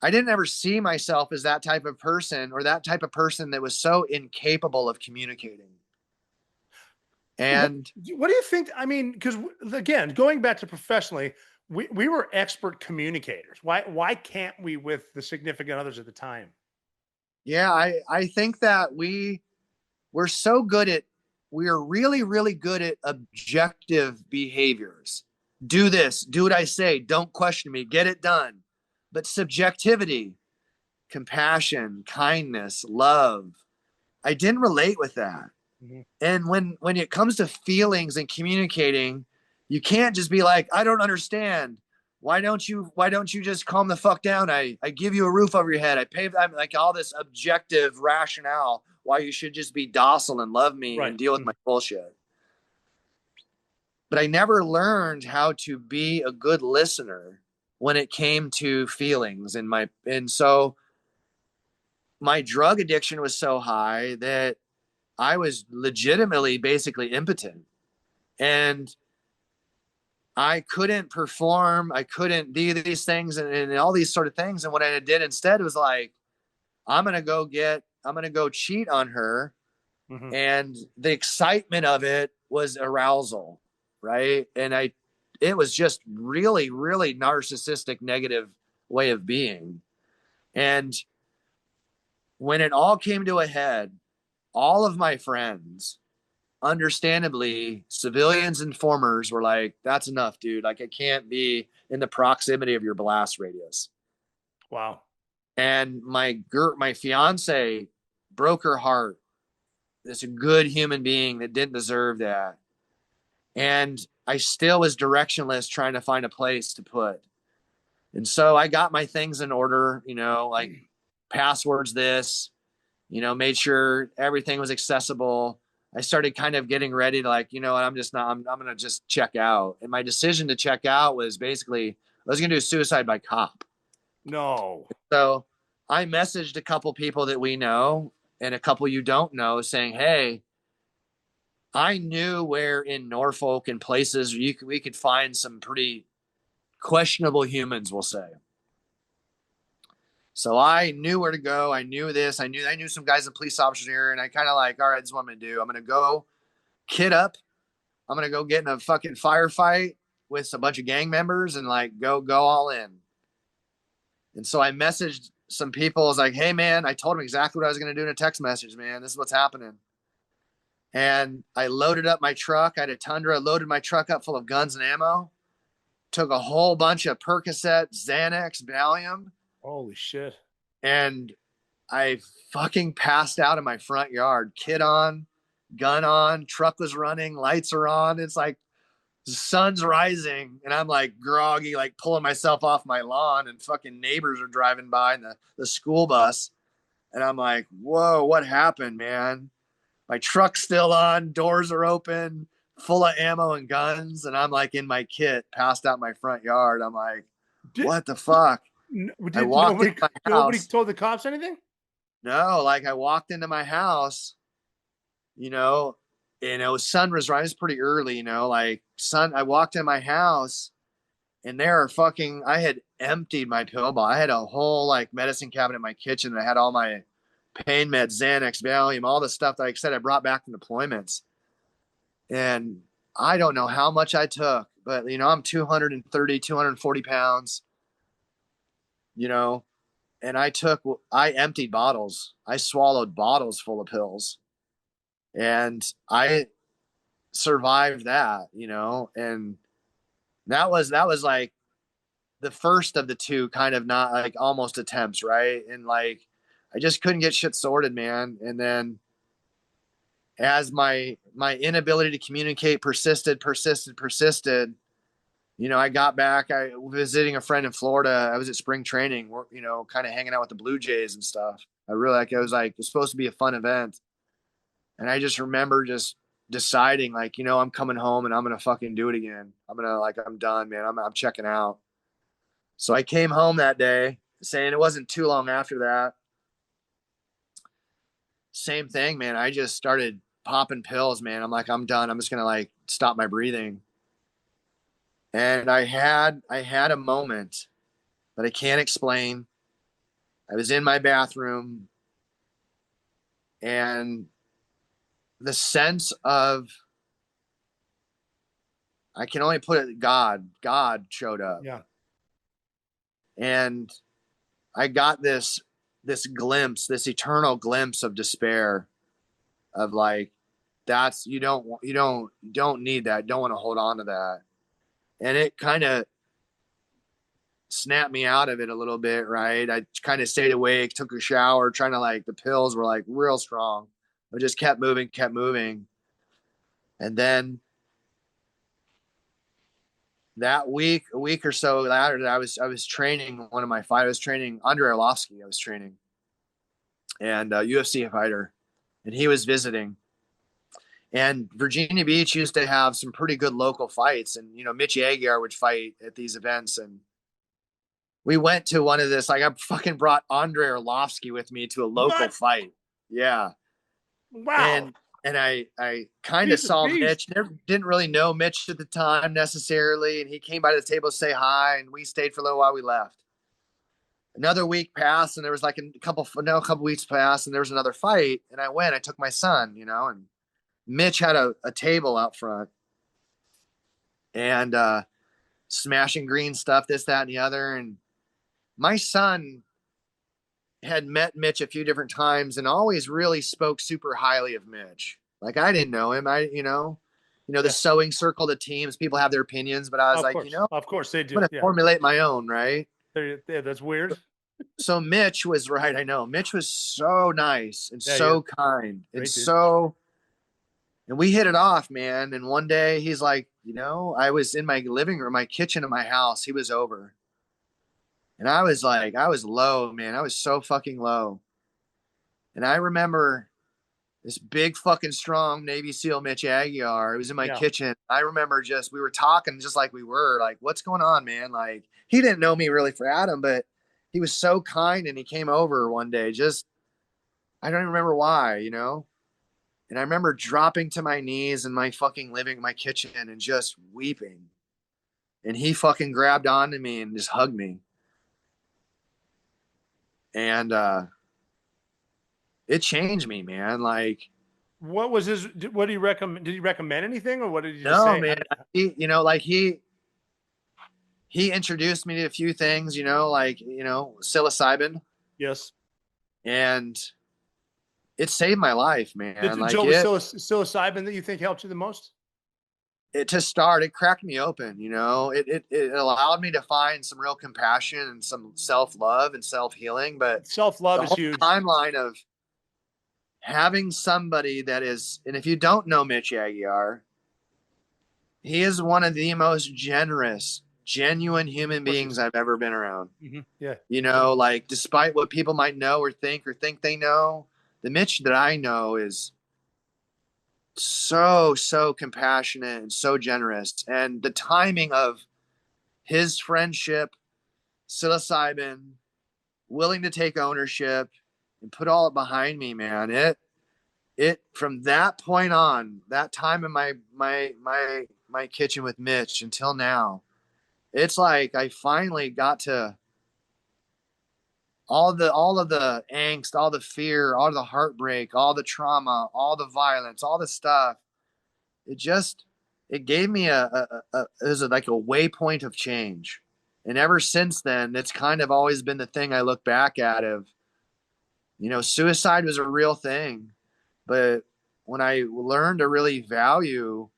didn't ever see myself as that type of person, or that type of person that was so incapable of communicating. And what do you think? I mean, because again, going back to professionally, we were expert communicators. Why can't we with the significant others at the time? Yeah, I think that we're really, really good at objective behaviors. Do this, do what I say, don't question me, get it done. But subjectivity, compassion, kindness, love, I didn't relate with that. And when it comes to feelings and communicating, you can't just be like, I don't understand. Why don't you just calm the fuck down? I give you a roof over your head. I'm like all this objective rationale why you should just be docile and love me and deal with my bullshit. But I never learned how to be a good listener when it came to feelings. And so my drug addiction was so high that I was legitimately basically impotent, and I couldn't perform. I couldn't do these things and all these sort of things. And what I did instead was like, I'm going to go cheat on her. And the excitement of it was arousal. Right. And it was just really, really narcissistic, negative way of being. And when it all came to a head, all of my friends, understandably, civilians and formers, were like, that's enough, dude. Like, I can't be in the proximity of your blast radius. Wow. And my fiance broke her heart. This a good human being that didn't deserve that. And I still was directionless, trying to find a place to put. And so I got my things in order, you know, like passwords, you know, made sure everything was accessible. I started kind of getting ready to like, you know what, I'm going to just check out. And my decision to check out was basically, I was going to do suicide by cop. No. So I messaged a couple people that we know and a couple you don't know saying, hey, I knew where in Norfolk and places we could find some pretty questionable humans, we'll say. So I knew where to go. I knew this. I knew some guys and police officers here, and I kind of like, all right, this is what I'm going to do. I'm going to go kid up. I'm going to go get in a fucking firefight with a bunch of gang members and like go all in. And so I messaged some people. I was like, hey man, I told them exactly what I was going to do in a text message, man. This is what's happening. And I loaded up my truck. I had a Tundra. I loaded my truck up full of guns and ammo. Took a whole bunch of Percocet, Xanax, Valium. Holy shit. And I fucking passed out in my front yard. Kid on, gun on, truck was running, lights are on. It's like the sun's rising and I'm like groggy, like pulling myself off my lawn, and fucking neighbors are driving by in the school bus. And I'm like, whoa, what happened, man? My truck's still on, doors are open, full of ammo and guns. And I'm like in my kit, passed out in my front yard. I'm like, what the fuck? Nobody told the cops anything? No, like I walked into my house, you know, and it was sun was rising pretty early, you know, like I walked in my house and I had emptied my pill bottle. I had a whole like medicine cabinet in my kitchen, and I had all my pain meds, Xanax, Valium, all the stuff that, like I said, I brought back from deployments. And I don't know how much I took, but you know, I'm 230, 240 pounds, you know, and I emptied bottles. I swallowed bottles full of pills, and I survived that, you know, and that was like the first of the two kind of not like almost attempts, right? And like I just couldn't get shit sorted, man. And then as my inability to communicate persisted, you know, I got back. I was visiting a friend in Florida. I was at spring training, you know, kind of hanging out with the Blue Jays and stuff. I was like, it's supposed to be a fun event. And I just remember just deciding like, you know, I'm coming home and I'm going to fucking do it again. I'm done, man. I'm checking out. So I came home that day saying it wasn't too long after that. Same thing, man. I just started popping pills, man. I'm like, I'm done. I'm just going to like stop my breathing. And I had a moment that I can't explain. I was in my bathroom and the sense of, I can only put it, God showed up. Yeah. And I got this glimpse, this eternal glimpse of despair of like, you don't need that. Don't want to hold on to that. And it kind of snapped me out of it a little bit, right? I kind of stayed awake, took a shower, trying to like, the pills were like real strong. I just kept moving. And then that week, a week or so later, I was training one of my fighters. I was training Andre Arlovsky. I was training, and a UFC fighter, and he was visiting. And Virginia Beach used to have some pretty good local fights, and you know, Mitch Aguar would fight at these events. And we went to one of this. Like I fucking brought Andre Arlovsky with me to a local fight. Yeah. Wow. And I kind of saw Mitch. Didn't really know Mitch at the time necessarily. And he came by the table to say hi, and we stayed for a little while. We left. Another week passed, and there was like a couple weeks passed, and there was another fight. And I went. I took my son, you know, and Mitch had a table out front, and smashing green stuff, this, that, and the other. And my son had met Mitch a few different times and always really spoke super highly of Mitch. Like I didn't know him. The sewing circle, the teams, people have their opinions, but I was like, of course they do. I'm going to formulate my own, right? Yeah, that's weird. So Mitch was right. I know Mitch was so nice and so kind and and we hit it off, man. And one day he's like, you know, I was in my living room, my kitchen of my house. He was over. And I was like, I was low, man. I was so fucking low. And I remember this big fucking strong Navy SEAL Mitch Aguar. It was in my kitchen. I remember we were talking just like we were, like, what's going on, man? Like, he didn't know me really for Adam, but he was so kind, and he came over one day. I don't even remember why, you know? And I remember dropping to my knees in my fucking my kitchen and just weeping. And he fucking grabbed onto me and just hugged me. And it changed me, man. Like, what was his? What did he recommend? Did he recommend anything, or what did he just say? Man. He introduced me to a few things, you know, like, you know, psilocybin. Yes. And it saved my life, man. Psilocybin that you think helped you the most? To start, it cracked me open, you know. It allowed me to find some real compassion and some self-love and self-healing. But self-love is huge. Timeline of having somebody that is, and if you don't know Mitch Aguar, he is one of the most generous, genuine human beings I've ever been around. Mm-hmm. Yeah. You know, like, despite what people might know or think they know, the Mitch that I know is so compassionate and so generous. And the timing of his friendship, psilocybin, willing to take ownership and put all it behind me, man. It from that point on, that time in my kitchen with Mitch until now, it's like I finally got to all of the angst, all the fear, all the heartbreak, all the trauma, all the violence, all the stuff. it gave me it was like a waypoint of change. And ever since then, it's kind of always been the thing I look back at of, suicide was a real thing. But when I learned to really value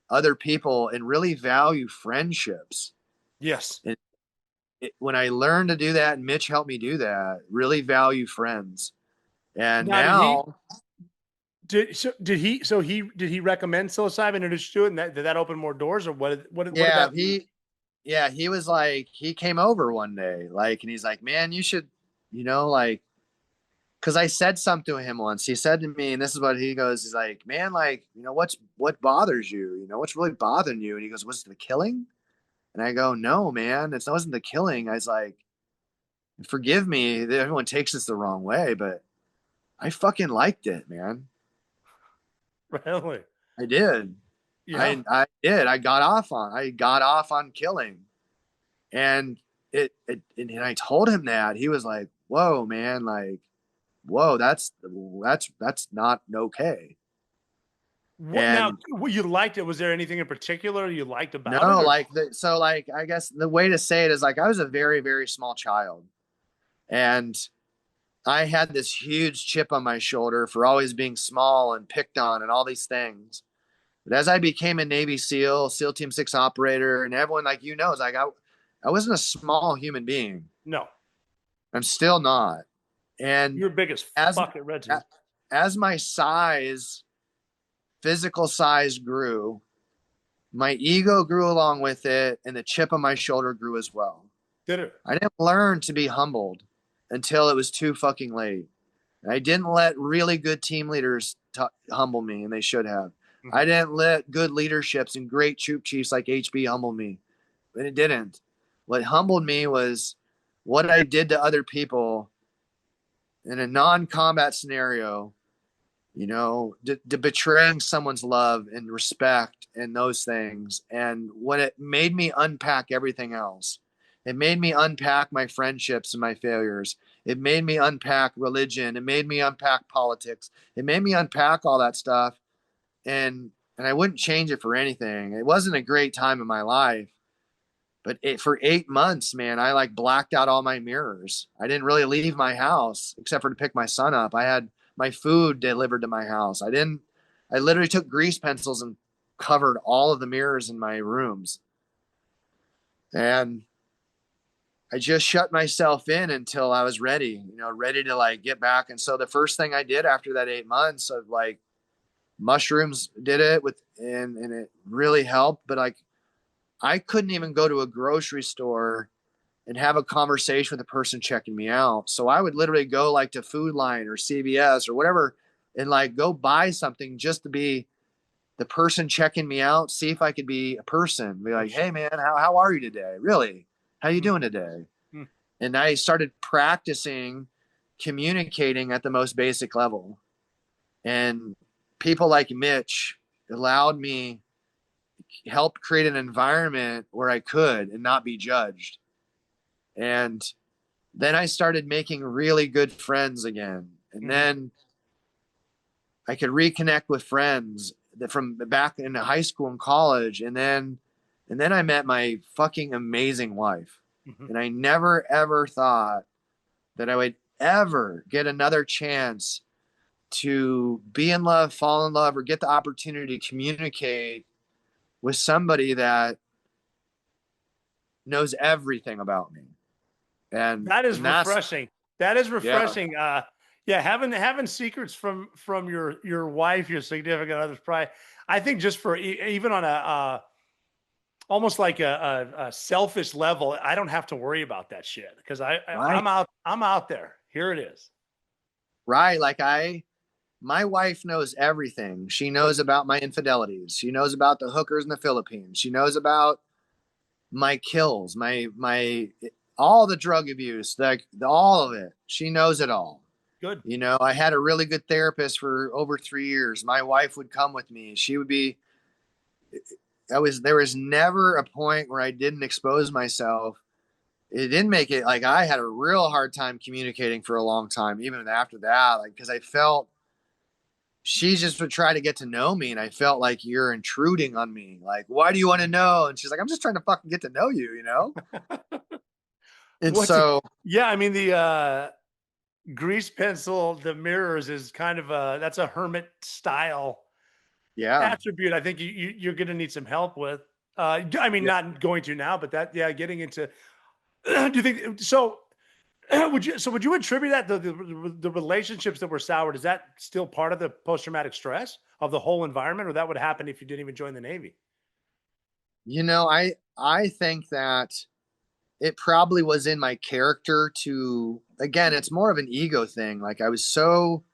other people and really value friendships. Yes. And when I learned to do that, and Mitch helped me do that, really value friends. And now did he recommend psilocybin and introduce you to it, and did that open more doors, or what did that mean? He was like, he came over one day, like, and he's like, man, you should, like, because I said something to him once. He said to me, and this is what he goes, he's like, man, like, what bothers you? What's really bothering you? And he goes, was it the killing? And I go, no, man, it wasn't the killing. I was like, forgive me, everyone takes this the wrong way, but I fucking liked it, man. Really? I did. Yeah. I did. I got off on killing. And and I told him that. He was like, whoa, man, like, whoa, that's not okay. Now, you liked it. Was there anything in particular you liked about it? No, like, I guess the way to say it is, like, I was a very, very small child. And I had this huge chip on my shoulder for always being small and picked on and all these things. But as I became a Navy SEAL, SEAL Team 6 operator, and everyone, like, is like, I wasn't a small human being. No. I'm still not. And you're big as fuck at Red Team. As my physical size grew, my ego grew along with it, and the chip on my shoulder grew as well. Did it? I didn't learn to be humbled until it was too fucking late. I didn't let really good team leaders humble me, and they should have. Mm-hmm. I didn't let good leaderships and great troop chiefs like HB humble me, and it didn't. What humbled me was what I did to other people in a non-combat scenario, betraying someone's love and respect and those things. And when it made me unpack everything else, it made me unpack my friendships and my failures. It made me unpack religion. It made me unpack politics. It made me unpack all that stuff. And I wouldn't change it for anything. It wasn't a great time in my life, but for 8 months, man, I like blacked out all my mirrors. I didn't really leave my house except for to pick my son up. I had my food delivered to my house. I literally took grease pencils and covered all of the mirrors in my rooms. And I just shut myself in until I was ready, ready to like get back. And so the first thing I did after that 8 months of like mushrooms did it and it really helped. But like, I couldn't even go to a grocery store and have a conversation with the person checking me out. So I would literally go like to Food Line or CVS or whatever and like go buy something just to be the person checking me out, see if I could be a person. Be like, hey man, how are you today? Really? How you doing today? Hmm. And I started practicing communicating at the most basic level. And people like Mitch allowed me, helped create an environment where I could and not be judged. And then I started making really good friends again. And then I could reconnect with friends from back in high school and college. And then I met my fucking amazing wife. Mm-hmm. And I never, ever thought that I would ever get another chance to be in love, fall in love, or get the opportunity to communicate with somebody that knows everything about me. And that is refreshing. That is refreshing. Yeah. Having secrets from your wife, your significant other's probably, I think just for even on a almost like a selfish level, I don't have to worry about that shit because I'm out there. Here it is. Right. Like my wife knows everything. She knows about my infidelities. She knows about the hookers in the Philippines. She knows about my kills, my all the drug abuse, like all of it. She knows it all. Good. I had a really good therapist for over 3 years. My wife would come with me. She would be, there was never a point where I didn't expose myself. It didn't make it like I had a real hard time communicating for a long time, even after that, like, cause I felt she just would try to get to know me, and I felt like, you're intruding on me. Like, why do you want to know? And she's like, I'm just trying to fucking get to know you, you know? And yeah, I mean, the grease pencil, the mirrors is kind of that's a hermit style attribute. I think you're going to need some help with. I mean, not going to now, but getting into. Do you think so? Would you attribute that the relationships that were soured, is that still part of the post-traumatic stress of the whole environment, or that would happen if you didn't even join the Navy? You know, I think that it probably was in my character to, again, it's more of an ego thing. Like, I was so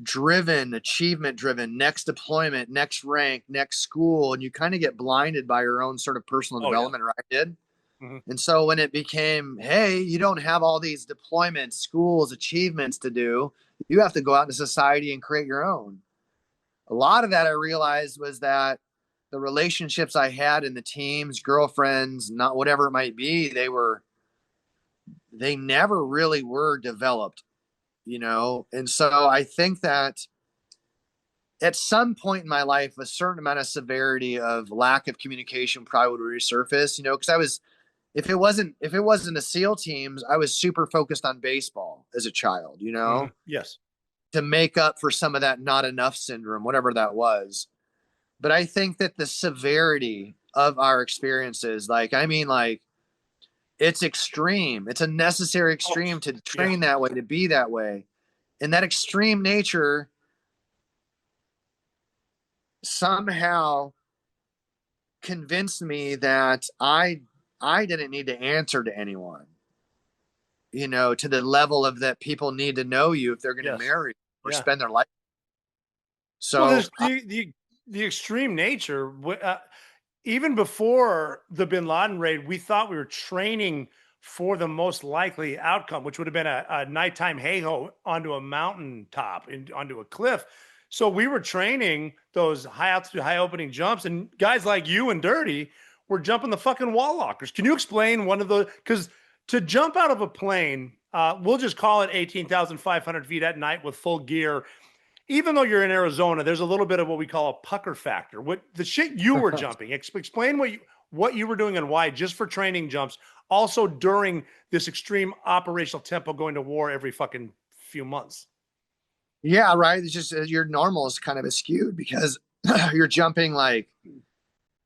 driven, achievement driven, next deployment, next rank, next school, and you kind of get blinded by your own sort of personal development, or I did. And so when it became, hey, you don't have all these deployments, schools, achievements to do, you have to go out into society and create your own. A lot of that I realized was that the relationships I had in the teams, girlfriends, not whatever it might be, they never really were developed, you know? And so I think that at some point in my life, a certain amount of severity of lack of communication probably would resurface, you know, because if it wasn't the SEAL teams, I was super focused on baseball as a child, you know? Yes. To make up for some of that not enough syndrome, whatever that was. But I think that the severity of our experiences, it's extreme. It's a necessary extreme to train that way, to be that way. And that extreme nature somehow convinced me that I didn't need to answer to anyone, you know, to the level of that people need to know you if they're going to marry or spend their life. So the extreme nature, even before the Bin Laden raid, we thought we were training for the most likely outcome, which would have been a nighttime hey-ho onto a mountaintop and onto a cliff. So we were training those high altitude, high opening jumps, and guys like you and Dirty were jumping the fucking wall lockers. Can you explain one of those? Because to jump out of a plane, we'll just call it 18,500 feet at night with full gear. Even though you're in Arizona, there's a little bit of what we call a pucker factor. What the shit you were jumping? Explain what you were doing and why, just for training jumps. Also during this extreme operational tempo, going to war every fucking few months. Yeah, right. It's just your normal is kind of skewed because you're jumping like,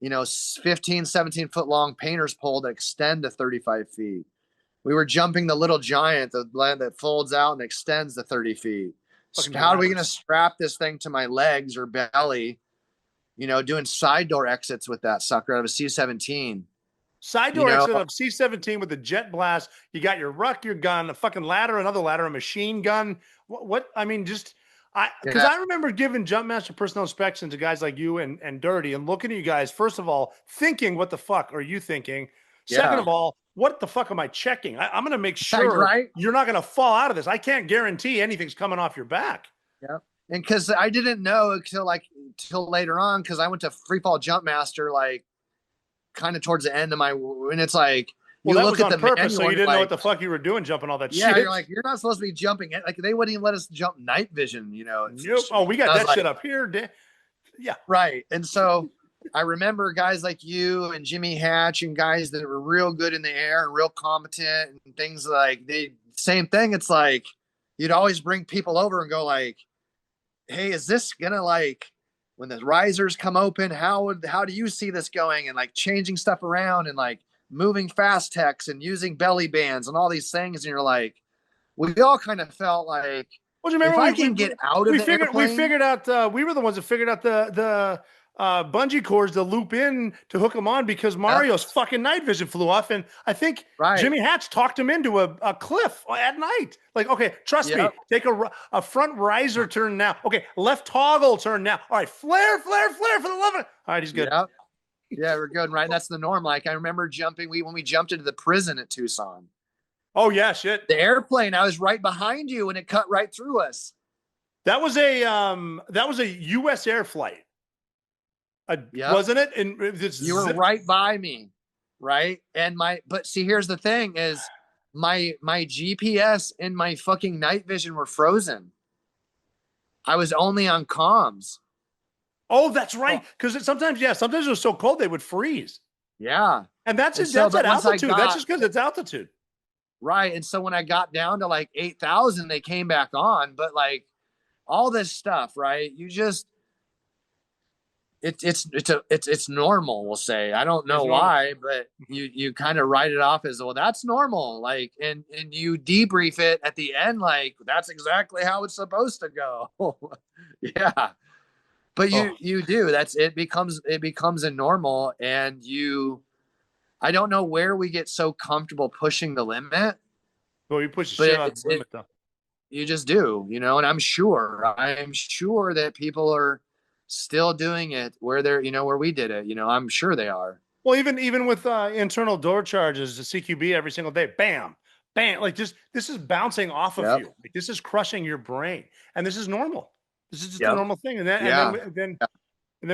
you know, 15, 17 foot long painter's pole that extend to 35 feet. We were jumping the little giant, the land that folds out and extends to 30 feet. So how are we going to strap this thing to my legs or belly? You know, doing side door exits with that sucker out of a C-17. Side door exit of C-17 with a jet blast. You got your ruck, your gun, a fucking ladder, another ladder, a machine gun. What I mean, because I remember giving Jumpmaster personnel inspection to guys like you and Dirty and looking at you guys, first of all, thinking, what the fuck are you thinking? Second of all, what the fuck am I checking? I'm going to make sure you're not going to fall out of this. I can't guarantee anything's coming off your back. Yeah. And because I didn't know until later on, because I went to free fall Jumpmaster, like kind of towards the end of and it's like, well, that was on purpose, so you didn't know what the fuck you were doing jumping all that shit. Yeah, you're like, you're not supposed to be jumping. Like, they wouldn't even let us jump night vision, you know. Nope. Oh, we got that shit up here. Yeah. Right. And so I remember guys like you and Jimmy Hatch and guys that were real good in the air and real competent and things like same thing. It's like, you'd always bring people over and go like, hey, is this gonna when the risers come open, how do you see this going? And like changing stuff around and like moving fast techs and using belly bands and all these things. And you're like, we all kind of felt like, well, do you remember if I can get out of the airplane? We figured out, we were the ones that figured out the bungee cords to loop in to hook them on because Mario's fucking night vision flew off. And I think Jimmy Hatch talked him into a cliff at night. Like, okay, trust me, take a front riser turn now. Okay, left toggle turn now. All right, flare for the love of it. All right, he's good. Yep. Yeah, we're good, right? That's the norm. Like I remember jumping, when we jumped into the prison at Tucson. Oh yeah, shit. The airplane, I was right behind you and it cut right through us. That was a US air flight. Wasn't it? And you were right by me, right? And but see, here's the thing is my GPS and my fucking night vision were frozen. I was only on comms. Oh, that's right. Because sometimes it was so cold they would freeze. Yeah. And that's at altitude. That's just because it's altitude. Right. And so when I got down to like 8,000, they came back on. But like all this stuff, right? You just it's normal, we'll say. I don't know why, but you kind of write it off as, well, that's normal. Like, and you debrief it at the end, like, that's exactly how it's supposed to go. Yeah. But you do. It becomes a normal, and I don't know where we get so comfortable pushing the limit. Well, you push the shit on the limit though. You just do, and I'm sure that people are still doing it where they're, where we did it. I'm sure they are. Well, even with internal door charges, the CQB every single day, bam, bam, like this is bouncing off of you. Like, this is crushing your brain, and this is normal. This is just a normal thing. And then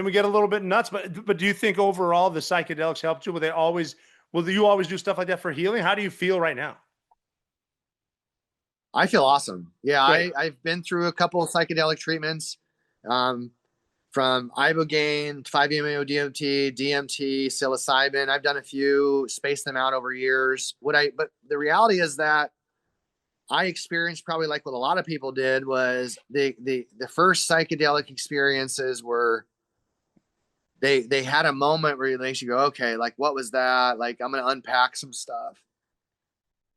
we get a little bit nuts. But do you think overall the psychedelics helped you? Will you always do stuff like that for healing? How do you feel right now? I feel awesome. Yeah, I've been through a couple of psychedelic treatments, from ibogaine, 5-MeO DMT, psilocybin. I've done a few, spaced them out over years. But the reality is that I experienced, probably like what a lot of people did, was the first psychedelic experiences were, they had a moment where they should go, okay, like, what was that? Like, I'm going to unpack some stuff.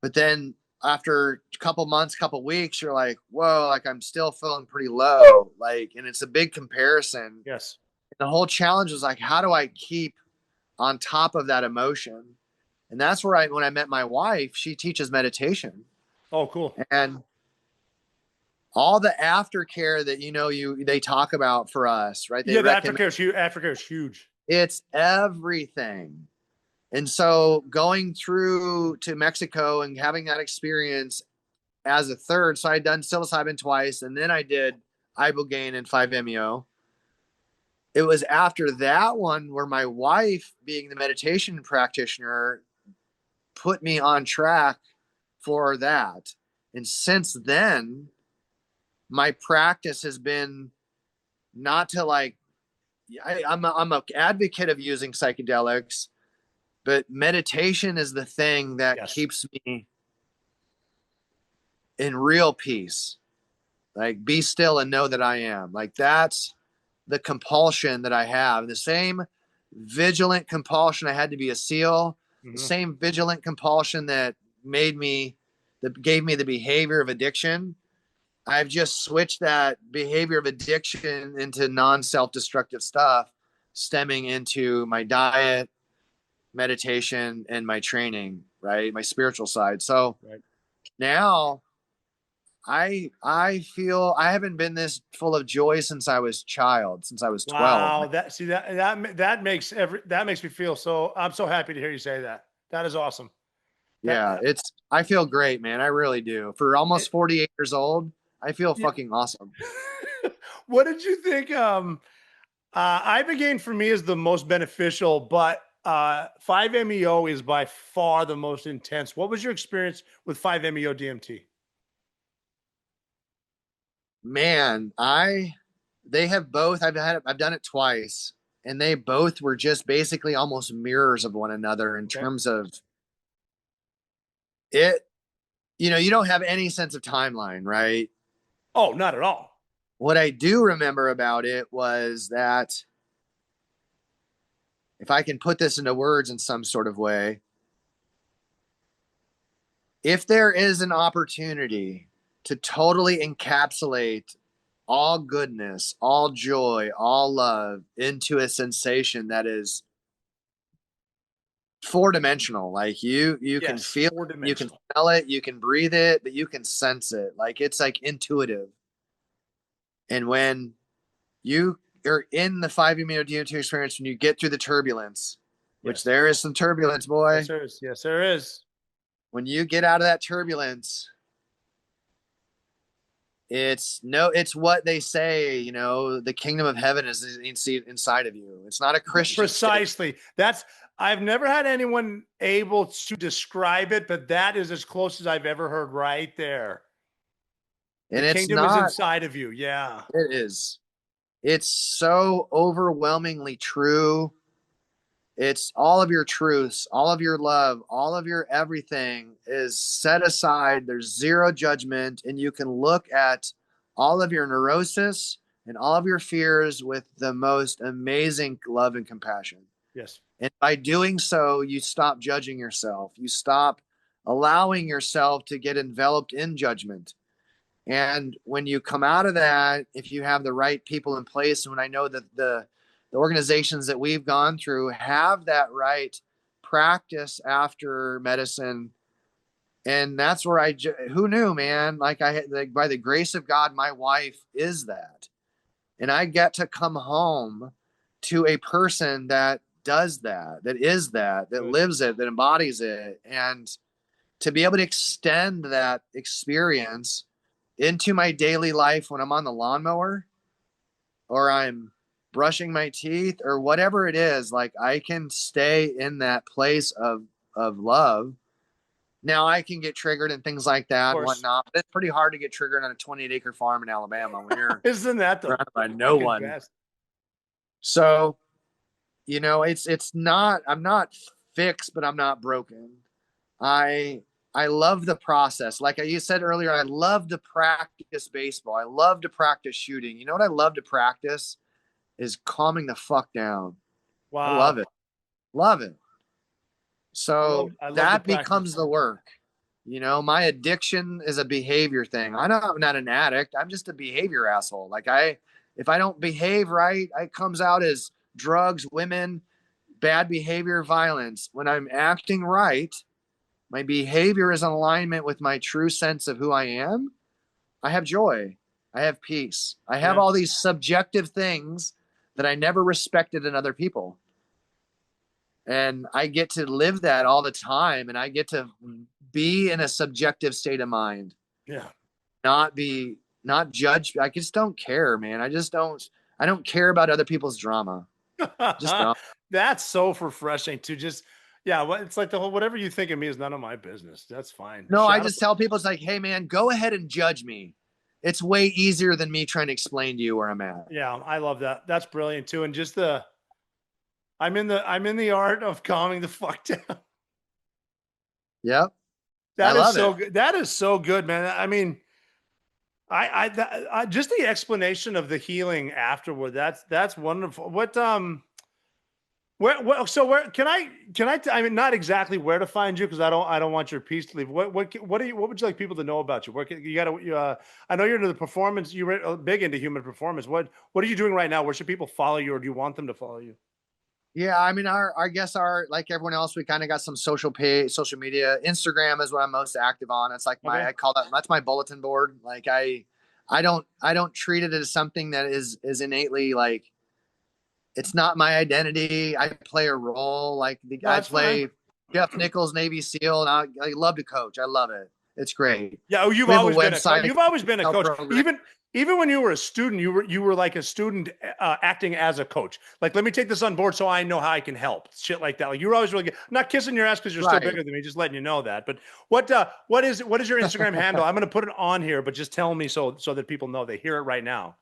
But then after a couple months, couple weeks, you're like, whoa, like, I'm still feeling pretty low. Like, and it's a big comparison. Yes. And the whole challenge was like, how do I keep on top of that emotion? And that's where when I met my wife, she teaches meditation. Oh, cool. And all the aftercare that, they talk about for us, right? The aftercare is huge. It's everything. And so going through to Mexico and having that experience as a third, so I'd done psilocybin twice, and then I did ibogaine and 5-MeO. It was after that one where my wife, being the meditation practitioner, put me on track for that. And since then, my practice has been not to I'm an advocate of using psychedelics, but meditation is the thing that keeps me in real peace. Like, be still and know that I am. Like, that's the compulsion that I have. The same vigilant compulsion I had to be a SEAL, the same vigilant compulsion that gave me the behavior of addiction. I've just switched that behavior of addiction into non-self-destructive stuff, stemming into my diet, meditation, and my training, right? My spiritual side. So now I feel I haven't been this full of joy since I was 12. Wow, that makes me feel so. I'm so happy to hear you say that. That is awesome. Yeah, I feel great, man. I really do. For almost 48 years old, I feel fucking awesome. What did you think? Ibogaine for me is the most beneficial, but 5-MeO is by far the most intense. What was your experience with 5-MeO DMT? Man, they have both. I've done it twice, and they both were just basically almost mirrors of one another in terms of it. You don't have any sense of timeline, right? Oh, not at all. What I do remember about it was that, if I can put this into words in some sort of way, if there is an opportunity to totally encapsulate all goodness, all joy, all love into a sensation that is four-dimensional, like you can feel it, you can smell it, you can breathe it, but you can sense it. Like, it's like intuitive. And when you are in the 5-MeO DMT experience, when you get through the turbulence, which there is some turbulence, boy. Yes, there is. When you get out of that turbulence, it's what they say, the kingdom of heaven is inside of you. It's not a Christian. Precisely. I've never had anyone able to describe it, but that is as close as I've ever heard right there. And the it's kingdom is not, inside of you. Yeah. it is. It's so overwhelmingly true. It's all of your truths, all of your love, all of your everything is set aside. There's zero judgment, and you can look at all of your neurosis and all of your fears with the most amazing love and compassion. Yes. And by doing so, you stop judging yourself. You stop allowing yourself to get enveloped in judgment. And when you come out of that, if you have the right people in place, and when I know that the organizations that we've gone through have that right practice after medicine, and that's where who knew, man? Like by the grace of God, my wife is that, and I get to come home to a person that does that, that is that lives it, that embodies it, and to be able to extend that experience into my daily life when I'm on the lawnmower or I'm brushing my teeth or whatever it is, like I can stay in that place of love. Now I can get triggered and things like that and whatnot. But it's pretty hard to get triggered on a 28-acre farm in Alabama when you're isn't that the by no one. Best. So, you know, it's not, I'm not fixed, but I'm not broken. I love the process. Like you said earlier, I love to practice baseball. I love to practice shooting. You know what I love to practice is calming the fuck down. Wow. I love it. Love it. So I love that becomes the work. You know, my addiction is a behavior thing. I'm not an addict. I'm just a behavior asshole. Like if I don't behave right, it comes out as drugs, women, bad behavior, violence. When I'm acting right, my behavior is in alignment with my true sense of who I am. I have joy. I have peace. I have all these subjective things that I never respected in other people. And I get to live that all the time. And I get to be in a subjective state of mind. Yeah. Not judge. I just don't care, man. I don't care about other people's drama. Just don't. That's so refreshing to just, yeah, it's like the whole, whatever you think of me is none of my business. That's fine. No, I just tell people, it's like, hey man, go ahead and judge me. It's way easier than me trying to explain to you where I'm at. Yeah, I love that. That's brilliant too. And just I'm in the art of calming the fuck down. Yep. That is so good. That is so good, man. I mean, I just the explanation of the healing afterward. That's wonderful. Where can I mean, not exactly where to find you, because I don't want your piece to leave. What would you like people to know about you? I know you're into the performance. You're big into human performance. What are you doing right now? Where should people follow you, or do you want them to follow you? Yeah, I mean, I guess like everyone else, we kind of got some social media. Instagram is what I'm most active on. It's like I call that's my bulletin board. Like I don't treat it as something that is innately like, it's not my identity. I play a role. Like I play fine. Jeff Nichols, Navy SEAL, and I love to coach. I love it. It's great. Yeah, you've always been a coach. Even when you were a student, you were like a student acting as a coach. Like, let me take this on board so I know how I can help. Shit like that. Like, you were always really good. I'm not kissing your ass because you're still bigger than me. Just letting you know that. But what is your Instagram handle? I'm going to put it on here, but just tell me so that people know, they hear it right now.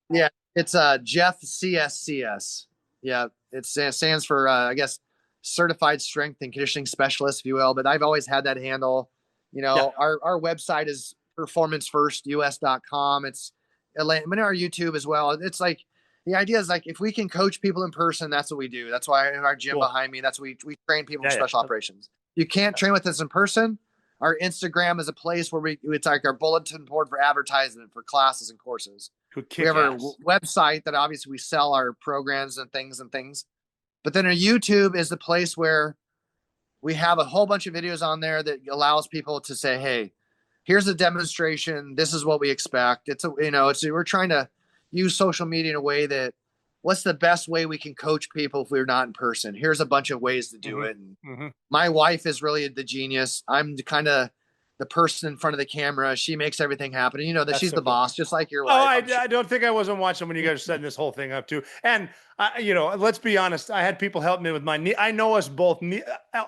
Yeah, it's Jeff CSCS. Yeah, it stands for I guess Certified Strength and Conditioning Specialist, if you will. But I've always had that handle. You know, our website is performancefirstus.com. It's on our YouTube as well. It's like, the idea is like, if we can coach people in person, that's what we do. That's why in our gym behind me, that's what we train people in special operations. You can't train with us in person. Our Instagram is a place where it's like our bulletin board for advertisement for classes and courses. We have our website that obviously we sell our programs and things. But then our YouTube is the place where we have a whole bunch of videos on there that allows people to say, hey, here's a demonstration. This is what we expect. We're trying to use social media in a way that, what's the best way we can coach people if we're not in person? Here's a bunch of ways to do it. And my wife is really the genius. I'm kind of the person in front of the camera. She makes everything happen. You know that she's the boss, just like your wife. I don't think I wasn't watching when you guys were setting this whole thing up too. And let's be honest. I had people help me with my knee. I know us both.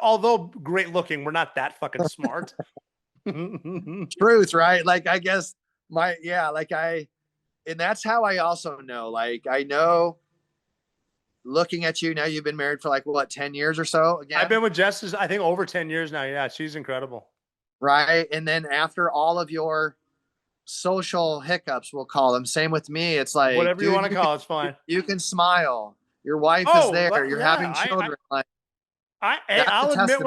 Although great looking, we're not that fucking smart. truth, right? Like, I guess and that's how I also know, like, I know looking at you now, you've been married for like what, 10 years or so again? I've been with Jess, I think, over 10 years now. Yeah, she's incredible. Right. And then after all of your social hiccups, we'll call them, same with me. It's like, whatever you want to call it, it's fine. You can smile. Your wife is there. You're having children. I'll admit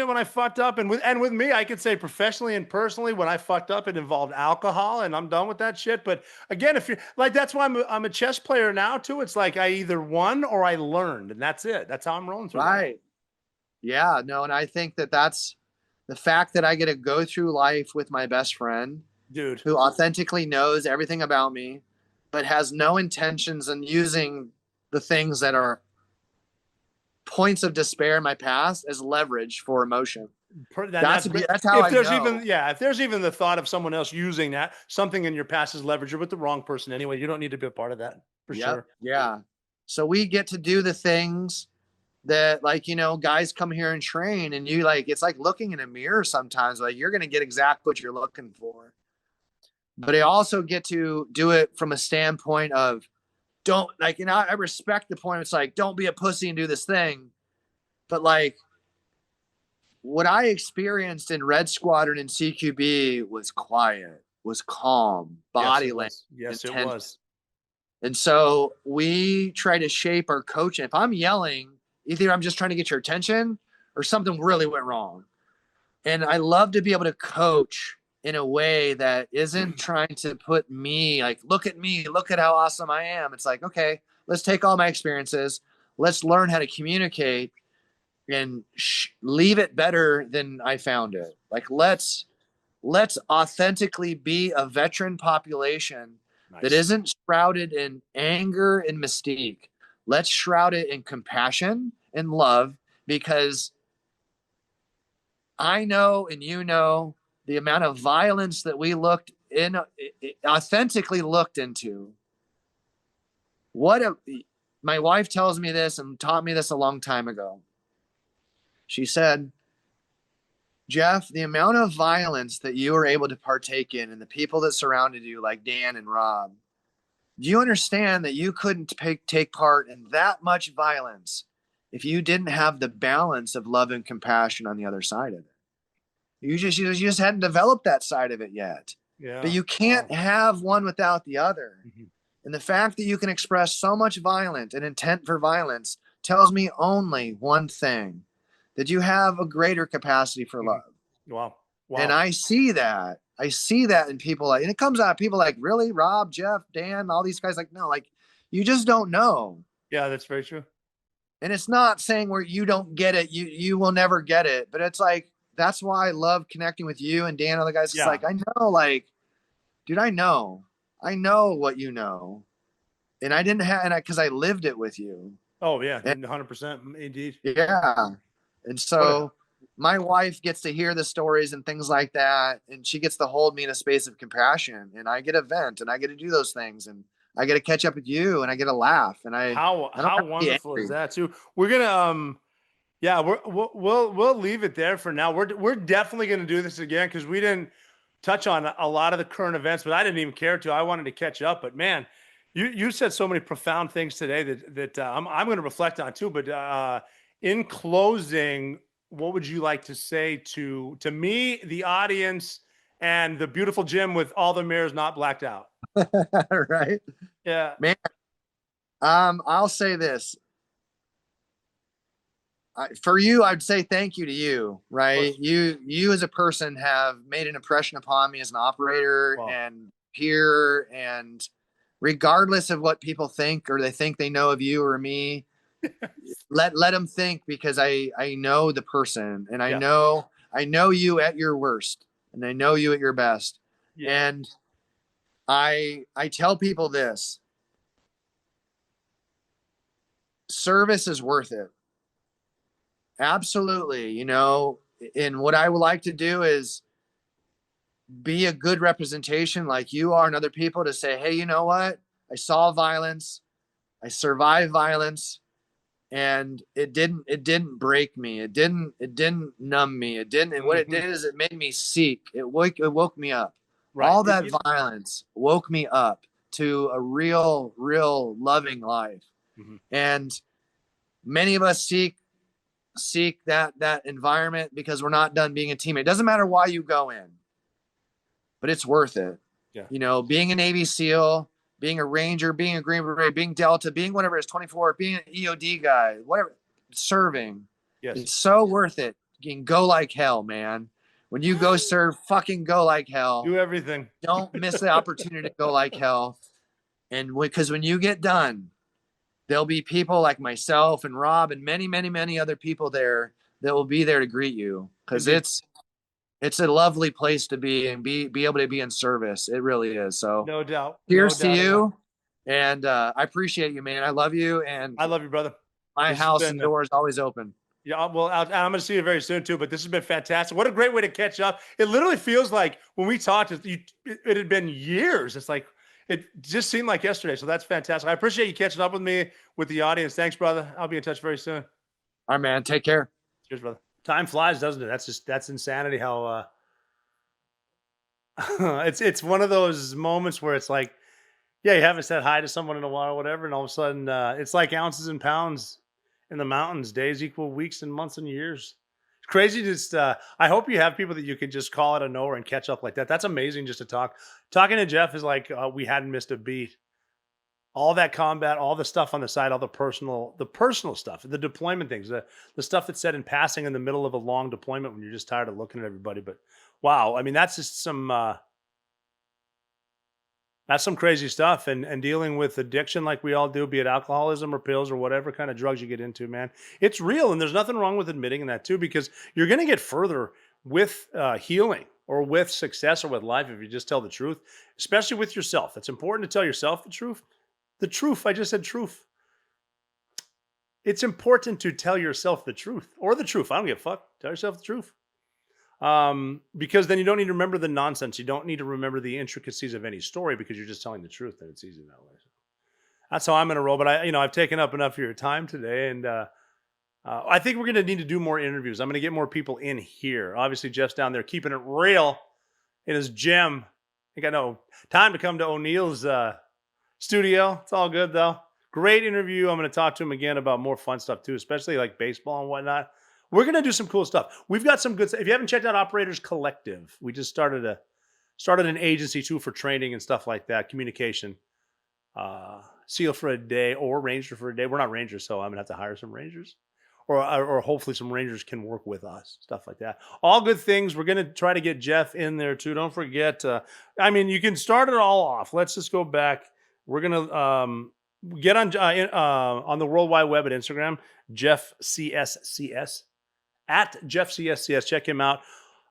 when I fucked up, and with me, I could say professionally and personally, when I fucked up, it involved alcohol, and I'm done with that shit. But again, if you're like, that's why I'm a chess player now too. It's like I either won or I learned, and that's it. That's how I'm rolling through. Right. Yeah. No, and I think that's the fact that I get to go through life with my best friend, dude, who authentically knows everything about me, but has no intentions in using the things that are points of despair in my past as leverage for emotion. That's how I know. If there's even the thought of someone else using that, something in your past is leverage, you're with the wrong person anyway. You don't need to be a part of that, for sure. Yeah. So we get to do the things that, like, you know, guys come here and train, and you, like, it's like looking in a mirror sometimes. Like, you're going to get exactly what you're looking for. But I also get to do it from a standpoint of, don't, like, you know, I respect the point. It's like, don't be a pussy and do this thing. But like, what I experienced in Red Squadron and CQB was quiet, was calm, body language. Yes, it was. And so we try to shape our coaching. If I'm yelling, either I'm just trying to get your attention or something really went wrong. And I love to be able to coach in a way that isn't trying to put me like, look at me, look at how awesome I am. It's like, okay, let's take all my experiences. Let's learn how to communicate and leave it better than I found it. Like, let's authentically be a veteran population that isn't shrouded in anger and mystique. Let's shroud it in compassion and love, because I know, and you know, the amount of violence that we authentically looked into. My wife tells me this and taught me this a long time ago. She said, Jeff, the amount of violence that you were able to partake in and the people that surrounded you, like Dan and Rob, do you understand that you couldn't take part in that much violence if you didn't have the balance of love and compassion on the other side of it? You just hadn't developed that side of it yet. Yeah. But you can't have one without the other. Mm-hmm. And the fact that you can express so much violence and intent for violence tells me only one thing, that you have a greater capacity for love. Wow. And I see that. In people, like, and it comes out of people like, really, Rob, Jeff, Dan, all these guys, like, no, like, you just don't know. Yeah, that's very true. And it's not saying where you don't get it, you will never get it, but it's like, that's why I love connecting with you and Dan and other guys. It's like, I know, like, dude, I know what you know. And I didn't have, because I lived it with you. Oh yeah. 100% indeed. Yeah. And so my wife gets to hear the stories and things like that. And she gets to hold me in a space of compassion, and I get to vent, and I get to do those things, and I get to catch up with you, and I get to laugh. And how wonderful is that too? We're going to, we'll leave it there for now. We're definitely going to do this again, because we didn't touch on a lot of the current events, but I didn't even care to. I wanted to catch up. But man, you said so many profound things today that I'm going to reflect on too. But in closing, what would you like to say to me, the audience, and the beautiful gym with all the mirrors not blacked out? Right? Yeah, man. I'll say this. For you, I'd say thank you to you, right? You as a person have made an impression upon me as an operator and peer, and regardless of what people think or they think they know of you or me, let them think, because I know the person, and I know you at your worst, and I know you at your best. Yeah. And I tell people this: service is worth it. Absolutely. You know, and what I would like to do is be a good representation like you are and other people, to say, hey, you know what? I saw violence. I survived violence. and it didn't break me. It didn't numb me. It didn't. And what it did is it made me seek. It woke me up. Right. All that violence woke me up to a real loving life. And many of us seek that environment because we're not done being a teammate. It doesn't matter why you go in, but it's worth it. Yeah. You know, being a Navy SEAL, being a Ranger, being a Green Beret, being Delta, being whatever it is, 24, being an EOD guy, whatever, serving. Yes. It's so worth it. You can go like hell, man. When you go serve, fucking go like hell. Do everything. Don't miss the opportunity to go like hell. And because when you get done, there'll be people like myself and Rob and many other people there that will be there to greet you. Because it's a lovely place to be and be able to be in service. It really is. So no doubt. Cheers to you. And I appreciate you, man. I love you. And I love you, brother. My house and door is always open. Yeah, well, I'm going to see you very soon too, but this has been fantastic. What a great way to catch up. It literally feels like when we talked, it had been years. It's like, it just seemed like yesterday. So that's fantastic. I appreciate you catching up with me, with the audience. Thanks, brother. I'll be in touch very soon. All right, man. Take care. Cheers, brother. Time flies, doesn't it? That's insanity. How it's one of those moments where it's like, yeah, you haven't said hi to someone in a while or whatever. And all of a sudden it's like ounces and pounds in the mountains. Days equal weeks and months and years. It's crazy. Just I hope you have people that you can just call out of nowhere and catch up like that. That's amazing just to talk. Talking to Jeff is like we hadn't missed a beat. All that combat, all the stuff on the side, all the personal stuff, the deployment things, the stuff that's said in passing in the middle of a long deployment when you're just tired of looking at everybody. But wow, I mean, that's just that's some crazy stuff. And dealing with addiction like we all do, be it alcoholism or pills or whatever kind of drugs you get into, man, it's real. And there's nothing wrong with admitting that too, because you're going to get further with healing or with success or with life if you just tell the truth, especially with yourself. It's important to tell yourself the truth. The truth. I just said truth. It's important to tell yourself the truth or the truth. I don't give a fuck. Tell yourself the truth. Because then you don't need to remember the nonsense. You don't need to remember the intricacies of any story because you're just telling the truth and it's easy that way. So that's how I'm going to roll. But I've taken up enough of your time today. And I think we're going to need to do more interviews. I'm going to get more people in here. Obviously, Jeff's down there keeping it real in his gym. I got no time to come to O'Neill's studio. It's all good though. Great interview. I'm going to talk to him again about more fun stuff too, especially like baseball and whatnot. We're going to do some cool stuff. We've got some good stuff. If you haven't checked out Operators Collective, we just started an agency too for training and stuff like that, communication. SEAL for a day or Ranger for a day. We're not Rangers, so I'm going to have to hire some Rangers. Or hopefully some Rangers can work with us, stuff like that. All good things. We're going to try to get Jeff in there too. Don't forget. You can start it all off. Let's just go back. We're going to get on the World Wide Web at Instagram, Jeff CSCS, at Jeff CSCS. Check him out.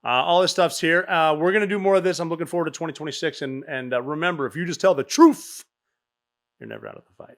All this stuff's here. We're going to do more of this. I'm looking forward to 2026. And remember, if you just tell the truth, you're never out of the fight.